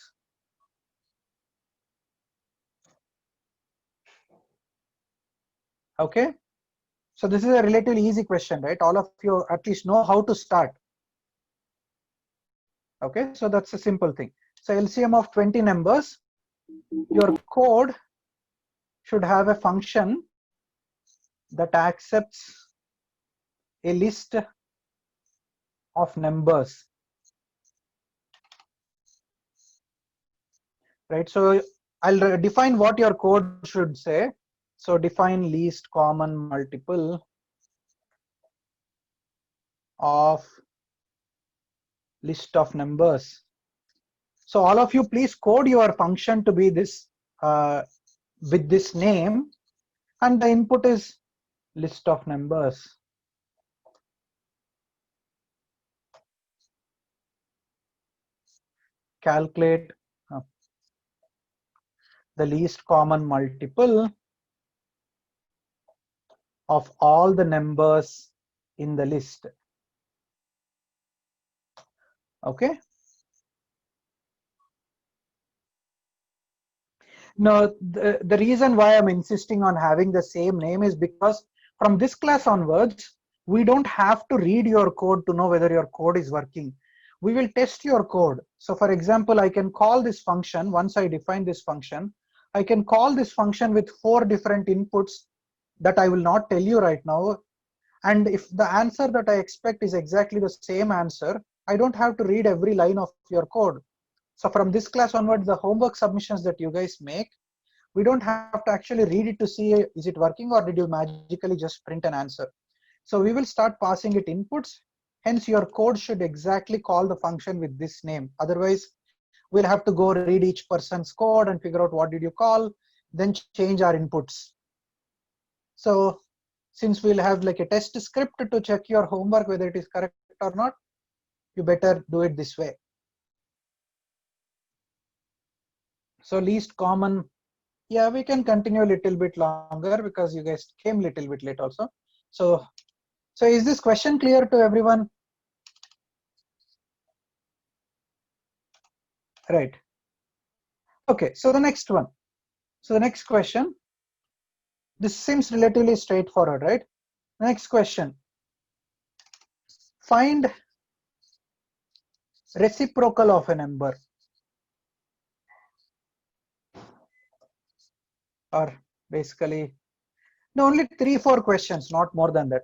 Okay. So this is a relatively easy question, right? All of you at least know how to start. Okay, so that's a simple thing. So LCM of 20 numbers, your code should have a function that accepts a list of numbers, right? So I'll define what your code should say. So define least common multiple of list of numbers. So all of you please code your function to be this with this name, and the input is list of numbers. Calculate the least common multiple of all the numbers in the list. Okay. No, the reason why I'm insisting on having the same name is because from this class onwards, we don't have to read your code to know whether your code is working. We will test your code. So for example, I can call this function, once I define this function, I can call this function with 4 different inputs that I will not tell you right now. And if the answer that I expect is exactly the same answer, I don't have to read every line of your code. So from this class onwards, the homework submissions that you guys make, we don't have to actually read it to see is it working or did you magically just print an answer. So we will start passing it inputs. Hence your code should exactly call the function with this name. Otherwise, we'll have to go read each person's code and figure out what did you call, then change our inputs. So since we'll have like a test script to check your homework whether it is correct or not, you better do it this way. So least common, yeah, we can continue a little bit longer because you guys came a little bit late also. So is this question clear to everyone? Right. Okay, so the next one. So the next question, this seems relatively straightforward, right? Next question. Find reciprocal of a number. Or basically, no, only 3-4 questions, not more than that.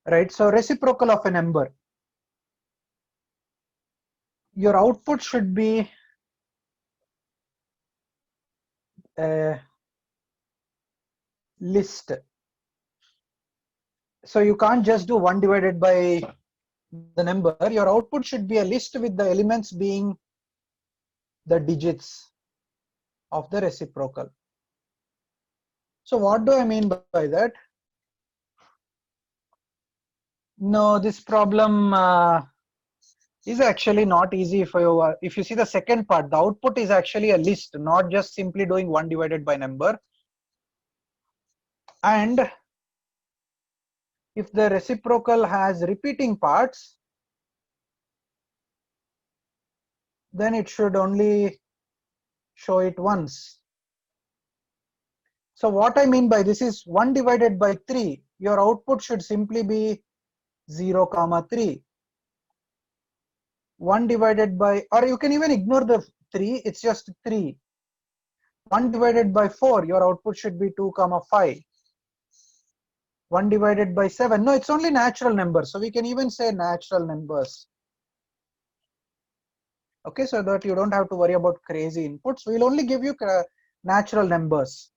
Right, so reciprocal of a number. Your output should be a list. So you can't just do 1 divided by the number. Your output should be a list with the elements being the digits of the reciprocal. So what do I mean by that? No, this problem is actually not easy if you see the second part. The output is actually a list, not just simply doing 1 divided by number. And if the reciprocal has repeating parts, then it should only show it once. So what I mean by this is 1 divided by 3, your output should simply be 0, 3. 1 divided by, or you can even ignore the 3, it's just 3. 1 divided by 4, your output should be 2, 5. 1 divided by 7, no, it's only natural numbers, so we can even say natural numbers. Okay, so that you don't have to worry about crazy inputs. We'll only give you natural numbers.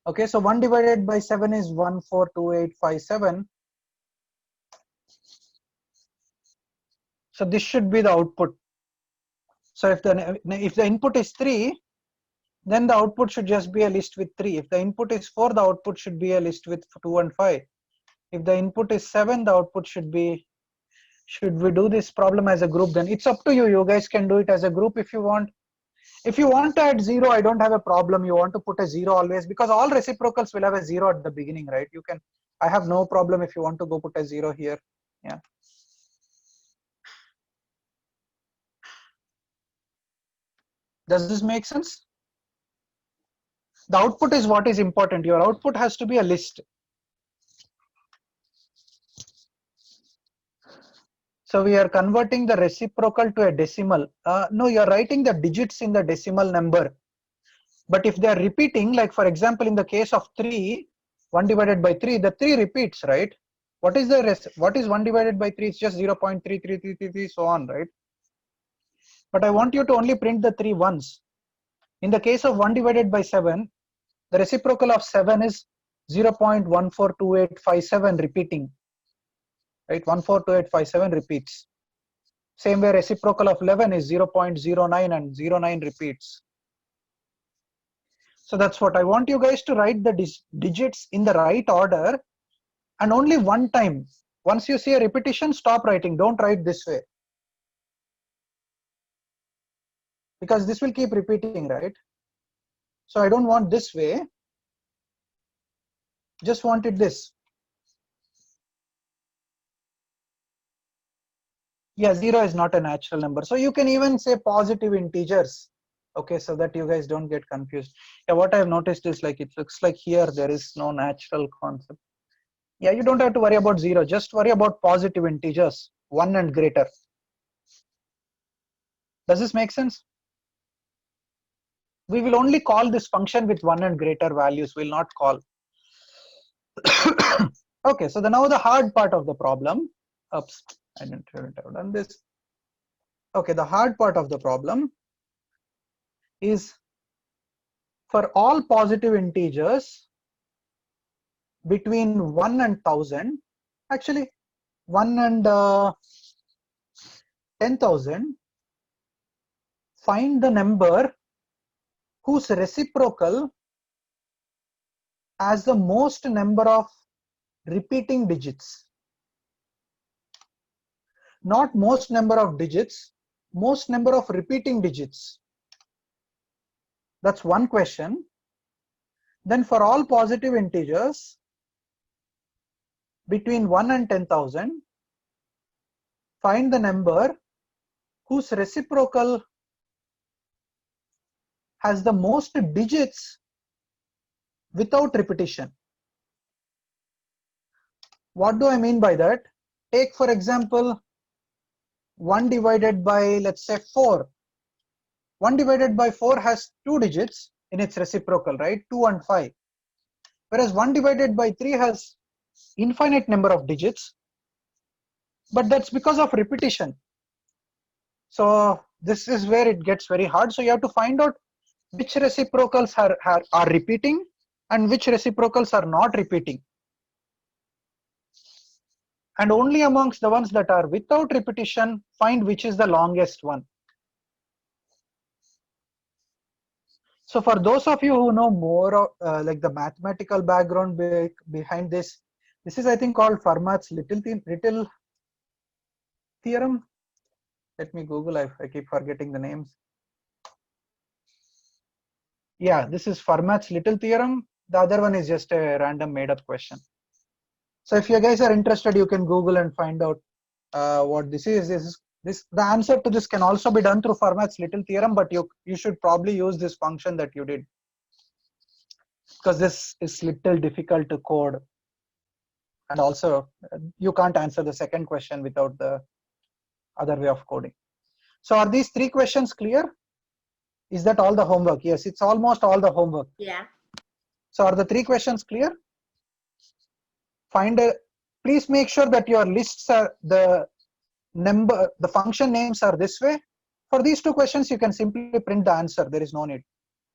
Okay, so 1 divided by 7 is 142857. So this should be the output. So if the input is 3, then the output should just be a list with 3. If the input is 4, the output should be a list with 2 and 5. If the input is 7, the output should be, should we do this problem as a group? Then it's up to you. You guys can do it as a group if you want. If you want to add 0, I don't have a problem. You want to put a 0 always, because all reciprocals will have a 0 at the beginning, right? You can, I have no problem if you want to go put a 0 here. Yeah. Does this make sense? The output is what is important. Your output has to be a list. So we are converting the reciprocal to a decimal. No, you're writing the digits in the decimal number. But if they are repeating, like for example, in the case of 3, 1 divided by 3, the 3 repeats, right? What is the rest? What is 1 divided by 3? It's just 0.33333, so on, right? But I want you to only print the 3 once. In the case of 1 divided by 7, the reciprocal of 7 is 0.142857 repeating. Right, 142857 repeats. Same way reciprocal of 11 is 0.09 and 09 repeats. So that's what I want you guys to write the digits in the right order, and only one time. Once you see a repetition, stop writing. Don't write this way, because this will keep repeating, right? So I don't want this way. Just want it this. Yeah, 0 is not a natural number. So you can even say positive integers. Okay, so that you guys don't get confused. Yeah, what I've noticed is like it looks like here there is no natural concept. Yeah, you don't have to worry about 0. Just worry about positive integers, 1 and greater. Does this make sense? We will only call this function with 1 and greater values. We'll not call. Okay, so now the hard part of the problem. Oops, I didn't have done this. Okay, the hard part of the problem is for all positive integers between 1 and 1000, actually 1 and 10,000, find the number whose reciprocal has the most number of repeating digits. Not most number of digits, most number of repeating digits. That's one question. Then for all positive integers between 1 and 10,000, find the number whose reciprocal has the most digits without repetition. What do I mean by that? Take for example 1 divided by, let's say, 4. 1 divided by 4 has 2 digits in its reciprocal, right? 2 and 5. Whereas 1 divided by 3 has infinite number of digits, but that's because of repetition. So this is where it gets very hard. So you have to find out which reciprocals are repeating and which reciprocals are not repeating. And only amongst the ones that are without repetition, find which is the longest one. So for those of you who know more like the mathematical background behind this, this is I think called Fermat's little theorem. Let me Google. I keep forgetting the names. Yeah, this is Fermat's little theorem. The other one is just a random made up question. So if you guys are interested, you can Google and find out what this is. The answer to this can also be done through Fermat's little theorem, but you should probably use this function that you did, because this is little difficult to code, and also you can't answer the second question without the other way of coding. So are these three questions clear? Is that all the homework? Yes, it's almost all the homework. Yeah. So are the three questions clear? Please make sure that your lists are the function names are this way. For these two questions, you can simply print the answer. There is no need.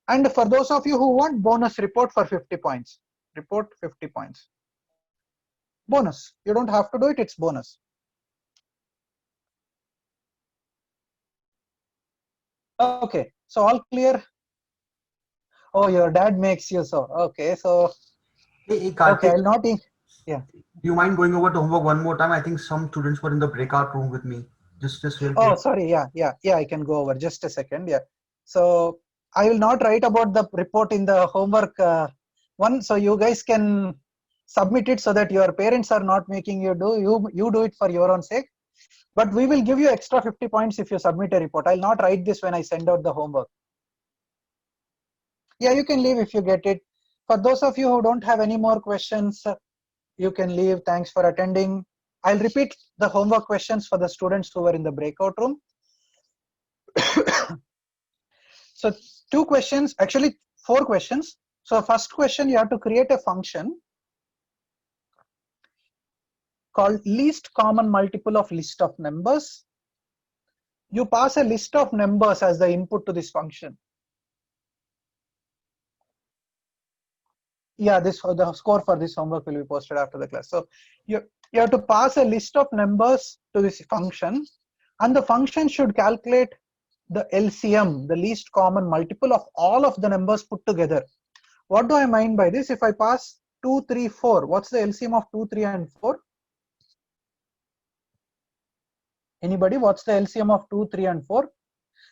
And for those of you who want bonus report for 50 points, report 50 points. Bonus. You don't have to do it, it's bonus. Okay, so all clear? Oh, your dad makes you so. Okay, so Hey, okay, Karthik, I'll not. Yeah. do you mind going over the homework one more time? I think some students were in the breakout room with me. Just real Oh, quick. sorry. Yeah. I can go over just a second. Yeah. So I will not write about the report in the homework one. So you guys can submit it so that your parents are not making you do. You do it for your own sake. But we will give you extra 50 points if you submit a report. I'll not write this when I send out the homework. Yeah, you can leave if you get it. For those of you who don't have any more questions, you can leave. Thanks for attending. I'll repeat the homework questions for the students who were in the breakout room. So 2 questions, actually 4 questions. So first question, you have to create a function called least common multiple of list of numbers. You pass a list of numbers as the input to this function. Yeah, the score for this homework will be posted after the class. So you have to pass a list of numbers to this function, and the function should calculate the LCM, the least common multiple of all of the numbers put together. What do I mean by this? If I pass 2, 3, 4, what's the LCM of 2, 3, and 4? Anybody? What's the LCM of 2, 3, and 4?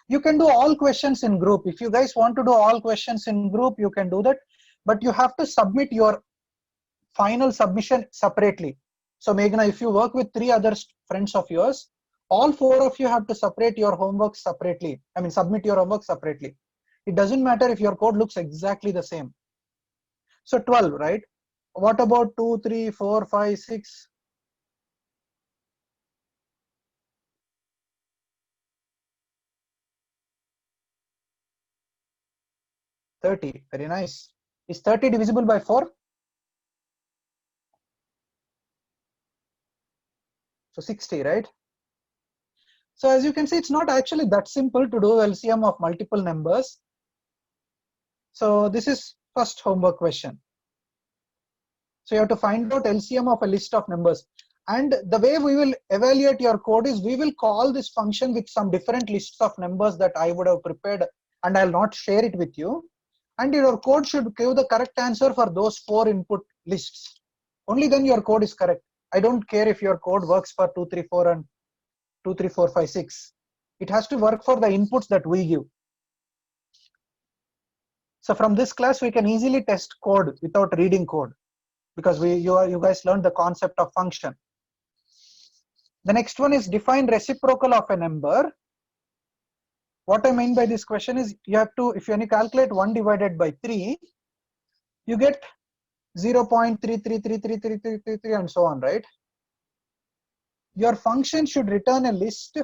You can do all questions in group. If you guys want to do all questions in group, you can do that. But you have to submit your final submission separately. So Meghna, if you work with 3 other friends of yours, all 4 of you have to separate your homework separately. I mean, submit your homework separately. It doesn't matter if your code looks exactly the same. So 12, right? What about 2, 3, 4, 5, 6? 30. Very nice. Is 30 divisible by 4? So 60, right? So as you can see, it's not actually that simple to do LCM of multiple numbers. So this is first homework question. So you have to find out LCM of a list of numbers. And the way we will evaluate your code is we will call this function with some different lists of numbers that I would have prepared, and I'll not share it with you. And your code should give the correct answer for those 4 input lists. Only then your code is correct. I don't care if your code works for 2, 3, 4 and 2, 3, 4, 5, 6. It has to work for the inputs that we give. So from this class, we can easily test code without reading code, because you guys learned the concept of function. The next one is define reciprocal of a number. What I mean by this question is you have to, if you calculate 1 divided by 3, you get 0.333333 and so on, right? Your function should return a list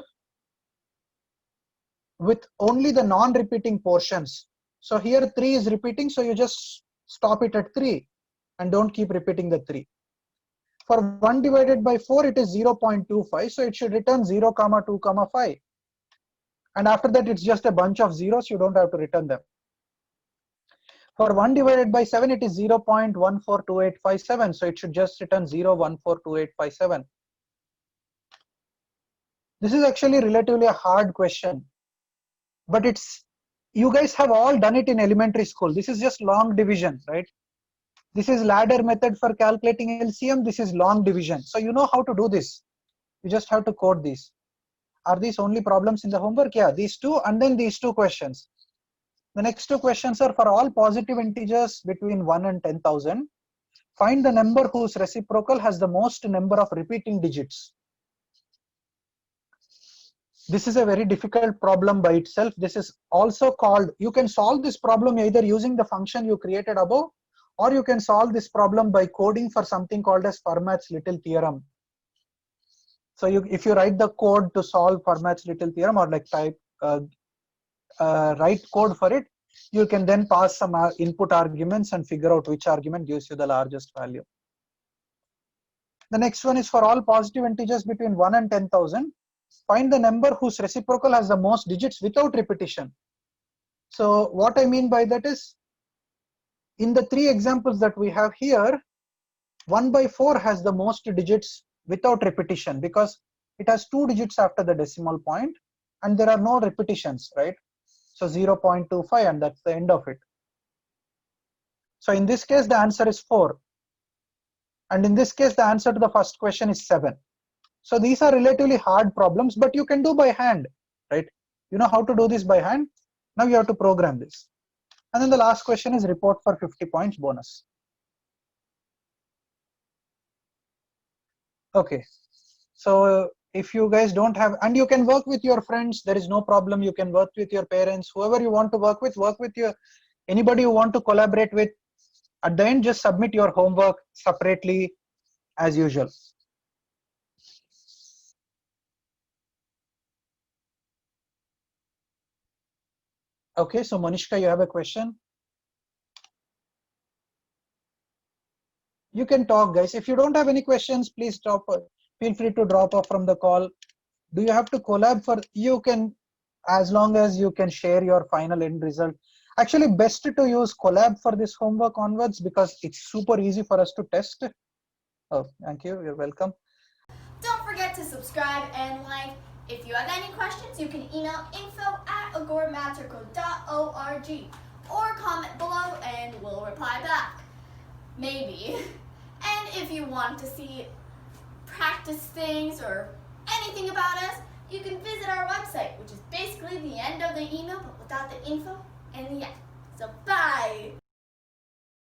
with only the non-repeating portions. So here 3 is repeating, so you just stop it at 3 and don't keep repeating the 3. For 1 divided by 4, it is 0.25, so it should return 0, 2, 5. And after that, it's just a bunch of zeros, you don't have to return them. For 1 divided by 7, it is 0.142857, so it should just return 0.142857. This is actually relatively a hard question, but you guys have all done it in elementary school. This is just long division, right? This is ladder method for calculating LCM. This is long division. So you know how to do this. You just have to code these. Are these only problems in the homework? Yeah, these two and then these two questions. The next two questions are for all positive integers between 1 and 10,000. Find the number whose reciprocal has the most number of repeating digits. This is a very difficult problem by itself. This is also called, you can solve this problem either using the function you created above, or you can solve this problem by coding for something called as Fermat's little theorem. So if you write the code to solve Fermat's little theorem, or like type write code for it, you can then pass some input arguments and figure out which argument gives you the largest value. The next one is for all positive integers between 1 and 10,000. Find the number whose reciprocal has the most digits without repetition. So what I mean by that is, in the three examples that we have here, 1/4 has the most digits without repetition because it has 2 digits after the decimal point and there are no repetitions, right? So 0.25, and that's the end of it. So in this case, the answer is 4. And in this case, the answer to the first question is 7. So these are relatively hard problems, but you can do by hand, right? You know how to do this by hand. Now you have to program this. And then the last question is report for 50 points bonus. Okay. So if you guys don't have, and you can work with your friends, there is no problem. You can work with your parents, whoever you want to work with your, anybody you want to collaborate with. At the end, just submit your homework separately as usual. Okay, so Manishka, you have a question? You can talk, guys. If you don't have any questions, please stop. Feel free to drop off from the call. Do you have to collab for, you can, as long as you can share your final end result. Actually, best to use collab for this homework onwards because it's super easy for us to test. Oh, thank you. You're welcome. Don't forget to subscribe and like. If you have any questions, you can email info@agoramatrical.org or comment below and we'll reply back. Maybe. And if you want to see practice things or anything about us, you can visit our website, which is basically the end of the email but without the info and the end. So bye!